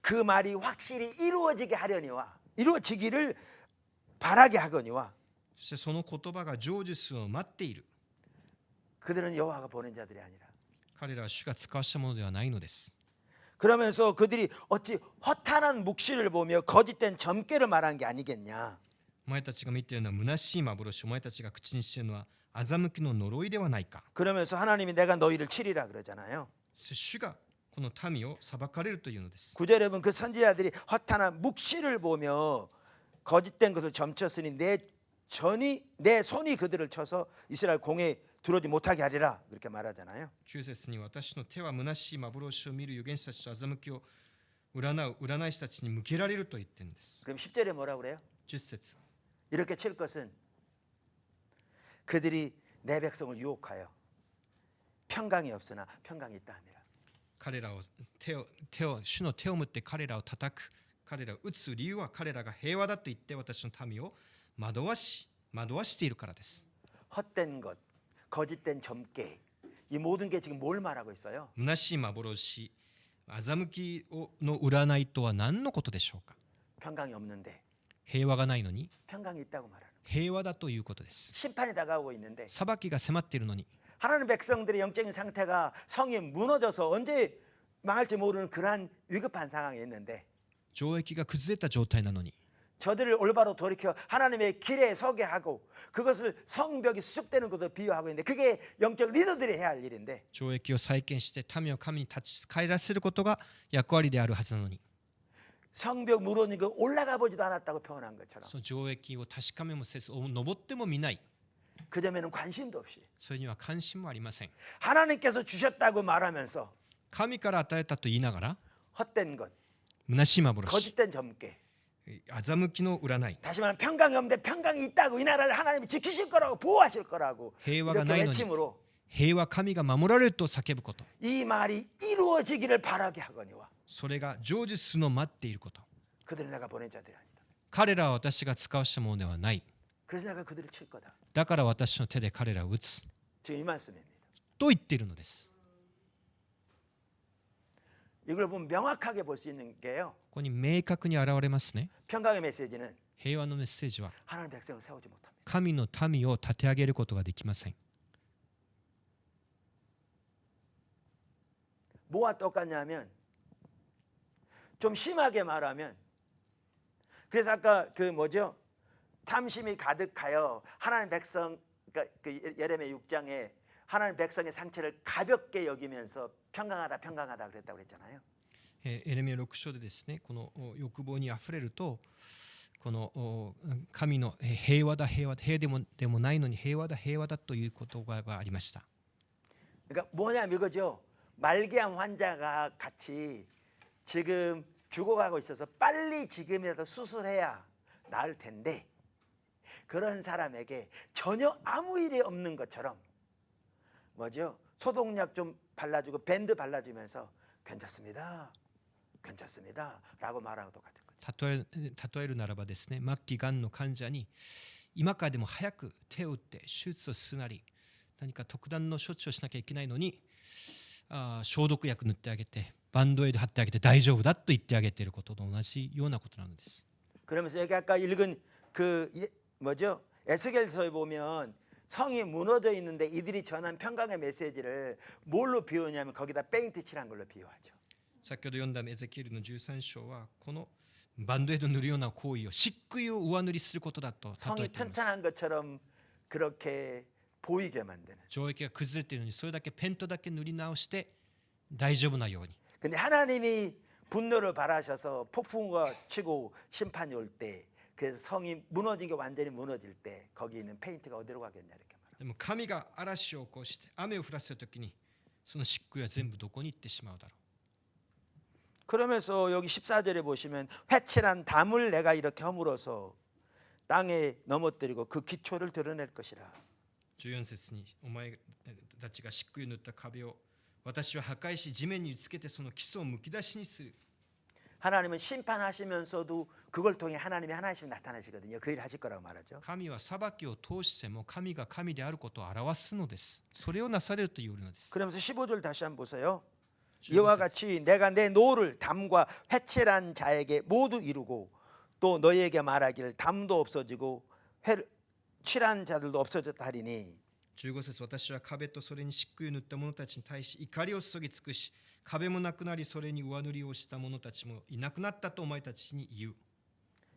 그 말이 확실히 이루어지기를 바라게 하거니와 そしてその言葉が成就するのを待っている。 그들은 여호와가 보낸 자들이 아니라 彼らは主が使わしたものではないのです。 그러면서 그들이 어찌 허탄한 묵시를 보며 거짓된 점괘를 말한 게 아니겠냐. お前たちが見ているのは虚しい幻、お前たちが口にしているのは欺きの呪いではないか。 그러면서 하나님이 내가 너희를 치리라 그러잖아요. そして主がこの民を裁かれるというのです。 9절에 보면 그 선지자들이 허탄한 묵시를 보며 거짓된 것을 점쳤으니 내 손이 그들을 쳐서 이스라엘 공에 들어오지 못하게 하리라 그렇게 말하잖아요. 9節に私の手は虚しい幻を見る預言者たちと欺きを占い師たちに向けられると言ってるんです。 그럼 10절에 뭐라 그래요? 10節 이렇게 칠 것은 그들이 내 백성을 유혹하여 평강이 없으나 평강이 있다 함이라. 彼らを主の手を持って彼らを叩く、彼らを打つ理由は彼らが平和だと言って私の民を惑わしているからです。 헛된 것, 거짓된 점괘, 이 모든 게 지금 뭘 말하고 있어요? 虚しい幻、欺きの占いとは何のことでしょうか。 평강이 없는데 平和がないのに 평강이 있다고 말하는. 平和だということです。 심판이 다가오고 있는데 裁きが迫っているのに 하나님 백성들의 영적인 상태가 성이 무너져서 언제 망할지 모르는 그러한 위급한 상황에 있는데 城壁が崩れた状態なのに 저들을 올바로 돌이켜 하나님의 길에 서게 하고 그것을 성벽이 수축되는 것으로 비유하고 있는데 그게 영적 리더들이 해야 할 일인데 城壁を再建して民を神に立ち返らせることが役割であるはずなのに 성벽 무너진 거 올라가 보지도 않았다고 표현한 것처럼 その城壁を確かめもせず登っても見ない、 그 점에는 관심도 없이 それには関心もありません。 하나님께서 주셨다고 말하면서 神から与えたと言いながら 헛된 것, 虚しい幻、 거짓된 점괘欺きの占い、 다시 말하면 평강이 없는데 평강이 있다고 이 나라를 하나님이 지키실 거라고 보호하실 거라고 平和が 이렇게 ないのに 외침으로 平和神が守られると叫ぶこと、 이 말이 이루어지기를 바라게 하거니와 それが成就するのを待っていること。 그들을 내가 보낸 자들이 아니다. 彼らは私が使わしたものではない。 그래서 내가 그들을 칠 거다. だから私の手で彼らを打つ 지금 이 말씀입니다. と言っているのです。 이걸 보면 명확하게 볼 수 있는 게요. ここに明確に現れますね。 평강의 메시지는 平和のメッセージは 하나님 백성을 세우지 못합니다. 神の民を立て上げることができません。 뭐와 똑같냐면 좀 심하게 말하면 그래서 아까 그 뭐죠? 탐심이 가득하여 하나님 백성 그러니까 그 예레미야 6장에 하나님 백성의 상처를 가볍게 여기면서 평강하다 그랬다고 그랬잖아요. エレミヤ6章でですね、この欲望にあふれると、この神の平和だ平でもないのに平和だという言葉がありました。 그러니까 뭐냐면 이거죠. 말기암 환자가 같이 지금 죽어가고 있어서 빨리 지금이라도 수술해야 나을 텐데 그런 사람에게 전혀 아무 일이 없는 것처럼 뭐죠? 소독약 좀 발라주고 밴드 발라주면서 괜찮습니다 라고 말하고 똑같은 거죠. 例えるならばですね、末期がんの患者に今からでも早く手を打って手術をするなり何か特段の処置をしなきゃいけないのに消毒薬塗ってあげてバンドエイド貼ってあげて大丈夫だと言ってあげていることと同じようなことなのです。 그러면서 여기 아까 읽은 그 뭐죠? 에스겔서에 보면 성이 무너져 있는데 이들이 전한 평강의 메시지를 뭘로 비유하냐면 거기다 페인트 칠한 걸로 비유하죠. 先ほど読んだエゼキエルの13章はこのバンドエイド塗るような行為を漆喰を上塗りすることだと例 성이 えています。 튼튼한 것처럼 그렇게 보이게 만드는. 城壁が崩れているのにそれだけペントだけ塗り直して大丈夫なように。 근데 하나님이 분노를 발하셔서 폭풍과 치고 심판이 올 때 그래서 성이 무너진 게 완전히 무너질 때 거기 있는 페인트가 어디로 가겠냐 이렇게 말합니다. でも神が嵐を起こして雨を降らせるときにその漆喰は全部どこに行ってしまうだろう。 그러면서 여기 14절에 보시면 회칠한 담을 내가 이렇게 허물어서 땅에 넘어뜨리고 그 기초를 드러낼 것이라. 14節にお前たちが漆喰を塗った壁を私は破壊し地面に打ちつけてその基礎をむき出しにする。 하나님은 심판하시면서도 그걸 통해 하나님이 하나씩 나타나시거든요. 그 일 하실 거라고 말하죠. 神は裁きを通しても神が神であることを表すのです。それをなされるというのです。 그러면서 15절 다시 한번 보세요. 이와 같이 내가 내 노를 담과 회칠한 자에게 모두 이루고 또 너희에게 말하기를 담도 없어지고 칠한 자들도 없어졌다 하리니 15節私は壁とそれに漆喰を塗った者たちに対し怒りを注ぎ尽くし壁もなくなりそれに上塗りをした者たちもいなくなったとお前たちに言う。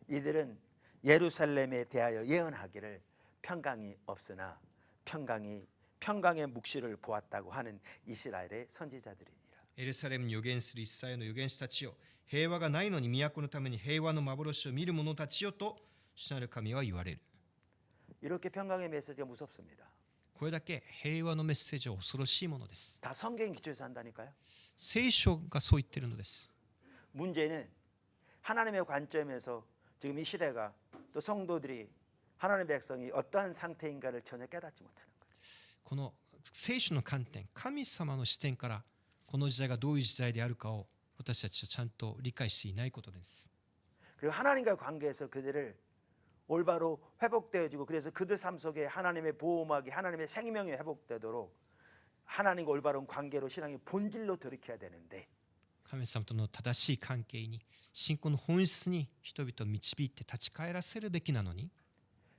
이들은 예루살렘에 대하여 예언하기를 평강이 없으나 평강의 묵시를 보았다고 하는 이스라엘의 선지자들이니라. エルサレムに預言するイスラエルの預言者たちよ平和がないのに都のために平和の幻を見る者たちよと主なる神は言われる。 이렇게 평강의 메시지가 무섭습니다. これだけ平和のメッセージは恐ろしいものです。 다 성경 기초에서 한다니까요. 聖書がそう言っているのです。 문제는 하나님의 관점에서 지금 이 시대가 또 성도들이 하나님의 백성이 어떠한 상태인가를 전혀 깨닫지 못하는 거죠. この聖書の観点、神様の視点からこの時代がどういう時代であるかを私たちはちゃんと理解していないことです。 그리고 하나님과의 관계에서 그들을 올바로 회복되어지고 그래서 그들 삶 속에 하나님의 보호막이 하나님의 생명이 회복되도록 하나님과 올바른 관계로 신앙의 본질로 돌이켜야 되는데 神様との正しい関係に、信仰の本質に人々を導いて立ち返らせるべきなのに、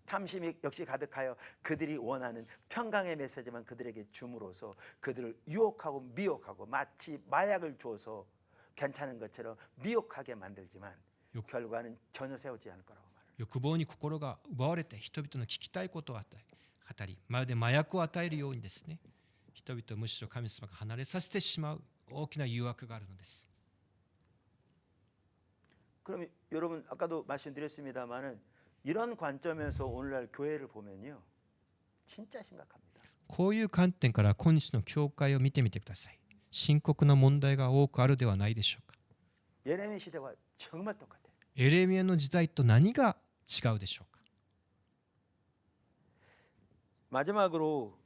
탐심이 역시 가득하여 그들이 원하는 평강의 메시지만 그들에게 줌으로써 그들을 유혹하고 미혹하고 마치 마약을 줘서 괜찮은 것처럼 미혹하게 만들지만 결과는 전혀 세우지 않을 거라고 말합니다. 欲望に心が奪われて人々の聞きたいことを語り、まるで麻薬を与えるようにですね、人々をむしろ神様が離れさせてしまう大きな誘惑があるのです。 그럼 여러분 아까도 말씀드렸습니다마는 이런 관점에서 오늘날 교회를 보면요 진짜 심각합니다. こういう観点から今日の教会を見てみてください。深刻な問題が多くあるではないでしょうか。 예레미 시대와 정말 똑같아요. エレミヤの時代と何が違うでしょうか。 마지막으로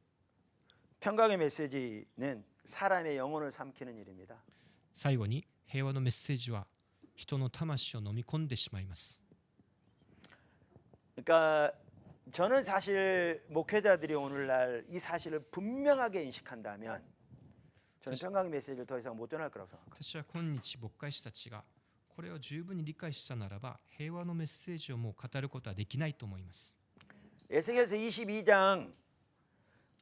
평강의 메시지는 사람의 영혼을 삼키는 일입니다. 最後に平和のメッセージは人の魂を飲み込んでしまいます。 그러니까 저는 사실 목회자들이 오늘날 이 사실을 분명하게 인식한다면 저는 평강의 메시지를 더 이상 못 전할 거라고 생각합니다. 私は今日牧会者たちがこれを十分に理解したならば平和のメッセージをもう語ることはできないと思います。 에스겔서 22장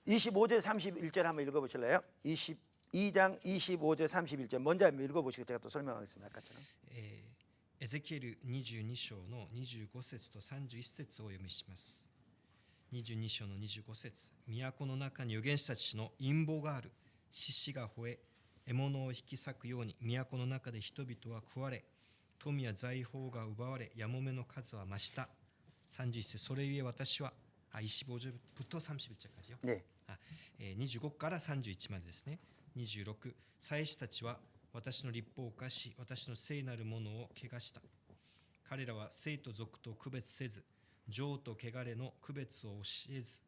25절 31절 한번 읽어보실래요? 22장 25절 31절 먼저 한번 읽어보시고 제가 또 설명하겠습니다. 아까처럼. エゼキエル22章の25節と31節をお読みします。22章の25節、都の中に預言者たちの陰謀がある、獅子が吠え、獲物を引き裂くように都の中で人々は食われ、富や財宝が奪われ、やもめの数は増した。31節、それゆえ私は、25절부터31절까지요. 네. 25から31までですね。26、祭司たちは私の立法を犯し、私の聖なるものを汚した。彼らは聖と俗と区別せず、情と汚れの区別を教えず、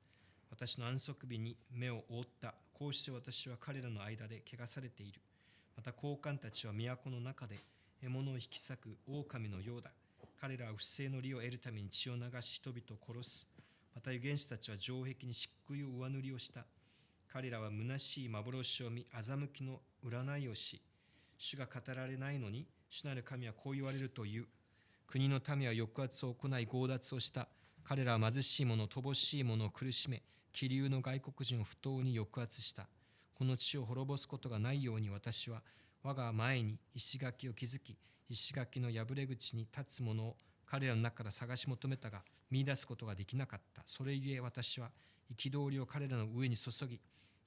私の安息日に目を覆った。こうして私は彼らの間で汚されている。また高官たちは都の中で獲物を引き裂く狼のようだ。彼らは不正の利を得るために血を流し人々を殺す。また預言者たちは城壁に漆喰を上塗りをした。彼らは虚しい幻を見、欺きの占いをし、主が語られないのに、主なる神はこう言われるという。国の民は抑圧を行い強奪をした。彼らは貧しい者、乏しい者を苦しめ、気流の外国人を不当に抑圧した。この地を滅ぼすことがないように私は我が前に石垣を築き、石垣の破れ口に立つ者を彼らの中から探し求めたが見出すことができなかった。それゆえ私は憤りを彼らの上に注ぎ、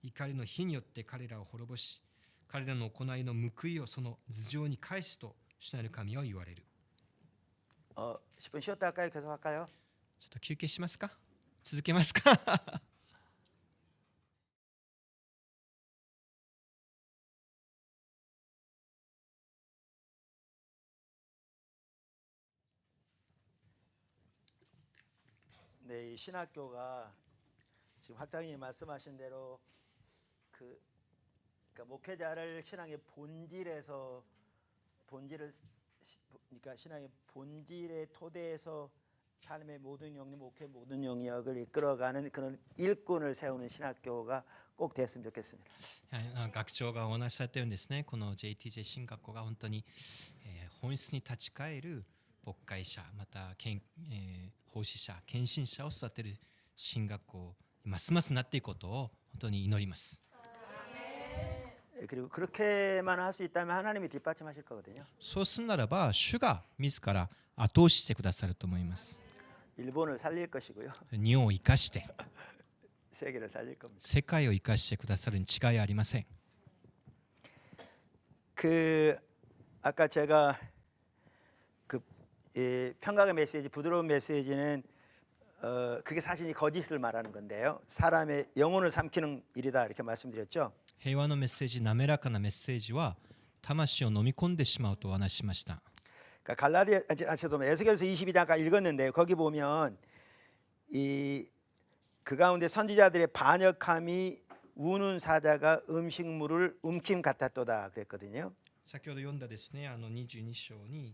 怒りの火によって彼らを滅ぼし、彼らの行いの報いをその頭上に返すと主なる神は言われる。 10분 쉬었다 할까요? 계속 할까요? ちょっと休憩しますか？続けますか？네, 이 신학교가 지금 학장님이 말씀하신 대로 그러니까 목회자를 신앙의 본질에서 그러니까 신앙의 본질의 토대에서 삶의 모든 영역, 목회 모든 영역을 이끌어가는 그런 일꾼을 세우는 신학교가 꼭 됐으면 좋겠습니다. 学長がお話しされたようにですね、この JTJ 進学校が本当に、本質に立ち返る牧会者、また奉仕者、献身者を育てる進学校にますますなっていくことを本当に祈ります。 그리고 그렇게만 할 수 있다면 하나님이 뒷받침하실 거거든요. そうするならば主が自ら後押ししてくださると思います。 일본을 살릴 것이고요. 日本を生かして 세계를 살릴 겁니다. 世界を生かしてくださるに違いありません。 아까 제가 평강의 메시지, 부드러운 메시지는 그게 사실 거짓을 말하는 건데요. 사람의 영혼을 삼키는 일이다 이렇게 말씀드렸죠. 平和のメッセージ、滑らかなメッセージは魂を飲み込んでしまうとお話ししました。 그러니까 에스겔서 22장 아까 읽었는데 거기 보면 그 가운데 선지자들의 반역함이 우는 사자가 음식물을 움킴 같았도다 그랬거든요. 先ほど読んだですね、22章に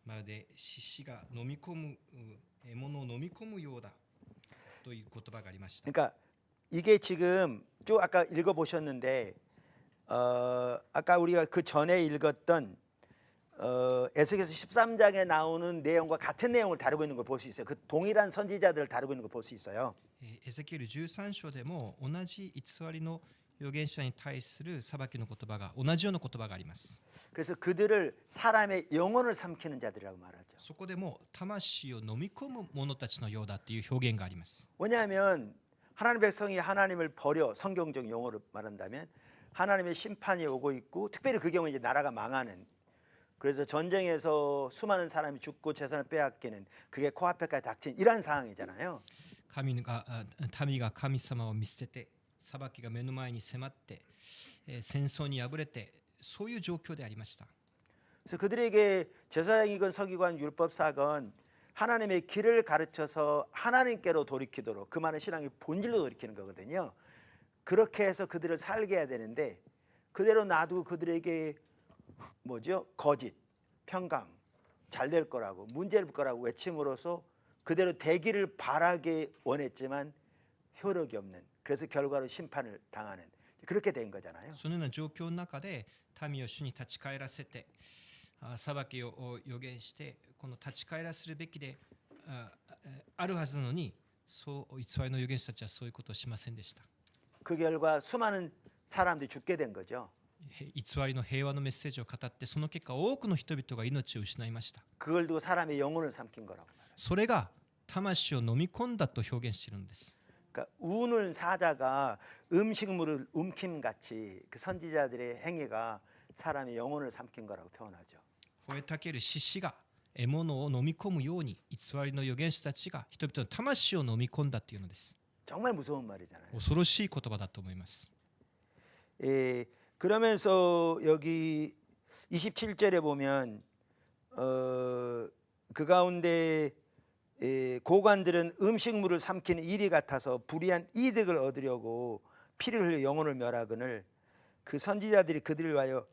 まるで獅子が飲み込む獲物を飲み込むようだという言葉がありました。 그러니까 이게 지금 쭉 아까 읽어보셨는데 아까 우리가 그 전에 읽었던 에스겔서 13장에 나오는 내용과 같은 내용을 다루고 있는 걸 볼 수 있어요. 그 동일한 선지자들을 다루고 있는 걸 볼 수 있어요. エゼキエル13章でも同じ偽りの預言者に対する裁きの言葉が同じような言葉があります。 그래서 그들을 사람의 영혼을 삼키는 자들이라고 말하죠. そこでも魂を飲み込む者たちのようだという表現があります。 왜냐하면 하나님 백성이 하나님을 버려 성경적 용어로 말한다면 하나님의 심판이 오고 있고 특별히 그 경우에 이제 나라가 망하는 그래서 전쟁에서 수많은 사람이 죽고 재산을 빼앗기는 그게 코앞에까지 닥친 이런 상황이잖아요. 民が神様を見捨てて裁きが目の前に迫って戦争に敗れてそういう状況でありました。 그래서 그들에게 제사장이건 서기관 율법사건 하나님의 길을 가르쳐서 하나님께로 돌이키도록 그 많은 신앙의 본질로 돌이키는 거거든요. 그렇게 해서 그들을 살게 해야 되는데 그대로 놔두고 그들에게 뭐죠? 거짓, 평강, 잘 될 거라고 문제일 거라고 외침으로써 그대로 되기를 바라게 원했지만 효력이 없는 그래서 결과로 심판을 당하는 그렇게 된 거잖아요. そのような状況の中で民を主に立ち返らせて裁きを予言してこの立ち返らせるべきであるはずなのにそう偽りの預言者たちはそういうことをしませんでした。 그 결과 수많은 사람들이 죽게 된 거죠. 偽りの平和のメッセージを語ってその結果多くの人々が命を失いました。 그걸 두고 사람의 영혼을 삼킨 거라고 말해요. それが魂を飲み込んだと表現しているのです。 그러니까 우는 사자가 음식물을 움킴같이 그 선지자들의 행위가 사람의 영혼을 삼킨 거라고 표현하죠. 吠えたける獅子が獲物を飲み込むように偽りの預言者たちが人々の魂を飲み込んだというのです。 정말 무서운 말이잖아요. 恐ろしい言葉だと思います。 그러면서 여기 27절에 보면 그 가운데 고관들은 음식물을 삼키는 일이 같아서 불의한 이득을 얻으려고 피를 흘려 영혼을 멸하거늘 그 선지자들이 그들을 위하여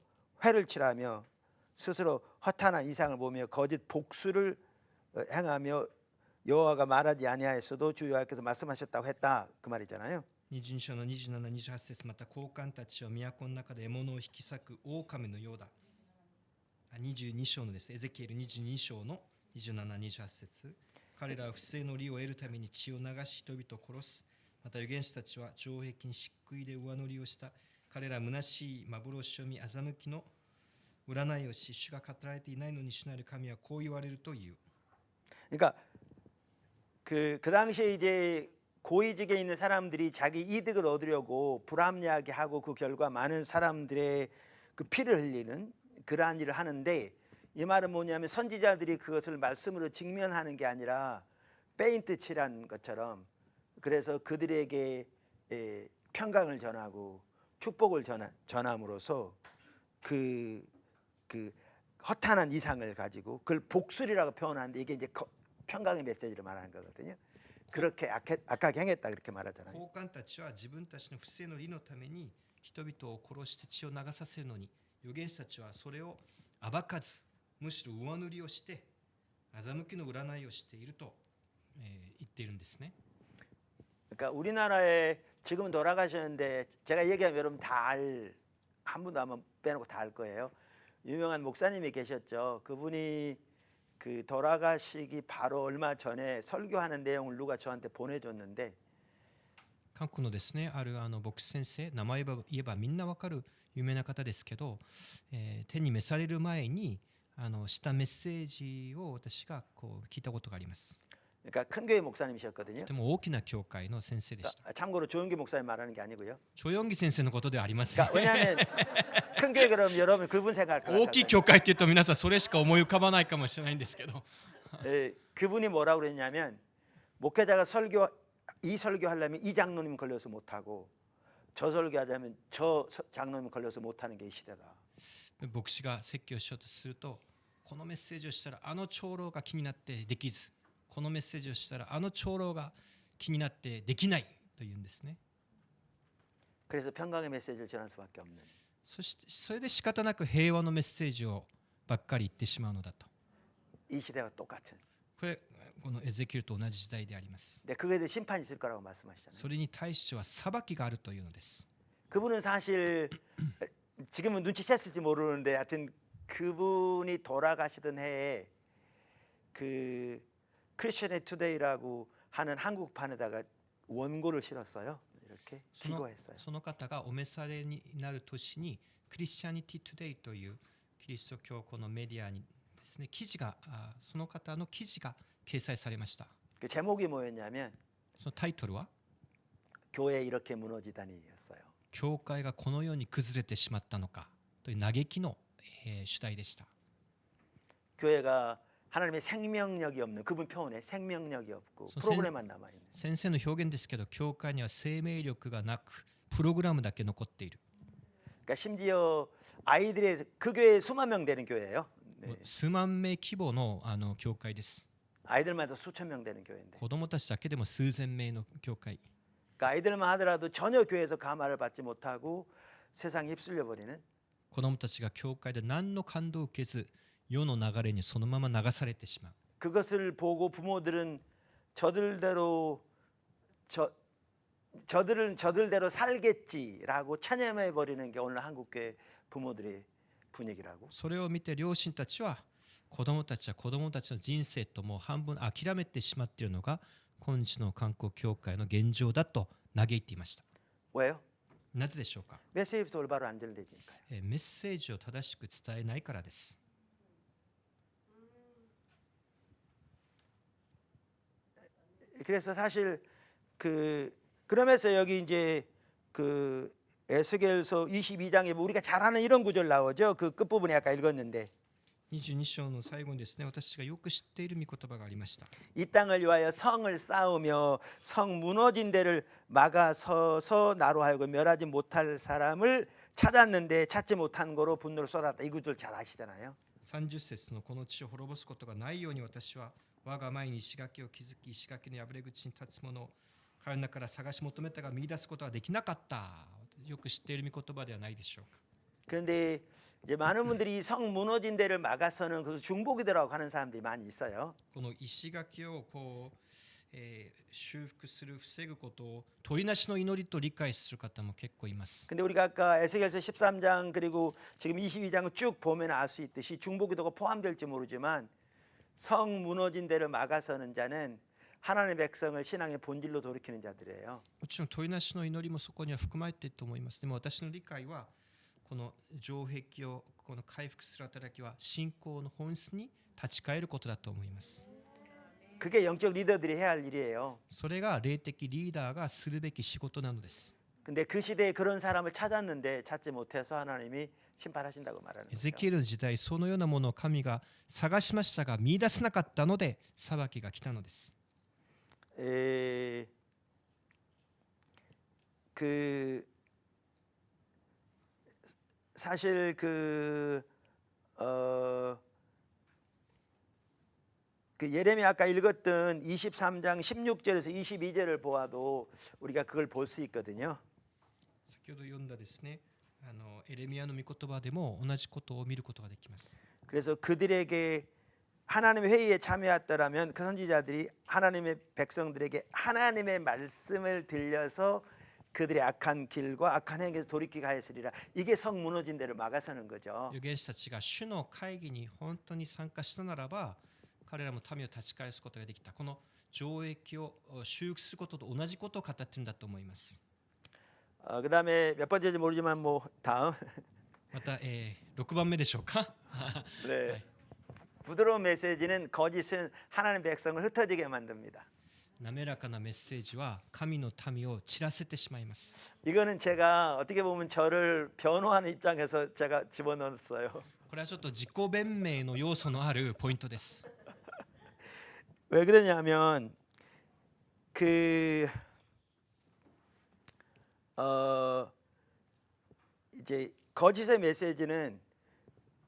회를 치라며 스스로 허탄한 이상을 보며 거짓 복수를 행하며 여호와가 말하지 아니하였어도 주 여호와께서 말씀하셨다고 했다 그 말이잖아요. 22章の27、28節また高官たちは都の中で獲物を引き裂く狼のようだ。22章のです。エゼキエル22章の27、28節。彼らは不正の利を得るために血を流し人々を殺す。また預言者たちは城壁に漆喰で上塗りをした。彼らは虚しい幻を見欺きの占いをし、主が語られていないのに主なる神はこう言われるという。 그러니까 그 당시에 이제 고위직에 있는 사람들이 자기 이득을 얻으려고 불합리하게 하고 그 결과 많은 사람들의 그 피를 흘리는 그러한 일을 하는데 이 말은 뭐냐면 선지자들이 그것을 말씀으로 직면하는 게 아니라 페인트 칠한 것처럼 그래서 그들에게 평강을 전하고 축복을 전함으로써 그 허탄한 이상을 가지고 그걸 복술이라고 표현하는데 이게 이제 평강의 메시지를 말하는 거거든요. 그렇게 악하게 행했다 그렇게 말하잖아요. 高官たちは自分たちの不正の利のために人々を殺して血を流させるのに預言者たちはそれを暴かずむしろ上塗りをして欺きの占いをしていると、言っているんですね。 그러니까 우리나라에 지금은 돌아가셨는데 제가 얘기하면 여러분 한 분도 아마 빼놓고 다 알 거예요. 유명한 목사님이 계셨죠. 그분이 그 돌아가시기 바로 얼마 전에 설교하는 내용을 누가 저한테 보내줬는데 韓国のですねある牧師先生名前言えばみんなわかる有名な方ですけど、天に召される前にしたメッセージを私が聞いたことがあります。 그러니까 큰 교회 목사님이셨거든요. とても大きな教会の先生でした。 참고로 조영기 목사님 말하는 게 아니고요. チョヨンギ先生のことではありません。 그러니까 왜냐하면 큰 교회 그러면 여러분 그분 생각할 것 大きい 같아요. 教会って言うと皆さんそれしか思い浮かばないかもしれないんですけど 그분이 뭐라고 그랬냐면 목회자가 이 설교하려면 이 장로님 걸려서 못하고 저 설교하자면 저 장로님 걸려서 못하는 게 이 시대다. 牧師が説教しようとすると、このメッセージをしたらあの長老が気になってできず、このメッセージをしたらあの長老が気になってできないというんですね。 그래서 평강의 메시지를 전할 수밖에 없는. そしてそれで仕方なく平和のメッセージをばっかり言ってしまうのだと。 이 시대와 똑같은. このエゼキエルと同じ時代であります。 근데 그거에 대해 심판이 있을 거라고 말씀하시잖아요. それに対しては裁きがあるというのです。 그분은 사실 지금은 눈치챘을지 모르는데 하여튼 그분이 돌아가시던 해에 그 크리스천의 투데이라고 하는 한국판에다가 원고를 실었어요. 이렇게 비고했어요. その方がお召されになる年にクリスチャニティトゥデイというキリスト教このメディアにですね、記事がその方の記事が掲載されました。 그 제목이 뭐였냐면 そのタイトルは 교회 이렇게 무너지다니였어요. 教会がこのように崩れてしまったのかという嘆きの主題でした。 교회가 하나님의 생명력이 없는, 그분 표현에 생명력이 없고 프로그램만 남아 있는. 先生の表現ですけど、教会には生命力がなくプログラムだけ残っている。 그러니까 심지어 아이들의 그 교회 수만 명 되는 교회예요. 数万名規模の教会です。 아이들마다 수천 명 되는 교회인데. 子供たちだけでも数千名の教会。 그러니까 아이들만 하더라도 전혀 교회에서 감화를 받지 못하고 세상에 휩쓸려 버리는. 子供たちが教会で何の感動を受けず、世の流れにそのまま流されてしまう。 그것을 보고 부모들은 저들대로 저들대로 살겠지라고 체념해 버리는 게 오늘 한국 교회 부모들의 분위기라고. それを見て両親たちは子供たちは子供たちの人生ともう半分諦めてしまっているのが今日の韓国教会の現状だと嘆いていました。 왜요? なぜでしょうか。 메시지부터 올바로 안 전달되니까요. メッセージを正しく伝えないからです。 그래서 사실 그러면서 여기 이제 그 에스겔서 22장에 우리가 잘 아는 이런 구절 나오죠. 그 끝부분에 아까 읽었는데 22章の最後にですね、私がよく知っている御言葉がありました。 이 땅을 위하여 성을 쌓으며 성 무너진 데를 막아서서 나로 하여금 멸하지 못할 사람을 찾았는데 찾지 못한 거로 분노를 쏟았다. 이 구절 잘 아시잖아요. 30節のこの地を滅ぼすことがないように私は我が前に石垣を築き、石垣の破れ口に立つ者を彼の中から探し求めたが見出すことができなかった。よく知っている御言葉ではないでしょうか。 그런데 이제 많은 분들이 성 무너진 데를 막아서는 그 중보기도라고 하는 사람들이 많이 있어요. この石垣を修復する、防ぐことを取りなしの祈りと理解する方も結構います。 근데 우리가 아까 에스겔서 13장 그리고 지금 22장을 쭉 보면 알 수 있듯이 중보기도가 포함될지 모르지만 성 무너진 데를 막아서는 자는 하나님의 백성을 신앙의 본질로 돌이키는 자들이에요. もちろん取りなしの祈りもそこには含まれていると思います。でも私の理解はこの城壁をこの回復する働きは信仰の本質に立ち返ることだと思います。 그게 영적 리더들이 해야 할 일이에요. それが霊的リーダーがするべき仕事なのです。 근데 그 시대에 그런 사람을 찾았는데 찾지 못해서 하나님이 심판하신다고 말하는 エゼ 거죠. キエルの時代、そのようなものを神が探しましたが見出せなかったので裁きが来たのです。 사실 그 예레미야 아까 읽었던 23장 16절에서 22절을 보아도 우리가 그걸 볼 수 있거든요. 先ほど読んだですね、エレミヤの御言葉でも同じことを見ることができます。 그래서 그들에게 하나님의 회의에 참여했더라면 그 선지자들이 하나님의 백성들에게 하나님의 말씀을 들려서 그들의 악한 길과 악한 행에서 돌이키게 하였으리라. 이게 성 무너진 데를 막아서는 거죠. 預言者たちが主の会議に本当に参加したならば彼らも民を立ち返すことができた。この城壁を修復することと同じことを語っているんだと思います。 그다음에 몇 번째인지 모르지만 뭐 다음 また、6番目でしょうか。 네. はい、 부드러운 메시지는 거짓은 하나님의 백성을 흩어지게 만듭니다. 滑らかなメッセージは神の民を散らせてしまいます。 이거는 제가 어떻게 보면 저를 변호하는 입장에서 제가 집어넣었어요. これはちょっと自己弁明の要素のあるポイントです。 왜 그러냐면 이제 거짓의 메시지는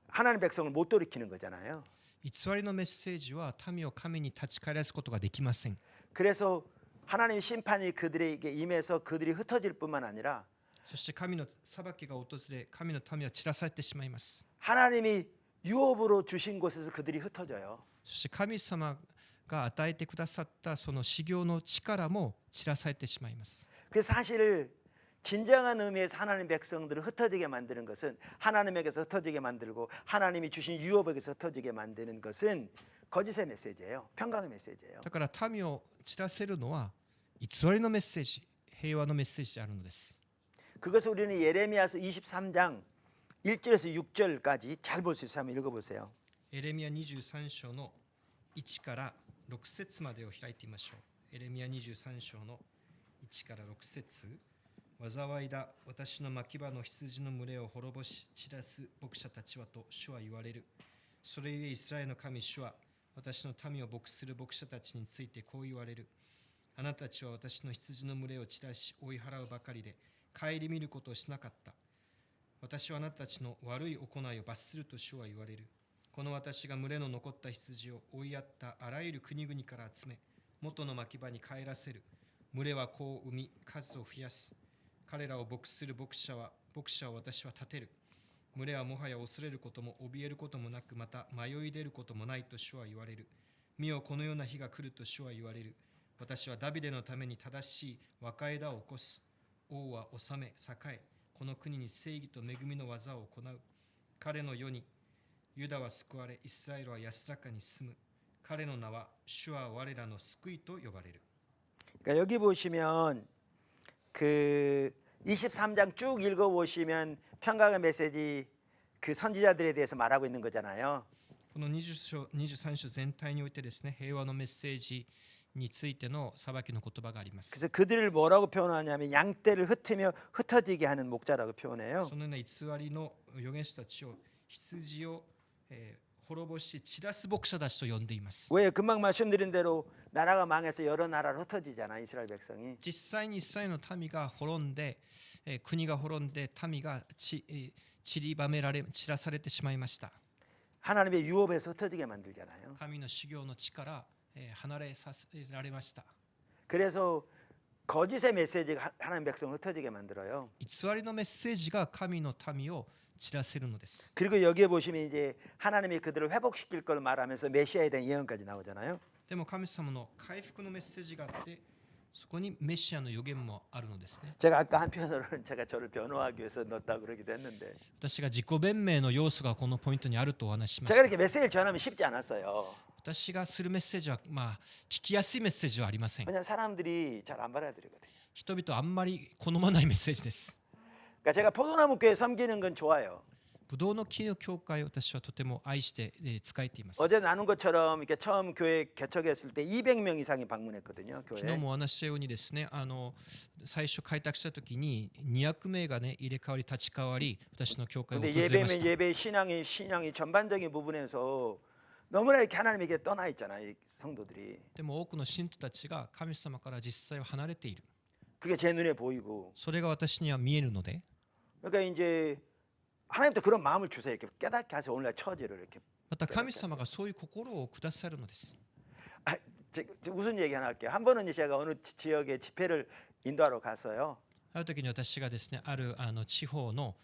하나님 백성을 못 돌이키는 거잖아요. 偽りのメッセージは民を神に立ち返らすことができません。 그래서 하나님의 심판이 그들에게 임해서 그들이 흩어질 뿐만 아니라 そして神の裁きが訪れ、神の民は散らされてしまいます。 하나님이 유업으로 주신 곳에서 그들이 흩어져요. そして神様が与えてくださったその修行の力も散らされてしまいます。 그래서 사실 진정한 의미에서 하나님 백성들을 흩어지게 만드는 것은 하나님에게서 흩어지게 만들고 하나님이 주신 유업에게서 흩어지게 만드는 것은 거짓의 메시지예요. 평강의 메시지예요. だから民を散らせるのは偽りのメッセージ、平和のメッセージであるのです。 그것을 우리는 예레미야서 23장 1절에서 6절까지 잘 볼 수 있어요. 한번 읽어보세요. エレミヤ23章の1から6節までを開いてみましょう。エレミヤ23章の1から6節。災いだ、私の牧場の羊の群れを滅ぼし散らす牧者たちはと主は言われる。それゆえイスラエルの神主は私の民を牧する牧者たちについてこう言われる。あなたたちは私の羊の群れを散らし追い払うばかりで顧みることをしなかった。私はあなたたちの悪い行いを罰すると主は言われる。この私が群れの残った羊を追いやったあらゆる国々から集め、元の牧場に帰らせる。群れは子を産み、数を増やす。彼らを牧する牧者を私は立てる。群れはもはや恐れることも怯えることもなく、また迷い出ることもないと主は言われる。見よ、このような日が来ると主は言われる。私はダビデのために正しい若枝を起こす。王は治め、栄え、この国に正義と恵みの技を行う。彼の世にユダは救われ、イスラエルは安らかに住む。彼の名は主は我らの救いと呼ばれる。 그러니까 여기 보시면 그 23장 쭉 읽어 보시면 평강의 메시지 그 선지자들에 대해서 말하고 있는 거잖아요. この23章全体においてですね、平和のメッセージについての裁きの言葉があります。 그래서 그들을 뭐라고 표현하냐면 양떼를 흩으며 흩어지게 하는 목자라고 표현해요. そのような偽りの預言者たちを羊を滅ぼし散らす牧者たちと呼んでいます。 왜 금방 말씀드린 대로 나라가 망해서 여러 나라로 흩어지잖아 이스라엘 백성이. 実際にイスラエルの民が滅んで、国が滅んで民が散りばめられ散らされてしまいました。 하나님의 유업에서 흩어지게 만들잖아요. 神の修行の地から離れさせられました。 그래서 거짓의 메시지가 하나님 백성을 흩어지게 만들어요. 偽りのメッセージが神の民を散らせるのです。 그리고 여기에 보시면 이제 하나님이 그들을 회복시킬 걸 말하면서 메시아에 대한 예언까지 나오잖아요. でも神様の回復のメッセージがあって、そこにメシアの予言もあるのですね。 제가 아까 한편으로는 제가 저를 변호하기 위해서 넣었다고 그러기도 했는데 私が自己弁明の要素がこのポイントにあるとお話ししまし 제가 た。 이렇게 메시지를 전하면 쉽지 않았어요. 私がするメッセージは聞きやすいメッセージはありません。 왜냐하면 사람들이 잘 안 받아들이거든요. 人々あんまり好まないメッセージです。 그러니까 제가 포도나무 교회 섬기는 건 좋아요. ブドウの木の教会を私はとても愛して仕えています。 어제 나눈 것처럼 이렇게 처음 교회 개척했을 때 200명 이상이 방문했거든요. 昨日 교회. もお話ししたようにですね、最初開拓した時に200名がね入れ替わり立ち替わり、私の教会を訪 근데 れまし 예배면 た。 예배 신앙이 전반적인 부분에서 너무나 이렇게 하나님에게 떠나 있잖아요. 이 성도들이. でも多くの信徒たちが神様から実際は離れている。 그게 제 눈에 보이고. それが私には見えるので、 그러니까 이제 하나님도 그런 마음을 주세요. 이렇게 깨닫게 하세요. 오늘날 처지를 이렇게. また神様がそういう心をくださるのです。 아, 무슨 얘기 하나 할게요. 한 번은 제가 어느 지역에 집회를 인도하러 갔어요. ある時に私がですね、ある地方の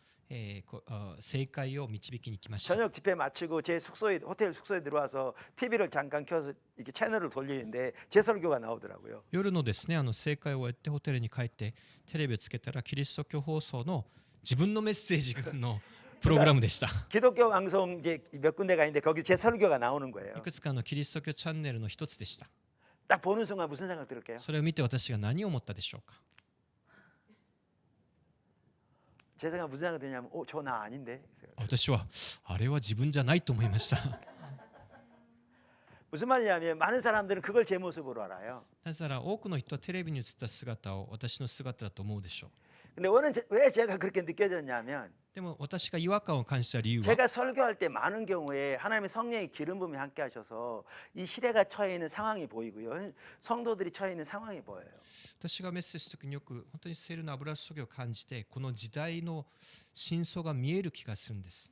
正解を導きに来ました。 저녁 집회 마치고 제 숙소에 호텔 숙소에 들어와서 TV를 잠깐 켜서 이렇게 채널을 돌리는데 제 설교가 나오더라고요. 夜のですね、正解を終えてホテルに帰ってテレビをつけたらキリスト教放送の自分のメッセージのプログラムでした。 기독교 방송 이제 몇 군데가 있는데 거기 제 설교가 나오는 거예요. いくつかのキリスト教チャンネルの一つでした。 딱 보는 순간 무슨 생각 들을게요? それを見て私が何を思ったでしょうか。 제 생각 무슨 생각 드냐면, 저 나 아닌데. 私はあれは自分じゃないと思いました。 무슨 말이냐면 많은 사람들은 그걸 제 모습으로 알아요. なぜなら多くの人はテレビに映った姿を私の姿だと思うでしょう。 근데 왜 제가 그렇게 느껴졌냐면 でも私が違和感を感じた理由は 제가 설교할 때 많은 경우에 하나님의 성령의 기름 부음이 함께 하셔서 이 시대가 처해 있는 상황이 보이고요. 성도들이 처해 있는 상황이 보여요. 私がメッセージするときによく本当に聖霊の油注ぎを感じてこの時代の真相が見える気がするんです。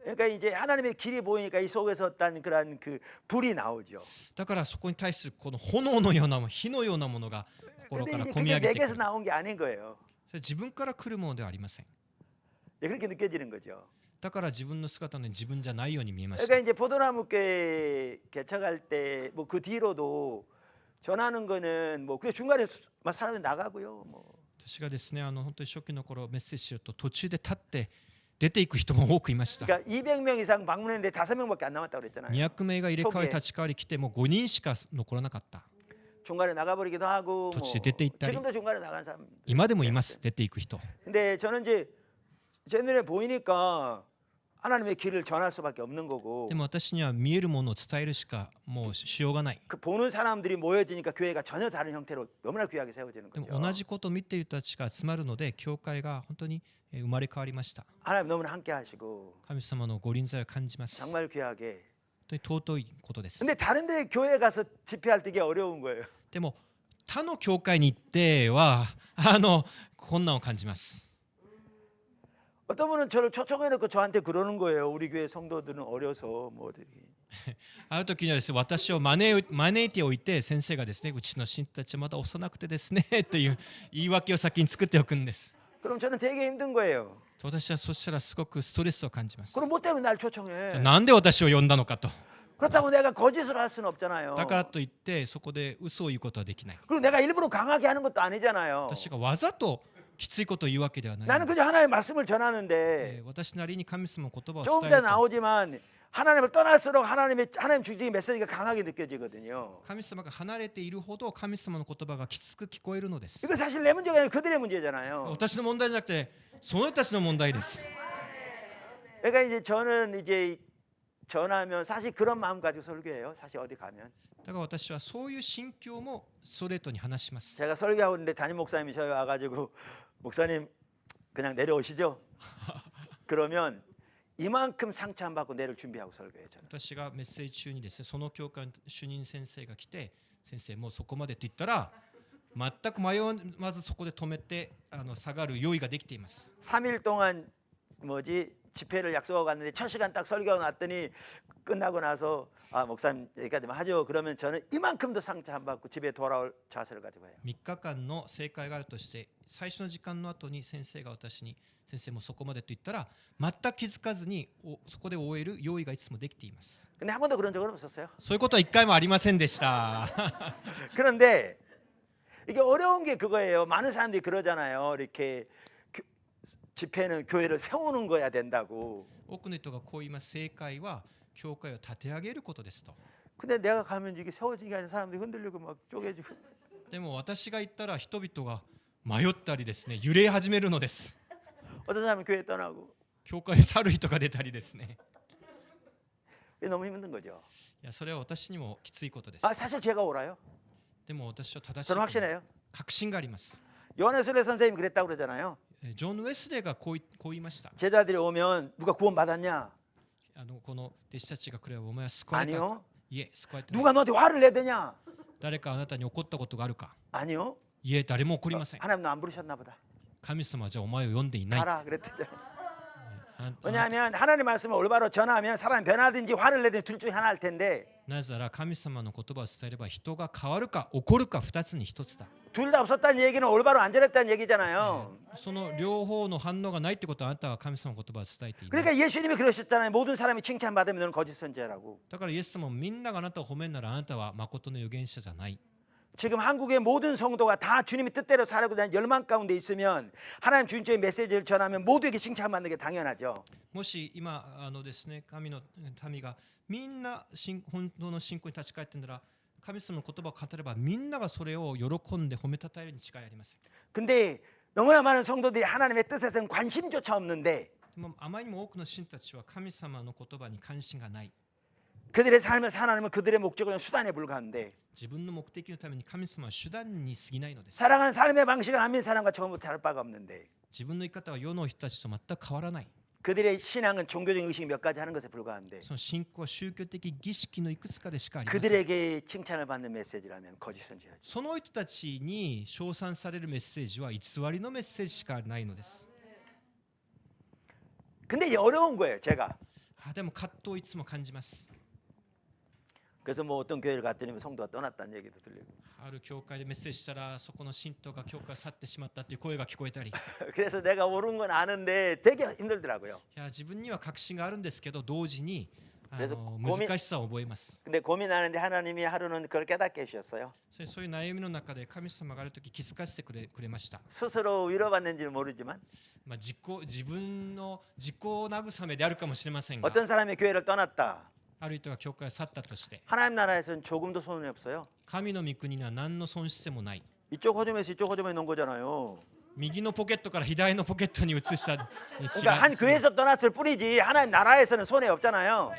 그러니까 이제 하나님의 길이 보이니까 이 속에서 어떤 그런 그 불이 나오죠. だからそこに対するこの炎のような火のようなものが心 근데 から 이게 込み 그게 上げてく 내게서 る。 나온 게 아닌 거예요. それ自分から来るものではありません。 예, 그렇게 느껴지는 거죠. だから自分の姿の自分じゃないように見えました。 그러니까 이제 포도나무께 개척할 때 뭐 그 뒤로도 전하는 거는 뭐 그 중간에 막 사람이 나가고요. 뭐 私がですね本当に初期の頃メッセージすると途中で立って出ていく人も多くいました。 그러니까 200명 이상 방문했는데 5명밖에 안 남았다고 그랬잖아요. 200名が入れ替わり立ち替わり来てもう5人しか残らなかった。 중간에 나가버리기도 하고 뭐 도치 데이트 있다리. 지금도 중간에 나간 사람. 今でもいます出ていく人。 근데 저는 이제 제 눈에 보이니까 하나님의 길을 전할 수밖에 없는 거고 でも私には見えるものを伝えるしかもうしようがない。 그 보는 사람들이 모여지니까 교회가 전혀 다른 형태로 너무나 귀하게 세워지는 でも 거죠. 同じことを見ている人たちが集まるので教会が本当に生まれ変わりました。 하나님 너무나 함께 하시고 神様のご臨在を感じます。本 정말 귀하게. 当に尊いことです。 근데 다른 데 교회 가서 집회할 때 이게 어려운 거예요. でも他の教会に行っては困難を感じます。 어떤 분은 저를 초청해놓고 저한테 그러는 거예요. 우리 교회 성도들은 어려서 뭐 어떻게. ある時にはですね私を招いておいて先生がですねうちの信徒たちはまだ幼くてですねという言い訳を先に作っておくんです。 그럼 저는 되게 힘든 거예요. 私はそしたらすごくストレスを感じます。 그럼 뭐 때문에 날 초청해? じゃあなんで私を呼んだのかと。 그렇다고 내가 거짓을 할 수는 없잖아요. だからといってそこで嘘を言うことはできない。 그리고 내가 일부러 강하게 하는 것도 아니잖아요. 私がわざときついことを言うわけではない。 나는 그저 하나님의 말씀을 전하는데 私なりに神様の言葉を 조금 伝え 전에 ると 나오지만 하나님을 떠날수록 하나님 중직의 메시지가 강하게 느껴지거든요. 神様が離れているほど神様の言葉がきつく聞こえるのです。 이거 사실 내 문제가 아니라 그들의 문제잖아요. 私の問題じゃなくてその人たちの問題です。 그러니까 이제 저는 이제 전하면 사실 그런 마음 가지고 설교해요. 사실 어디 가면 だから私はそういう心境もストレートに話します。 제가 설교하고 있는데 담임 목사님이 저희 와가지고 목사님 그냥 내려오시죠. 그러면 이만큼 상처 안 받고 내를 준비하고 설교해요. 저는. 私がメッセージ中にですねその教会の主任先生が来て先生もうそこまでと言ったら全く迷わずそこで止めて下がる用意ができています。 3일 동안 집회를 약속하고 갔는데 첫 시간 딱 설교하고 났더니 끝나고 나서 아 목사님 여기까지만 하죠. 그러면 저는 이만큼도 상처 안 받고 집에 돌아올 자세를 가지고 해요. 3日間の正解があるとして最初の時間の後に先生が私に先生もそこまでと言ったら全く気づかずにそこで終える用意がいつもできています。 근데 한 번도 그런 적은 없었어요. そういうことは一回もありませんでした。 그런데 이게 어려운 게 그거예요. 많은 사람들이 그러잖아요. 이렇게 집회는 교회를 세우는 거야 된다고. 多くの人がこう言います。正解は教会を立て上げることですと。 근데 내가 가면 이게 세워지게 하는 사람들이 흔들리고 막 쪼개지고. でも私が言ったら人々が迷ったりですね揺れ始めるのです。 어떤 사람은 교회 떠나고. 教会へ去る人が出たりですね。 이게 너무 힘든 거죠. いやそれは私にもきついことです。 아 사실 제가 옳아요. でも私は正しい 저는 확신해요. 確信があります。 요한웨슬레 선생님이 그랬다고 그러잖아요. ジョン・ウェスレーがこう言いました。 제자들이 오면 누가 구원 받았냐? この弟子たちが来ればお前は救われた。 아니요. いえ救われてない。 누가 너한테 화를 내더냐? 誰かあなたに怒ったことがあるか。 아니요. いえ誰も怒りません。 하나님 너 안 부르셨나 보다. 神様はじゃあお前を呼んでいない。 가라 그랬대죠. あ 왜냐하면 하나님 말씀을 올바로 전하면 사람이 변하든지 화를 내든지 둘 중에 하나 할 텐데 なぜなら神様の言葉を伝えれば人が変わるか怒るか2つに1つだ。 둘 다 없었다는 얘기는 올바로 안 전했다는 얘기잖아요. その両方の反応がないってことはあなたは神様の言葉を伝えていない。 그러니까 예수님이 그러셨잖아요. 모든 사람이 칭찬받으면 너는 거짓 선지자라고. だからイエス様もみんながあなたを褒めるならあなたは誠の預言者じゃない。 지금 한국의 모든 성도가 다 주님의 뜻대로 살고 다니는 열망 가운데 있으면 하나님 주님의 메시지를 전하면 모두에게 칭찬받는 게 당연하죠. もし今ですね神の民がみんな本当の信仰に立ち返ってんなら神様の言葉を語ればみんながそれを喜んで褒めたたえるに違いありません。 근데 너무나 많은 성도들이 하나님의 뜻에서는 관심조차 없는데 でもあまりにも多くの信徒たちは神様の言葉に関心がない。 그들의 삶을 하나님은 그들의 목적은 수단에 불과한데 自分の目的のために神様は手段に過ぎないのです。 사랑하는 삶의 방식을 안 믿는 사람과 처음부터 다를 바가 없는데 自分の生き方は世の人たちと全く変わらない。 그들의 신앙은 종교적인 의식이 몇 가지 하는 것에 불과한데 その信仰は宗教的儀式のいくつかでしかありません。 그들에게 칭찬을 받는 메시지라면 거짓 선지자죠. その人たちに称賛されるメッセージは偽りのメッセージしかないのです。 근데 이제 어려운 거예요, 제가. でも葛藤をいつも感じます。 그래서 뭐 어떤 교회를 갔더니 성도가 떠났다는 얘기도 들리고. ある教会でメッセージしたらそこの信徒が教会を去ってしまったっていう声が聞こえたり、い 그래서 내가 옳은 건 아는데 되게 힘들더라고요. や自分には確信があるんですけど同時に 그래서 難しさを覚えます。 근데 고민하는데 하나님이 하루는 그걸 깨닫게 해주셨어요. そういう悩みの中で神様がある時気づかせてくれました。 스스로 위로받는지는 모르지만 自分の自己慰めであるかもしれませんが、 어떤 사람이 교회를 떠났다. ある人が教会を去ったとして 하나님 나라에서는 조금도 손이 없어요. 神の御国には何の損失もない。 이쪽 허점에서 이쪽 허점에 넣은 거잖아요. 右のポケットから左のポケットに移したに違い 그러니까 한 교회에서 떠났을 뿐이지 하나님 나라에서는 손해 없잖아요.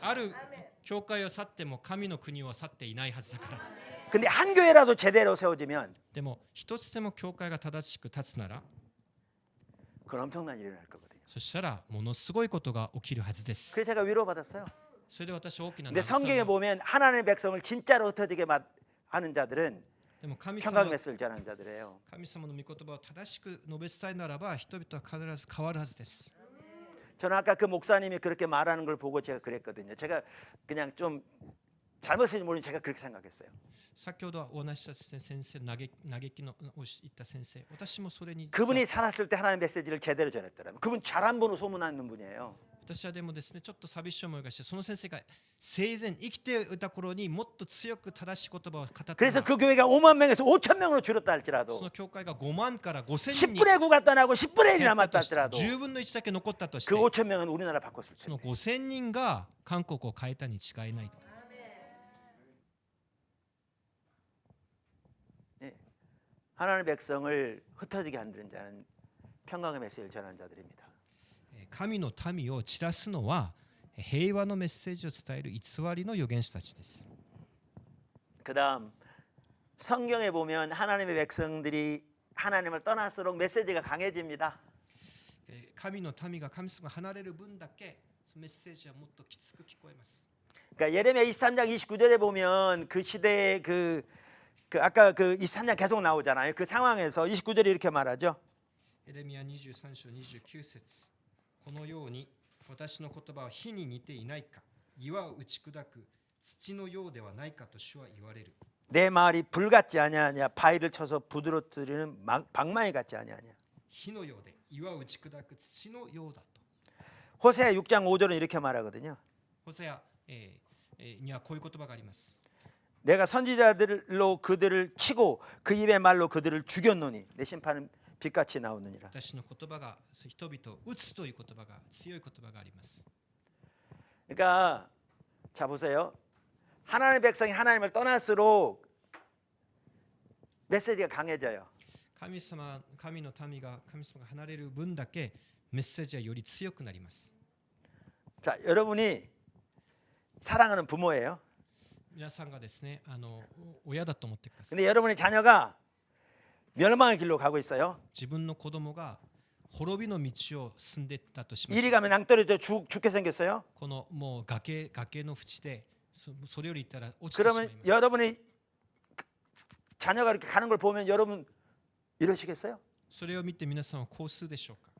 ある教会を去っても神の国を去っていないはずだから。 근데 한 교회라도 제대로 세워지면 でも一つでも教会が正しく立つなら 그건 엄청난 일이 날 거거든요. そしたらものすごいことが起きるはずです。 그래서 제가 위로받았어요. それで私大きな 근데 慰め 성경에 を 보면 하나님의 백성을 진짜로 흩어지게 하는 자들은 でも神 평강 様 메시지를 전하는 자들이에요. 神様の御言葉を正しく述べ伝えならば人々は必ず変わるはずです。 저는 아까 그 목사님이 그렇게 말하는 걸 보고 제가 그랬거든요. 제가 그냥 좀 잘못인지 모르는 제가 그렇게 생각했어요. 先ほどお話しした先生嘆きのを言った先生、私もそれに 그분이 살았을 때 하나님의 메시지를 제대로 전했더라면 그분 잘한 분으로 소문나는 분이에요. 私はでもですねちょっと寂しい思いがしてその先生が生前生きていた頃にもっと強く正しい言葉を語って 그래서 그 교회가 5만 명에서 5천 명으로 줄었다 そ 할지라도 の教会が5万から5千人 10분의 9가 떠나고 10분의 1이 減った 남았다 として 할지라도 10分の1だけ残ったとして 그 5천 명은 우리나라 바꿨을 その 텐데 5000人が韓国を変えたに違いない。 하나님의 백성을 흩어지게 만드는 자는 평강의 메시지를 전하는 자들입니다. 神の民を散らすのは平和のメッセージを伝える偽りの預言者たちです。 그다음 성경에 보면 하나님의 백성들이 하나님을 떠날수록 메시지가 강해집니다. 神の民が神様が離れる分だけそのメッセージはもっときつく聞こえます。 그러니까 예레미야 23장 29절에 보면 그 시대의 그 아까 그 23장 계속 나오잖아요. 그 상황에서 29절에 이렇게 말하죠. エレミヤ23章29節このように私の言葉は火に似ていないか岩を打ち砕く土のようではないかと主は言われる。 내 말이 불 같지 아니하냐 바위를 쳐서 부드러뜨리는 방망이 같지 아니하냐. 火のようで岩を打ち砕く土のようだと。 호세아 6장 5절은 이렇게 말하거든요. ホセアにはこういう言葉があります。 내가 선지자들로 그들을 치고 그 입의 말로 그들을 죽였노니 내 심판은 빛같이 나오느니라. 私の言葉が人々を打つという言葉が強い言葉があります。 그러니까 자 보세요. 하나님의 백성이 하나님을 떠날수록 메시지가 강해져요. 神の民が神様が離れる分だけメッセージはより強くなります。 자, 여러분이 사랑하는 부모예요. 皆さんがですね、親だと思ってください。 근데 여러분의 자녀가 멸망의 길로 가고 있어요. 自分の子供が滅びの道を進んでいったとしまし 이리 ょう。 가면 낭떠러져 죽게 생겼어요. このもう崖の淵でそれより言ったら落ちてしまい 그러면 ます。 여러분이 자녀가 이렇게 가는 걸 보면 여러분 이러시겠어요? それを見て皆さんはこうするでしょうか。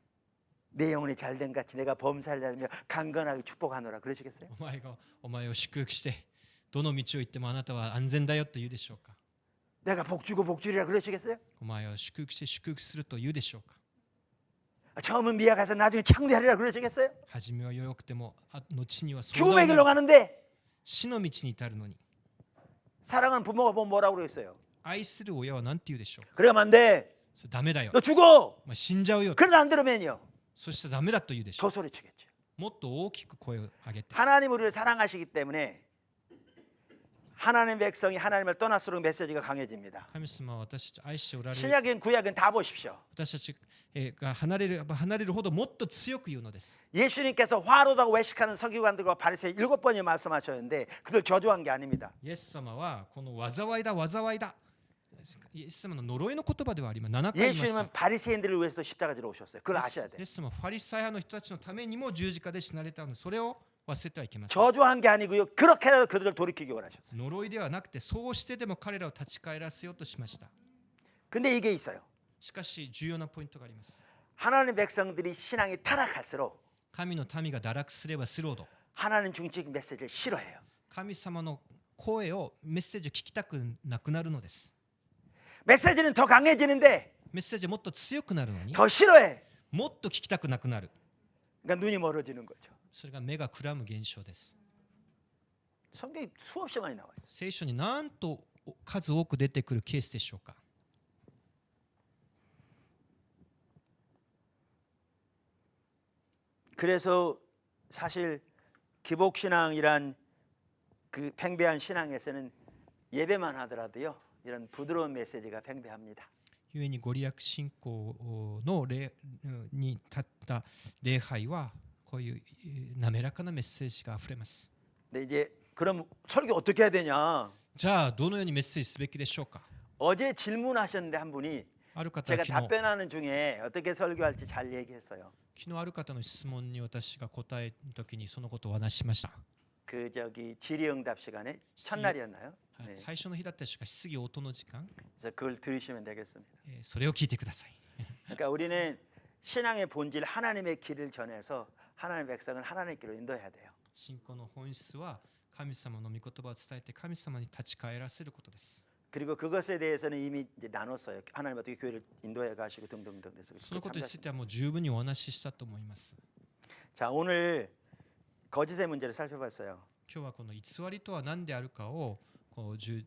내 영혼이 잘된 같이 내가 범살하며 강건하게 축복하노라 그러시겠어요? お前を祝福してどの道を行ってもあなたは安全だよと言うでしょうか。 내가 복주고 복주리라 그러시겠어요? お前を祝福して祝福すると言うでしょうか。 처음은 미약해서 나중에 창대하리라 그러시겠어요? 初めは弱くても後には壮 죽음의 大 길로 な 가는데 死の道に至るのに 사랑하는 부모가 보면 뭐라고 그러겠어요? 愛する親は何て言うでしょうか。 그러면 안 돼. それダメだよ。 너 죽어. 死んじゃうよ。 그러다 안 들으면요. そしてダメだと言うでしょ 더 소리치겠죠. う。もっと大きく声を上げて。 하나님 우리를 사랑하시기 때문에 하나님의 백성이 하나님을 떠날수록 메시지가 강해집니다. 神様は私たち愛しておられる。 신약인 구약은 다 보십시오. 私たちが離れるほどもっと強く言うのです。 예수님께서 화로다고 외식하는 서기관들과 바리새인 7번이 말씀하셨는데 그들 저주한 게 아닙니다. イエス様はこの災いだ災いだイエス様の呪いの言葉ではあります。7回言いました。 예수님은 바리새인들을 위해서도 십자가 지러 오셨어요. 그걸 아셔야 イ 돼요. エス様はファリサイ派の人たちのためにも十字架で死なれたので、それを忘れてはいけません。 저주한 게 아니고요. 그렇게라도 그들을 돌이키기 원하셨어요. 呪いではなくて、そうしてでも彼らを立ち返らせようとしました。 근데 이게 있어요. しかし重要なポイントがあります。 하나님 백성들이 신앙이 타락할수록 神の民が堕落すればするほど、 하나님 중심적인 메시지를 싫어해요. 神様の声を、メッセージを聞きたくなくなるのです。 메시지는 더 강해지는데 メッセージはもっと強くなるのに、 더 싫어해. もっと聞きたくなくなる。 그러니까 눈이 멀어지는 거죠. それが目がくらむ現象です。 성경에 수없이 많이 나와 있어요. 聖書になんと数多く出てくるケースでしょうか。 그래서 사실 기복신앙이란 그 팽배한 신앙에서는 예배만 하더라도요. 이런 부드러운 메시지가 팽배합니다. 故にご利益信仰の礼に立った礼拝はこういう滑らかなメッセージがあふれます。 근데 이제 그럼 설교 어떻게 해야 되냐? じゃあどのようにメッセージすべきでしょうか。 어제 질문하셨는데 한 분이 ある方は 제가 昨日 답변하는 중에 어떻게 설교할지 잘 얘기했어요. 昨日ある方の質問に私が答えるときにそのことをお話ししました。 그 저기 질의응답 시간에 첫날이었나요? はい 네. 最初の日だったでしょうか。質疑応答の時間、 그래서 그걸 들으시면 되겠습니다. それを聞いてください。 그러니까 우리는 신앙의 본질 하나님의 길을 전해서 하나님의 백성을 하나님의 길로 인도해야 돼요. 信仰の本質は神様の御言葉を伝えて神様に立ち返らせることです。 그리고 그것에 대해서는 이미 이제 나눴어요. 하나님 어떻게 교회를 인도해 가시고 등등등. 그래서 そのことについてはもう十分にお話ししたと思います。 자, 오늘 거짓의 문제를 살펴봤어요. 今日はこの偽りとは何であるかをこう重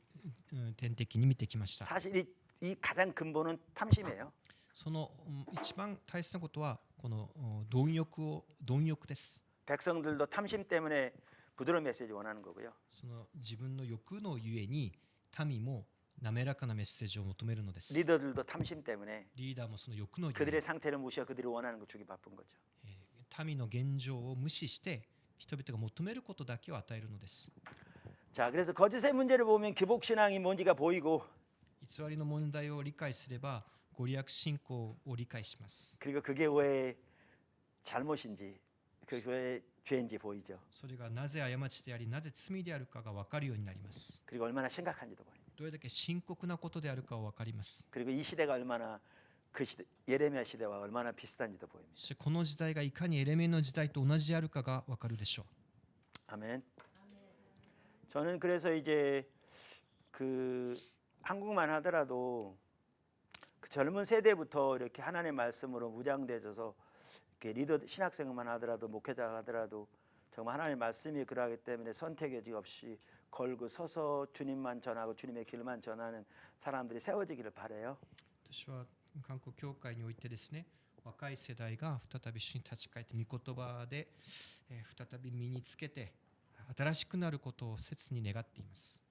点的に見てきました。 사실 이 가장 근본은 탐심이에요. その一番大切なことはこの貪欲です。 백성들도 탐심 때문에 부드러운 메시지 원하는 거고요. その自分の欲のゆえに民も滑らかなメッセージを求めるのです。 리더들도 탐심 때문에 リーダーもその欲のゆえ 그들의 상태를 무시하고 그들이 원하는 거 주기 바쁜 거죠. 民の現状を無視して人々が求めることだけを与えるのです。 자, 그래서 거짓의 문제를 보면 기복 신앙이 뭔지가 보이고 偽りの問題を理解すればご利益信仰を理解します。 그리고 그게 왜 잘못인지 그 왜 죄인지 보이죠. それがなぜ過ちでありなぜ罪であるかが分かるようになります。 그리고 얼마나 심각한지도 보입니다. どれだけ深刻なことであるかを分かります。 그리고 이 시대가 얼마나 그 시대 예레미야 시대와 얼마나 비슷한지도 보입니다. そしてこの時代がいかにエレメの時代と同じであるかが分かるでしょう。 아멘. 저는 그래서 이제 그 한국만 하더라도 그 젊은 세대부터 이렇게 하나님의 말씀으로 무장되어서 이렇게 리더 신학생만 하더라도 목회자 하더라도 정말 하나님의 말씀이 그러하기 때문에 선택 여지 없이 걸고 서서 주님만 전하고 주님의 길만 전하는 사람들이 세워지기를 바라요. 私は韓国教会においてですね、若い世代が再び主に立ち返って御言葉で再び身につけて新しくなることを切に願っています。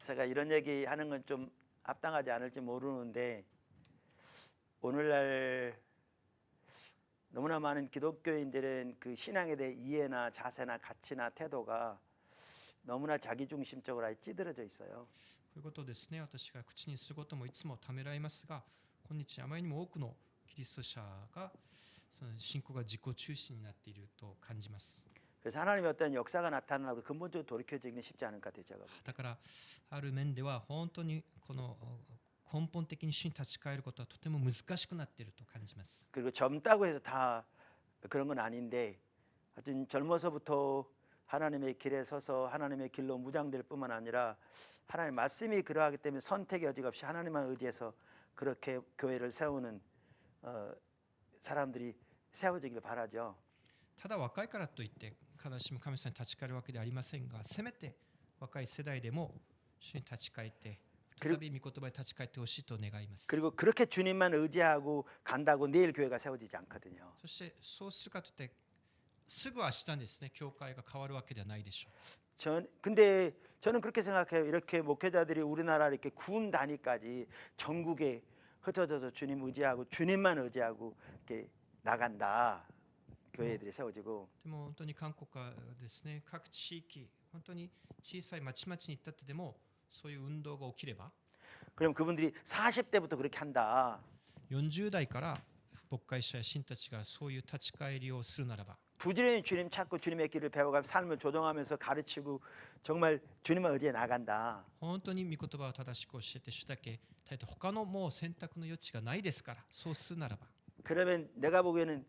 제가 이런 얘기하는 건 좀 합당하지 않을지 모르는데 오늘날 너무나 많은 기독교인들은 그 신앙에 대해 이해나 자세나 가치나 태도가 너무나 자기중심적으로 아예 찌들어져 있어요. こういうことをですね、私が口にすることもいつもためらいますが、今日あまりにも多くのキリスト者がその信仰が自己中心になっていると感じます。 그래서 하나님의 어떤 역사가 나타나도 근본적으로 돌이켜지기는 쉽지 않을 것 같아요. 제가. だからある面では本当にこの根本的に主に立ち返ることはとても難しくなっていると感じます。 그리고 젊다고 해서 다 그런 건 아닌데 하여튼 젊어서부터 하나님의 길에 서서 하나님의 길로 무장될 뿐만 아니라 하나님의 말씀이 그러하기 때문에 선택의 여지가 없이 하나님만 의지해서 그렇게 교회를 세우는 사람들이 세워지길 바라죠. ただ若いからといって必ずしも神様に立ち返るわけではありませんが、せめて若い世代でも主に立ち返って再び御言葉に立ち返ってほしいと願います。 그리고 그렇게 주님만 의지하고 간다고 내일 교회가 세워지지 않거든요. そしてそうするかといってすぐ明日にですね教会が変わるわけではないでしょう。 근데 저는 그렇게 생각해요. 이렇게 목회자들이 우리나라 이렇게 군 단위까지 전국에 흩어져서 주님 의지하고 주님만 의지하고 이렇게 나간다. 교회들이 세워지고. でも本当に韓国はですね、各地域本当に小さい町々に行ったってでもそういう運動が起きれば、 그럼 그분들이 40대부터 그렇게 한다. 40代から牧会者や信たちがそういう立ち返りをするならば、 부지런히 주님 찾고 주님의 길을 배워가며 삶을 조정하면서 가르치고 정말 주님의 의지에 나간다. 本当に御言葉を正しく教えて主だけ耐えて、他のもう選択の余地がないですから、そうするならば、 그러면 내가 보기에는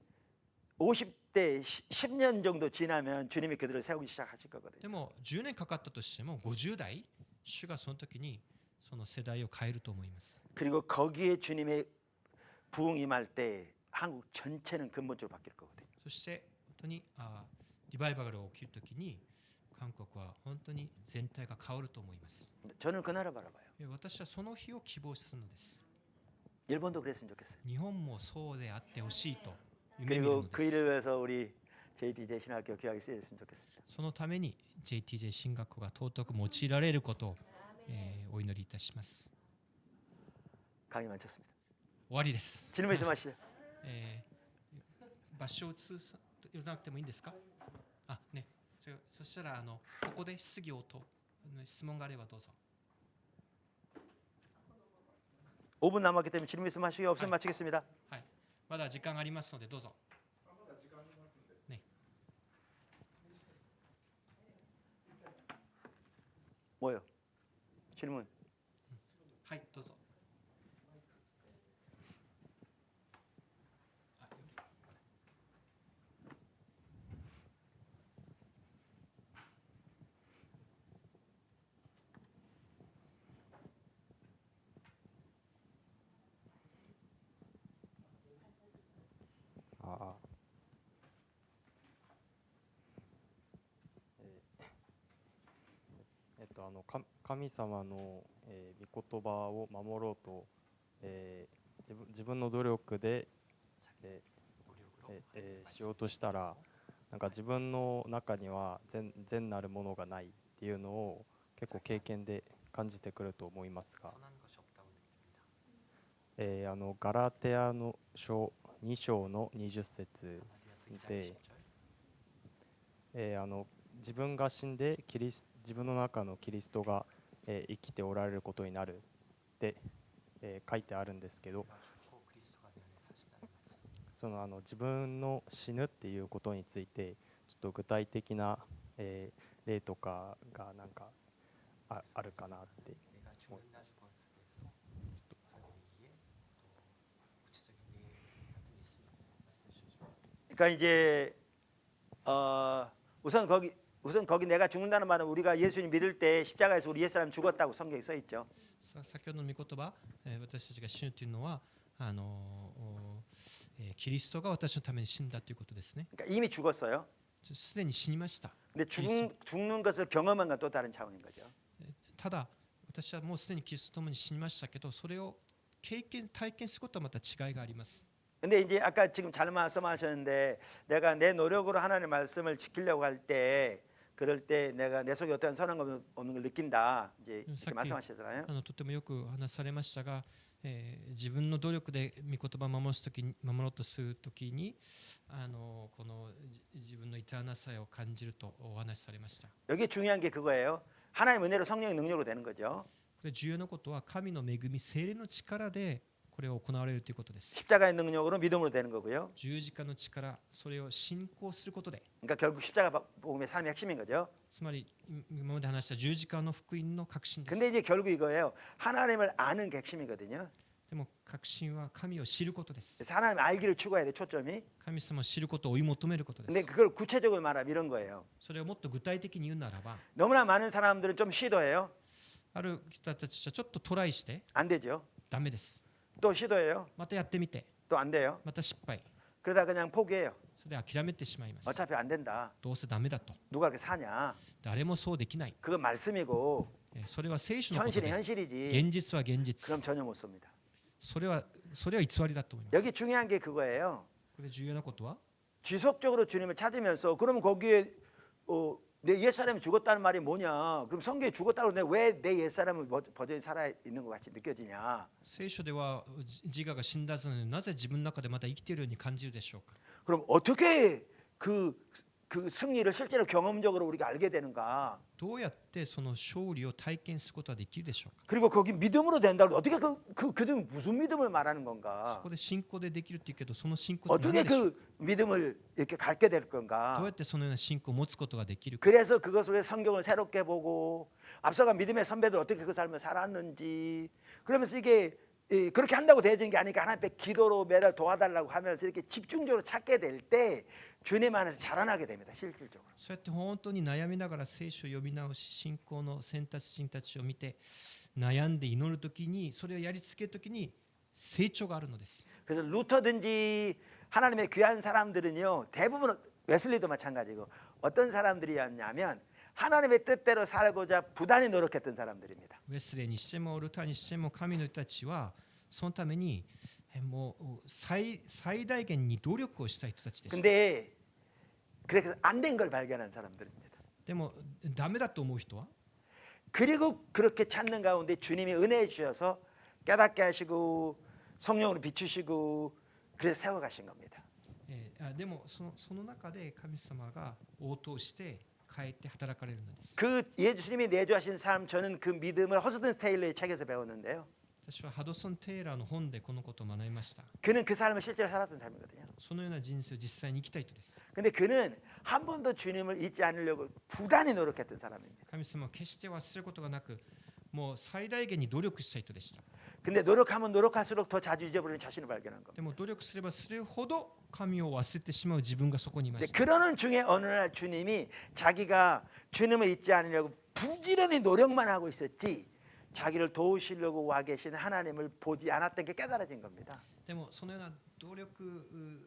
50대 10년 정도 지나면 주님이 그들을 세우기 시작하실 거거든요. でも10年かかったとしても50代、主がその時にその世代を変えると思います。 그리고 거기에 주님의 부흥 임할 때 한국 전체는 근본적으로 바뀔 거거든요. そして本当にリバイバルが起きる時に韓国は本当に全体が変わると思います。 저는 그 나라 바라봐요. 私はその日を希望するのです。 일본도 그랬으면 좋겠어요. 日本もそうであってほしいと夢見る 그리고 の 그 です。 일을 위해서 우리 JTJ 신학교 교육이 쓰였으면 좋겠습니다. そのために JTJ 進学校が尊く用いられることを、お祈りいたします。 강의 마쳤습니다. 終わりです。 질문 있으면 하시죠. 場所を移さなくてもいいんですか？あ、ね。そしたらここで質疑応答、質問があればどうぞ。 5분 남았기 때문에 질문 있으면 하시고 없으면 마치겠습니다. はい。まだ時間がありますのでどうぞ。 네. 뭐요? 질문. はい、どうぞ。あ、여기。 あ神様の、御言葉を守ろうと、自分の努力で、しようとしたら、なんか自分の中には善なるものがないっていうのを結構経験で感じてくると思いますが、ガラテアの書2章の20節で、自分が死んで自分の中のキリストが、生きておられることになるって、書いてあるんですけど、自分の死ぬっていうことについてちょっと具体的な、例とかがなんかあるかなって思いました。 그러니까 이제 우선 거기 내가 죽는다는 말은 우리가 예수님 믿을 때 십자가에서 우리 옛사람 죽었다고 성경에 써 있죠. 先ほどの御言葉、私たちが死ぬというのはキリストが私のために死んだということですね。 그러니까 이미 죽었어요. すでに死にました。 근데 죽는 것을 경험한 건 또 다른 차원인 거죠. ただ私はもうすでにキリストと共に死にましたけど、それを体験することはまた違いがあります。 근데 이제 아까 지금 잘 말씀하셨는데 내가 내 노력으로 하나님의 말씀을 지키려고 할 때 그럴 때 내가 내 속에 어떤 선한 것 없는 걸 느낀다. 이제 이렇게 말씀하시잖아요. とてもよく話されましたが、自分の努力で御言葉を守ろうとするときにこの自分の至らなさを感じるとお話しされました。 여기 중요한 게 그거예요. 하나님 은혜로 성령의 능력으로 되는 거죠. 重要なことは神の恵み、聖霊の力でこれを行われるということです。 십자가의 능력으로 믿음으로 되는 거고요. 十字架の力、それを信仰することで。 그러니까 결국 십자가 복음의 삶의 핵심인 거죠. つまり今まで話した十字架の福音の核心です。 근데 이제 결국 이거예요. 하나님을 아는 게 핵심이거든요. でも核心は神を知ることです。 하나님 알기를 추구해야 돼. 초점이. 神様を知ることを追い求めることで 근데 す。 그걸 구체적으로 말하면 이런 거예요. それをもっと具体的に言うならば、 너무나 많은 사람들은 좀 시도해요. ある人たちはちょっとトライして 안 되죠. ダメです。 또 시도해요. またやってみて、 또 안 돼요. また失敗。 그러다 그냥 포기해요. それで諦めてしまいます。 어차피 안 된다. どうせダメだと。 누가 그렇게 사냐. 誰もそうできない。 그건 말씀이고 それは聖書のこと 현실이 で、 현실이지. 現実は現実。 그럼 전혀 못 씁니다. それは偽りだと思います。 여기 중요한 게 그거예요. これ重要なことは、 지속적으로 주님을 찾으면서 그러면 거기에 내 옛사람이 죽었다는 말이 뭐냐? 그럼 성경에 죽었다고 그러는데 왜 내 옛사람은 버전히 살아 있는 것 같이 느껴지냐? 聖書では自我が死んだずになぜ自分の中でまた生きているように感じるでしょうか。 그럼 어떻게 그 그 승리를 실제로 경험적으로 우리가 알게 되는가? どうやってその勝利を体験することができるでしょうか。 그리고 거기 믿음으로 된다고 어떻게 그 무슨 믿음을 말하는 そ 건가? こで信仰でできるって言うけど、その信仰って何 어떻게 でしょうか。 그 믿음을 이렇게 갖게 될 どう 건가? やってそのような信仰を持つことができるか。 그래서 그것을 왜 성경을 새롭게 보고 앞서간 믿음의 선배들 어떻게 그 삶을 살았는지 그러면서 이게 그렇게 한다고 되어지는 게 아니니까 하나님 앞에 기도로 매달 도와달라고 하면서 이렇게 집중적으로 찾게 될 때 주님 안에서 자라나게 됩니다. 실질적으로. そうやって本当に悩みながら聖書を読み直し、信仰の選択人たちを見て悩んで祈るときに、それをやり続けるときに成長があるのです。 그래서 루터든지 하나님의 귀한 사람들은요 대부분 웨슬리도 마찬가지고 어떤 사람들이었냐면 하나님의 뜻대로 살고자 부단히 노력했던 사람들입니다. ウェスレーにしてもルターにしても神の人たちはそのためにもう最大限に努力をした人たちでした。 근데 그래서 안 된 걸 발견한 사람들입니다. でもダメだと思う人は 그리고 그렇게 찾는 가운데 주님이 은혜해 주셔서 깨닫게 하시고 성령으로 비추시고 그래서 세워가신 겁니다. でもその中で神様が応答して変えて働かれるのです。 그 예수님이 내주하신 삶 저는 그 믿음을 허스든 테일러의 책에서 배웠는데요. 私はハドソン・テイラーの本でこのことを学びました。 그는 그 삶을 실제로 살았던 삶이거든요. そのような人生を実際に生きたい人です。 근데 그는 한 번도 주님을 잊지 않으려고 부단히 노력했던 사람입니다. 神様を決して忘れることがなく、もう最大限に努力した人でした。 근데 노력하면 노력할수록 더 자주 잊어버리는 자신을 발견한 겁니다. でも努力すればするほど神を忘れてしまう自分がそこにいま 근데 した。 그러는 중에 어느 날 주님이 자기가 주님을 잊지 않으려고 부지런히 노력만 하고 있었지 자기를 도우시려고 와 계신 하나님을 보지 않았던 게 깨달아진 겁니다. でもそのような努力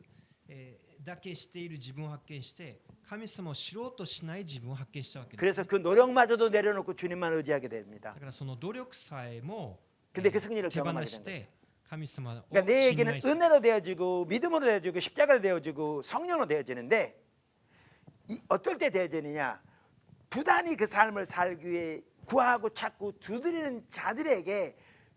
だけしている自分を発見して、神様を知ろうとしない自分を発見したわけです。 그래서 그 노력마저도 내려놓고 주님만 의지하게 됩니다. だからその努力さえも 근데 그 승리를 手放 경험하게 し 된 거예요. て神様を 그러니까 내 信 얘기는 頼する。 은혜로 되어지고 믿음으로 되어지고 십자가로 되어지고 성령으로 되어지는데 어떨 때 되어지느냐? 부단히 그 삶을 살기 위해 구하고 찾고 두드리는 자들에게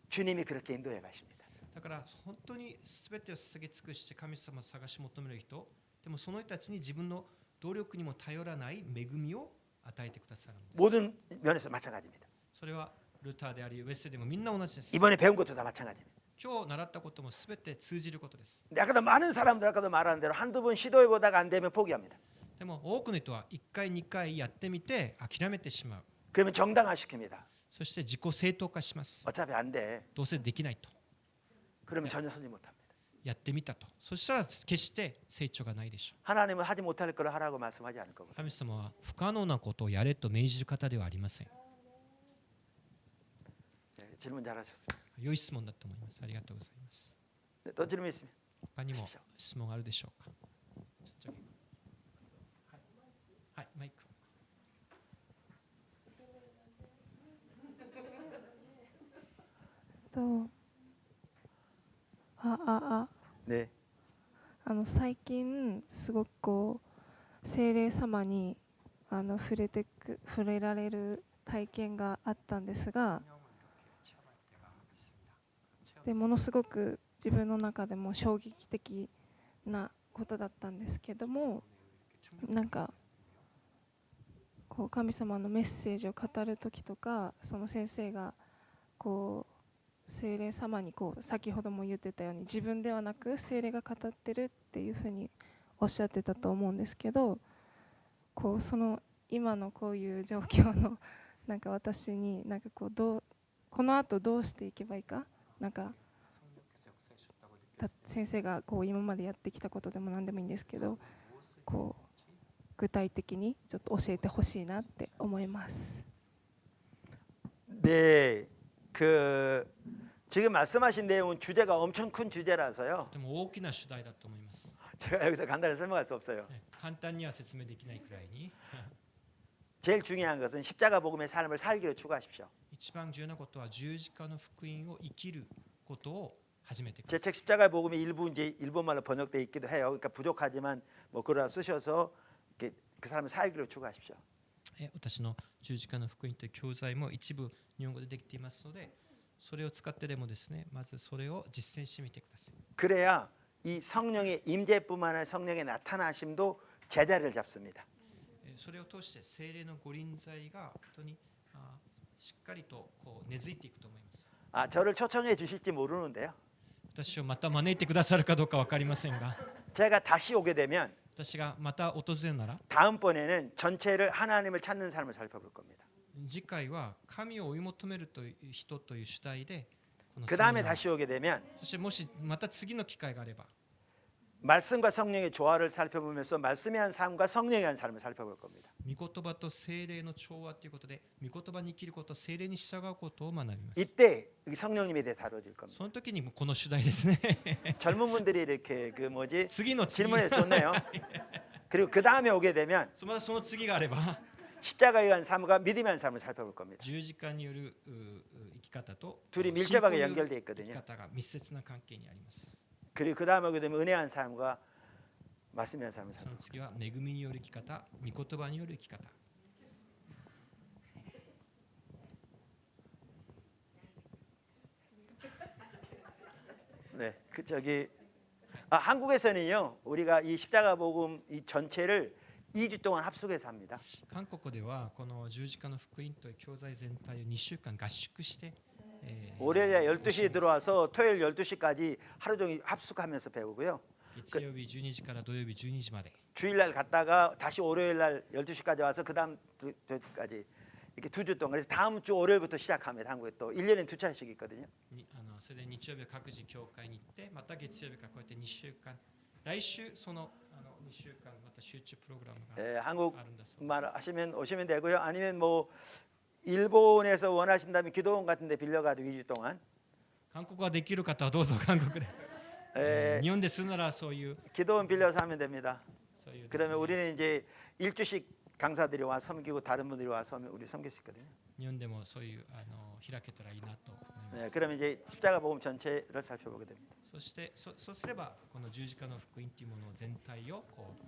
주님이 그렇게 인도해 가십니다. だから本当に全てを捧げ尽くして神様を探し求める人、でもその人たちに自分の努力にも頼らない恵みを与えてくださるんです。 모든 면에서 마찬가지입니다. それはルターでありウェスレーでもみんな同じです。 이번에 배운 것도 다 마찬가지입니다. 今日習ったことも全て通じることです。 근데 아까도 많은 사람들 아까도 말한 대로 한두 번 시도해 보다가 안 되면 포기합니다. でも多くの人は1回2回やってみて諦めてしまう。 그러면 정당화시킵니다. そして自己正当化します。 어차피 안 돼. どうせできないと 그러면 전혀 선지 못합니다. やってみたと。そしたら決して成長がないでしょう。 하나님은 하지 못할 걸 하라고 말씀하지 않을 거거든요. 神様は不可能なことをやれと命じる方ではありません。 네, 질문 잘하셨습니다. 良い質問だと思います。ありがとうございます。 네, 또 질문 있으면 他にも質問あるでしょうか。はい、マイク。네. 最近すごくこう聖霊様に触れられる体験があったんですが、でものすごく自分の中でも衝撃的なことだったんですけども、なんかこう神様のメッセージを語る時とか、その先生がこう聖霊様にこう先ほども言ってたように自分ではなく聖霊が語ってるっていうふうにおっしゃってたと思うんですけど、こうその今のこういう状況のなんか私になんかこの後どうしていけばいいか、なんか先生がこう今までやってきたことでも何でもいいんですけど、こう具体的にちょっと教えてほしいなって思います。 네, 그 지금 말씀하신 내용은 주제가 엄청 큰 주제라서요. でも大きな主題だと思います。 제가 여기서 간단히 설명할 수 없어요. 簡単には説明できないくらいに 제일 중요한 것은 십자가 복음의 삶을 살기로 추구하십시오. 一番重要なことは十字架の福音を生きることを始めてくだ 제 さい。 책 십자가의 복음이 일부 이제 일본말로 번역되어 있기도 해요. 그러니까 부족하지만 뭐 그러나 쓰셔서 그 삶을 살기로 추구하십시오. 私の十字架の福音という教材も一部日本語でできていますので、それを使ってでもですね、まずそれを実践してみてください。 그래야 이 성령의 임재뿐만 아니라 성령의 나타나심도 제자리를 잡습니다. それを通して聖霊の御臨在が本当にしっかりとこう根付いていくと思います。 저를 초청해 주실지 모르는데요. 私をまた招いてくださるかどうか分かりませんが、 제가 다시 오게 되면 私がまた訪れるなら 다음번에는 전체를 하나님을 찾는 삶을 살펴볼 겁니다. 次回は神を追い求めるという人という主題でこの 그 セミナ 다음에 ー 다시 오게 되면 そしてもしまた次の機会があれば 말씀과 성령의 조화를 살펴보면서 말씀에 한 삶과 성령에 한 삶을 살펴볼 겁니다. 御言葉と聖霊の調和ということで御言葉に生きること聖霊に従うことを学びます。 이때 성령님에 대해 다뤄질 겁니다. その時にもこの主題ですね。 젊은 분들이 이렇게 그 뭐지 次の次 질문에 좋네요. 그리고 그 다음에 오게 되면 またその次があれば 십자가에 의한 삶과 믿음에 의한 삶을 살펴볼 겁니다. 十字架による生き方と 둘이 信仰 밀접하게 による 연결되어 生き 있거든요. 方が密接な関係にあります。 그리고 그 다음에 오게 되면 은혜에 한 삶과 말씀에 한 삶을 そ 살펴볼 の次は恵みによる生き方、御言葉による生き方。 네, 그 저기 한국에서는요 우리가 이 십자가 복음 이 전체를 2주 동안 합숙해서 합니다. 韓国ではこの十字架の福音という教材全体を2週間合宿して、월요일에 12시에 들어와서 토요일 12시까지 하루 종일 합숙하면서 배우고요. 月曜日12時から土曜日12時まで 주일날 갔다가 다시 월요일날 12시까지 와서 그 다음 주까지 이렇게 2주 동안 그래서 다음 주 월요일부터 시작합니다. 한국에 또 1년에 2차씩 있거든요. それで日曜日は各自教会に行ってまた月曜日からこうやって2週間来週その2週間また集中プログラムが 예, あるんだそうです。 한국말 하시면 오시면 되고요. 아니면 뭐 일본에서 원하신다면 기도원 같은데 빌려가지고 2주 동안 韓国ができる方はどうぞ韓国で、日本でするならそういう 기도원 빌려서 하면 됩니다. そういうですね 그러면 우리는 이제 1주씩 강사들이 와 섬기고 다른 분들이 와서 우리 섬길 수 있거든요. 日本でもそういう開けたらいいなと思いま 네, す。 그러면 이제 십자가 복음 전체를 살펴보게 됩니다. そしてそうすればこの十字架の福音というもの全体をこう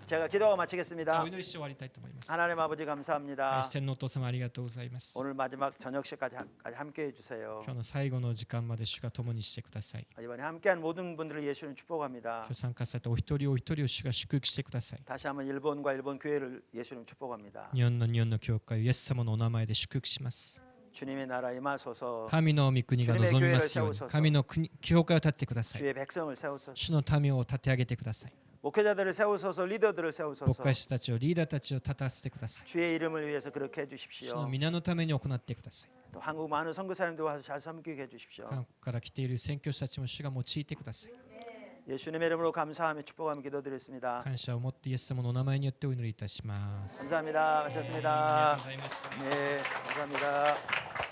제가 기도하고 じゃあ 마치겠습니다. お祈りして終わりたいと思います。 하나님 아버지 감사합니다. 天のお父様ありがとうございます。 오늘 마지막 저녁 시까지 함께 해주세요. 今日の最後の時間まで主が共にしてください。 이번에 함께한 모든 분들을 예수님 축복합니다. 今日参加されたお一人お一人を主が祝福してください。 다시 한번 일본과 일본 교회를 예수님 축복합니다. 日本の教会をイエス様のお名前で祝福します。 주님의 나라 임하소서. 神の御国が望みますように神の国教会を立ててください。 주의 백성을 세우소서. 主の民を立て上げてください。 목회자들을 세우소서. 리더들을 牧 세우소서. 会者たちをリーダーたちを立たせてください。 주의 이름을 위해서 그렇게 主の 해주십시오. 皆のために行ってください。 또 한국 많은 선교사님들 와서 잘 섬기게 해주십시오. 韓国から来ている宣教師たちも主が用いてください。 예수님의 이름으로 감사하며 축복하며 기도드렸습니다. 感謝を持ってイエス様のお名前によってお祈りいたします。 감사합니다. ありがとう 마쳤습니다. ございました。 네, 감사합니다.